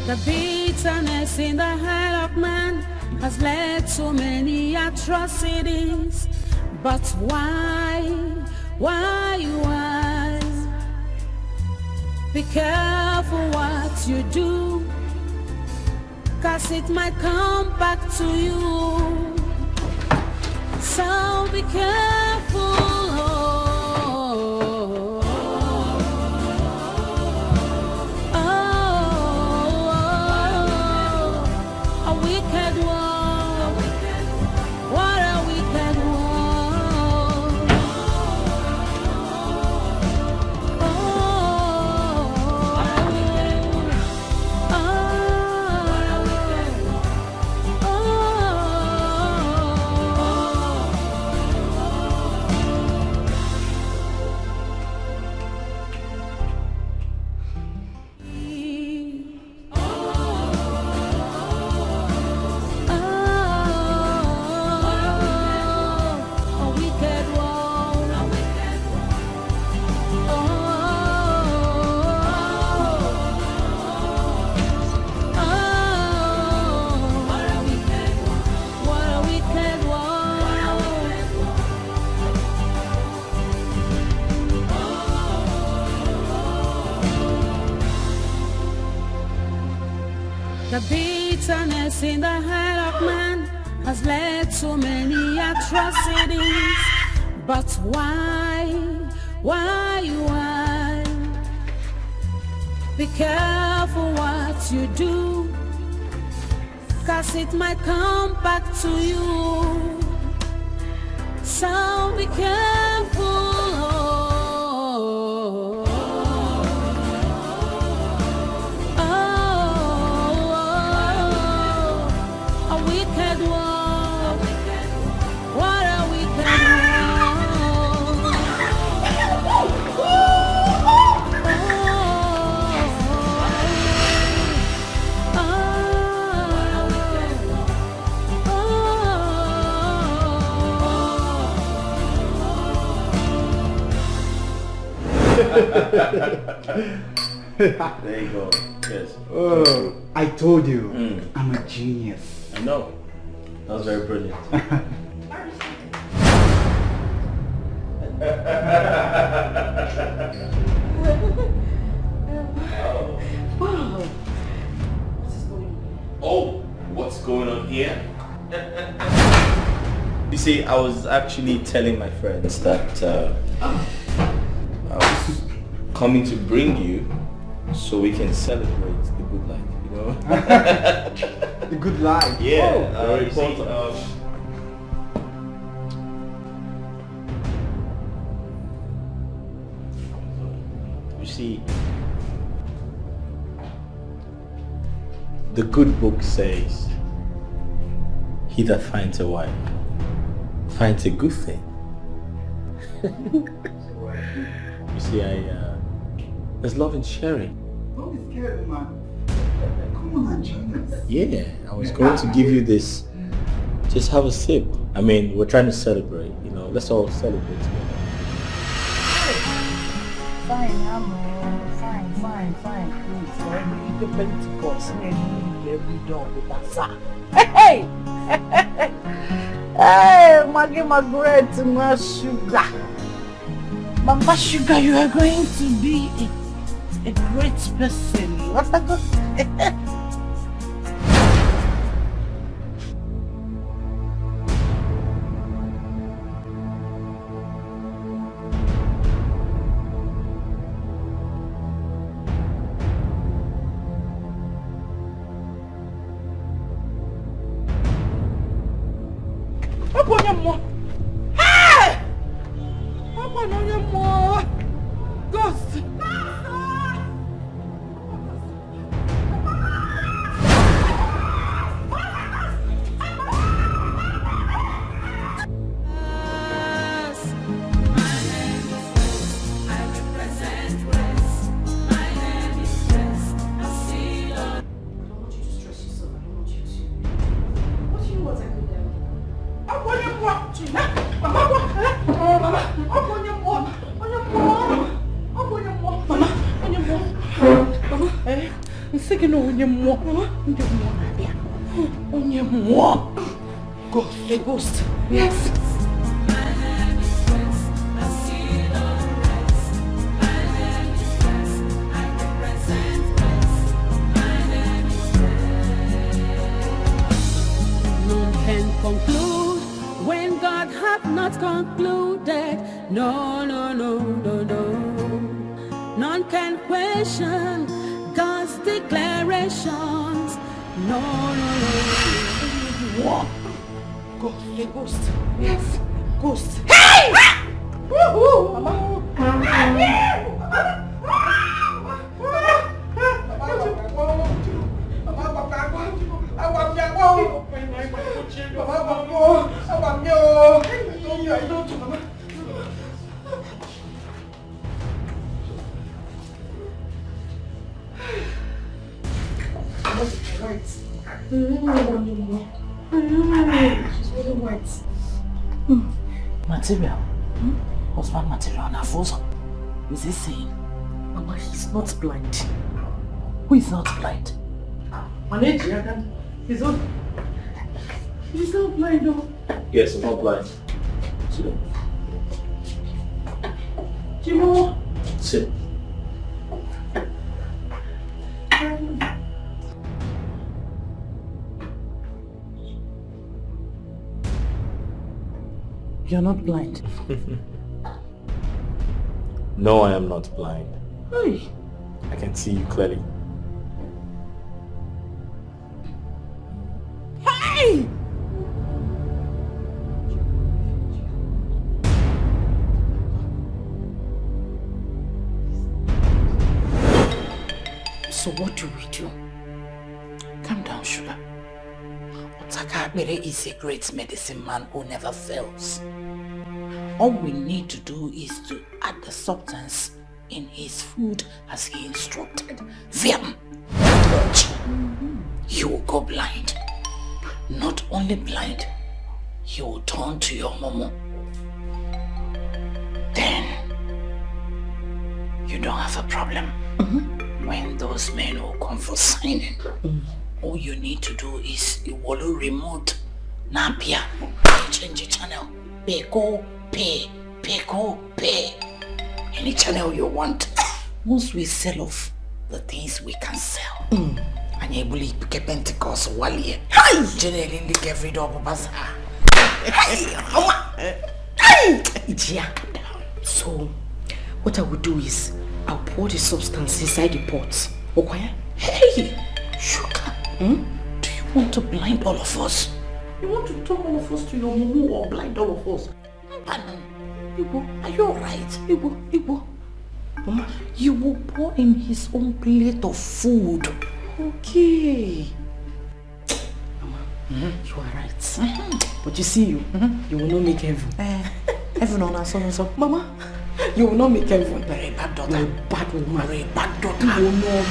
S8: The bitterness in the heart of man has led to many atrocities. But why? Be careful what you do, 'cause it might come back to you. So be careful. The bitterness in the heart of man has led to many atrocities. But why? Be careful what you do, 'cause it might come back to you. So be careful.
S1: There you go. Yes.
S17: Oh, I told you, I'm a genius.
S1: I know. That was very brilliant.
S3: Wow.
S1: Oh, what's going on here? You see, I was actually telling my friends that I was coming to bring you so we can celebrate the good life, you know?
S17: The good life?
S1: Yeah,
S17: very
S1: you see,
S17: important.
S1: You see, the good book says, he that finds a wife finds a good thing. You see, there's love in sharing.
S17: Don't be scared, man. Come on, join us.
S1: Yeah, I was going to give you this. Just have a sip. I mean, we're trying to celebrate, you know. Let's all celebrate together.
S10: Fine, fine, fine, fine. Please, the Pentecost, every door with that fire. Hey! Hey, Maggie Margaret, my sugar. Mama Sugar, you are going to be a great person. What a good... Hey! Ghost! Ghost. A ghost. Yes.
S8: None can conclude when God hath not concluded. No, no, no, no, no. None can question God's declarations. No, no, no.
S10: What? Ghost. A ghost. Yes. Ghost.
S8: Hey!
S10: Woohoo! Mama.
S3: She's really white.
S10: Material. Husband material na frozen. Is he saying?
S3: Mama, he's not blind.
S10: Who is not blind?
S3: He's not blind though.
S1: Yes, I'm not blind. Sit down.
S3: Jimo.
S1: Sit.
S10: You're not blind.
S1: No, I am not blind.
S10: Hey.
S1: I can see you clearly.
S10: Hey! So what do we do? Calm down, Sugar. Otakabere is a great medicine man who never fails. All we need to do is to add the substance in his food as he instructed. Then, he will go blind. Not only blind, he will turn to your momo. Then,
S18: problem. When those men will come for signing, all you need to do is you will remote Napia, change the channel, pay, any channel you want. Once we sell off the things we can sell, and you will get Pentecost one year. Generally, get rid of bazaar. So, what I will do is, I'll pour the substance inside the pot. Okay? Hey! Sugar! Do you want to blind all of us? You want to turn all of us to your mumu or blind all of us? Igbo, are you alright? Igbo. Mama, you will pour in his own plate of food. Okay. Mama, you are right. But you see you will not make heaven. Heaven on us also. Mama, you will not make heaven. Very bad daughter. You're a bad woman. Very bad daughter. You will not.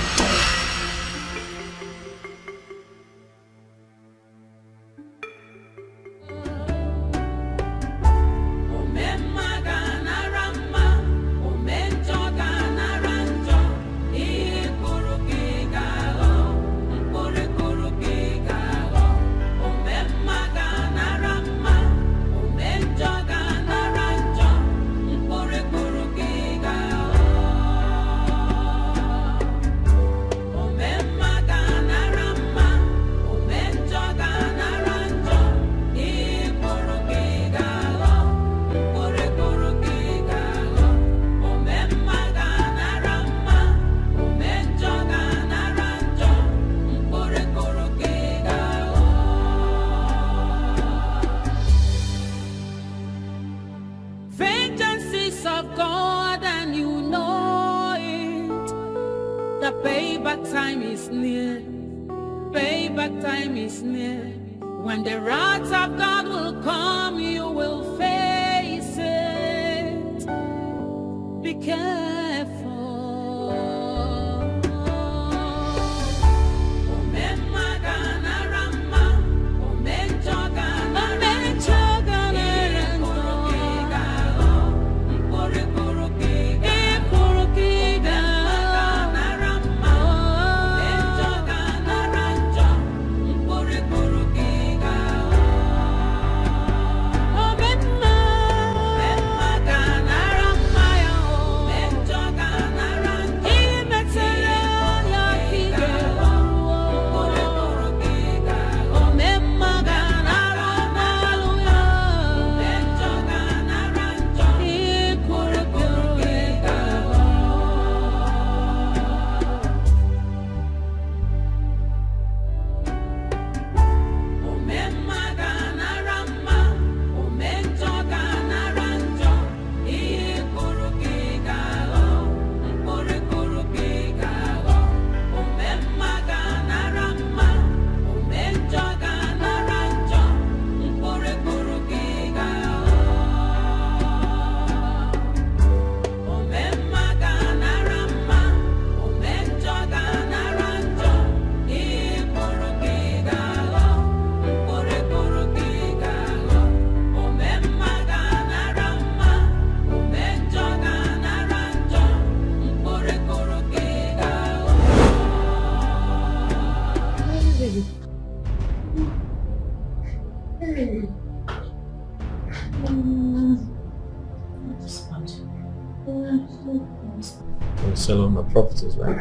S9: Sell all my properties, right?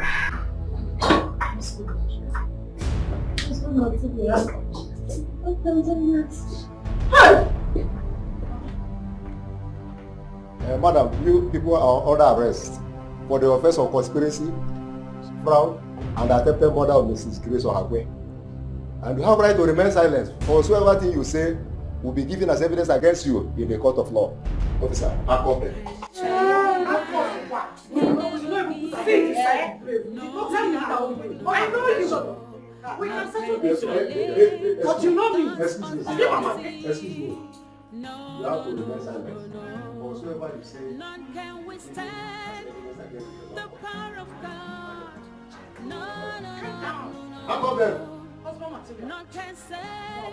S21: Madam, you people are under arrest for the offense of conspiracy, fraud, and attempted murder of Mrs. Grace Ohagwe. And you have right to remain silent, for whatsoever thing you say will be given as evidence against you in the court of law. Officer, back up there.
S2: I know you. We can settle this. But you know me.
S21: Excuse me. Excuse me. You have to remain silent. Whatsoever you say,
S8: none can withstand the power of God. No. None can say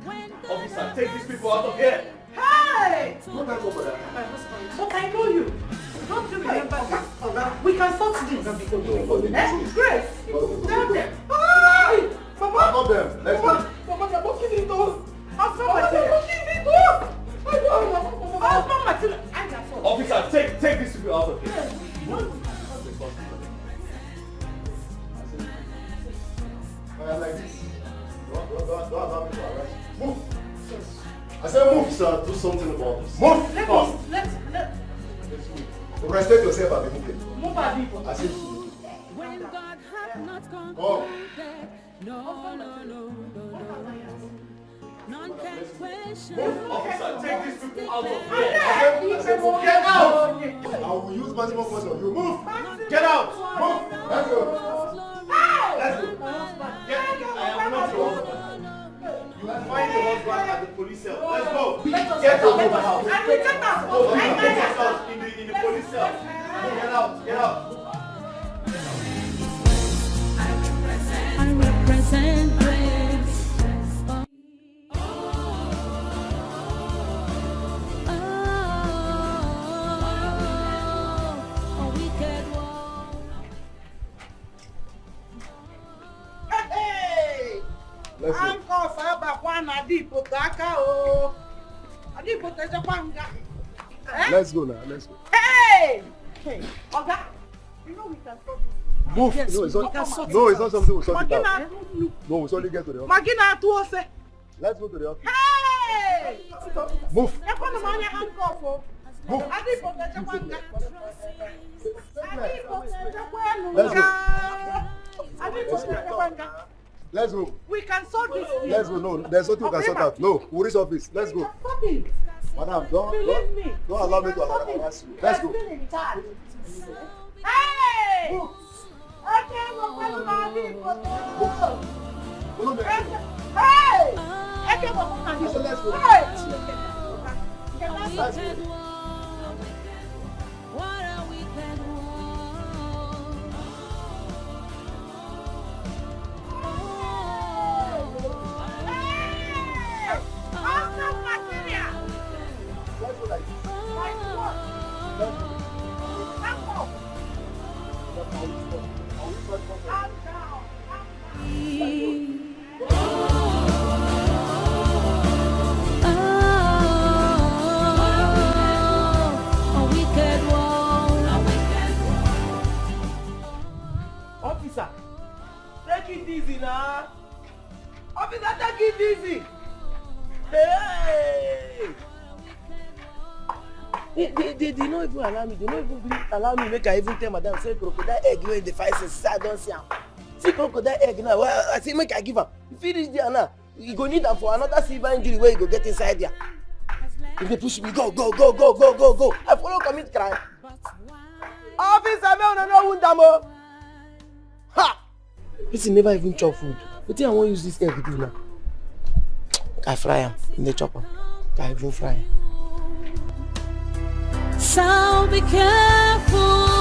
S8: when
S19: Officer, take these people out of here.
S2: Hey!
S21: Don't go for that.
S2: But I know you.
S3: Don't you remember this? We can sort this. Grace, tell them. Hi! Mama!
S21: Stop them. Let's go.
S3: Mama, they're looking in those. Husband Matilda. Looking in those. Husband Matilda.
S19: Officer, take these people out of here.
S21: Like this. Don't allow me to arrest. Move. I said move.
S19: Sir, do something about this.
S21: Move.
S3: Let's
S21: respect yourself and be moving.
S3: move our people.
S21: I said
S8: When God hath not
S21: go.
S8: concluded, no. None can question.
S19: Officer, take these people out of here.
S21: I said move. Get out. I will use maximum force on you. Move.
S19: Get out.
S21: Move. Let's go.
S19: Let's go. I am not your husband. You will find your husband at the police cell. Let's go. Get out of the house. Get out in the police cell. Get out. Get out.
S8: I represent grace. A wicked one.
S2: Hey!
S21: Let's go.
S2: Uncle Faba Kwana Dipo Taka o. Adipo Tajapanga.
S21: Let's go now. Let's go.
S2: Hey! Hey, Oga, you know we can stop this.
S21: Move.
S2: Yes,
S21: No, it's
S2: we
S21: not.
S2: can sort
S21: No,
S2: it
S21: it's not something we'll sort it
S2: Magina,
S21: out. No, we'll only get to the office.
S2: Magina Tuose.
S21: Let's go to the office.
S2: Hey!
S21: Move.
S2: Ekwano manya handcuff.
S21: Move.
S2: Adipo Tajapanga. Adipo Tajapanga.
S21: Let's go.
S2: Adipo Tajapanga.
S21: Let's go.
S2: We can sort this.
S21: Let's go. No, there's nothing we can sort out. No, we'll reach office. Let's go.
S2: Stop it.
S21: Madam,
S2: Believe me.
S21: don't allow me to harass you. Let's go.
S2: Hey! Okay, we're going to Hey! Okay, we're going to
S21: Let's go.
S2: Hey!
S8: What a wicked
S16: Officer, take it easy now. Officer, take it easy. Hey! They don't even allow me. They don't even allow me make I even tell madam say crocodile egg wey dey fight since I don't see am. See crocodile egg now. Well, I say make I give am. If he reach there now, you go need am for another silver injury where you go get inside there. If they push me, go. I follow commit crime. Officer, me no wound am o. Ha! This never even chop food. Wetin I wan use this egg do now? I fry am in the chopper. I even fry am.
S8: So be careful.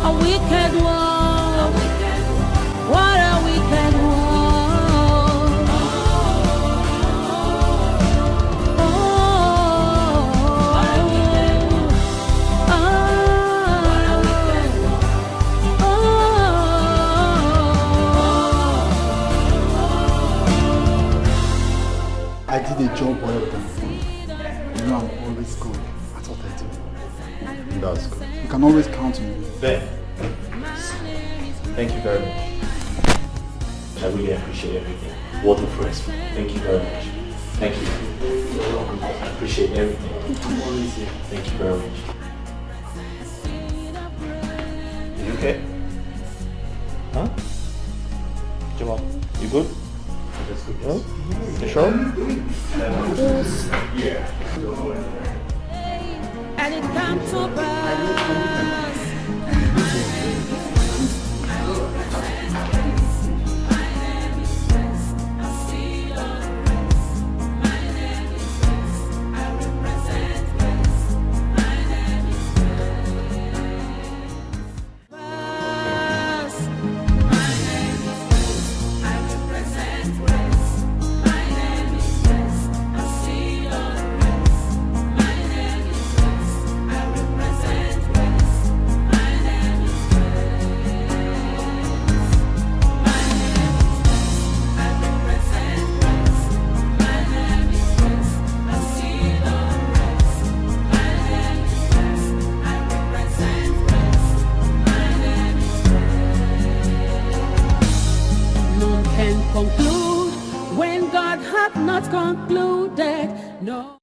S8: A wicked one. What a wicked one.
S7: I did a job well done. You know I'm always good at what I do.
S21: That's good.
S7: You can always count on me.
S9: Ben, thank you very much. I really appreciate everything. What a first. Thank you very much. Thank you. You're welcome. I appreciate everything. I'm always here. Thank you very much. You okay? Huh? Jamal, you good? That's good. Huh? You sure? Yeah.
S8: And it comes to pass. concluded. No.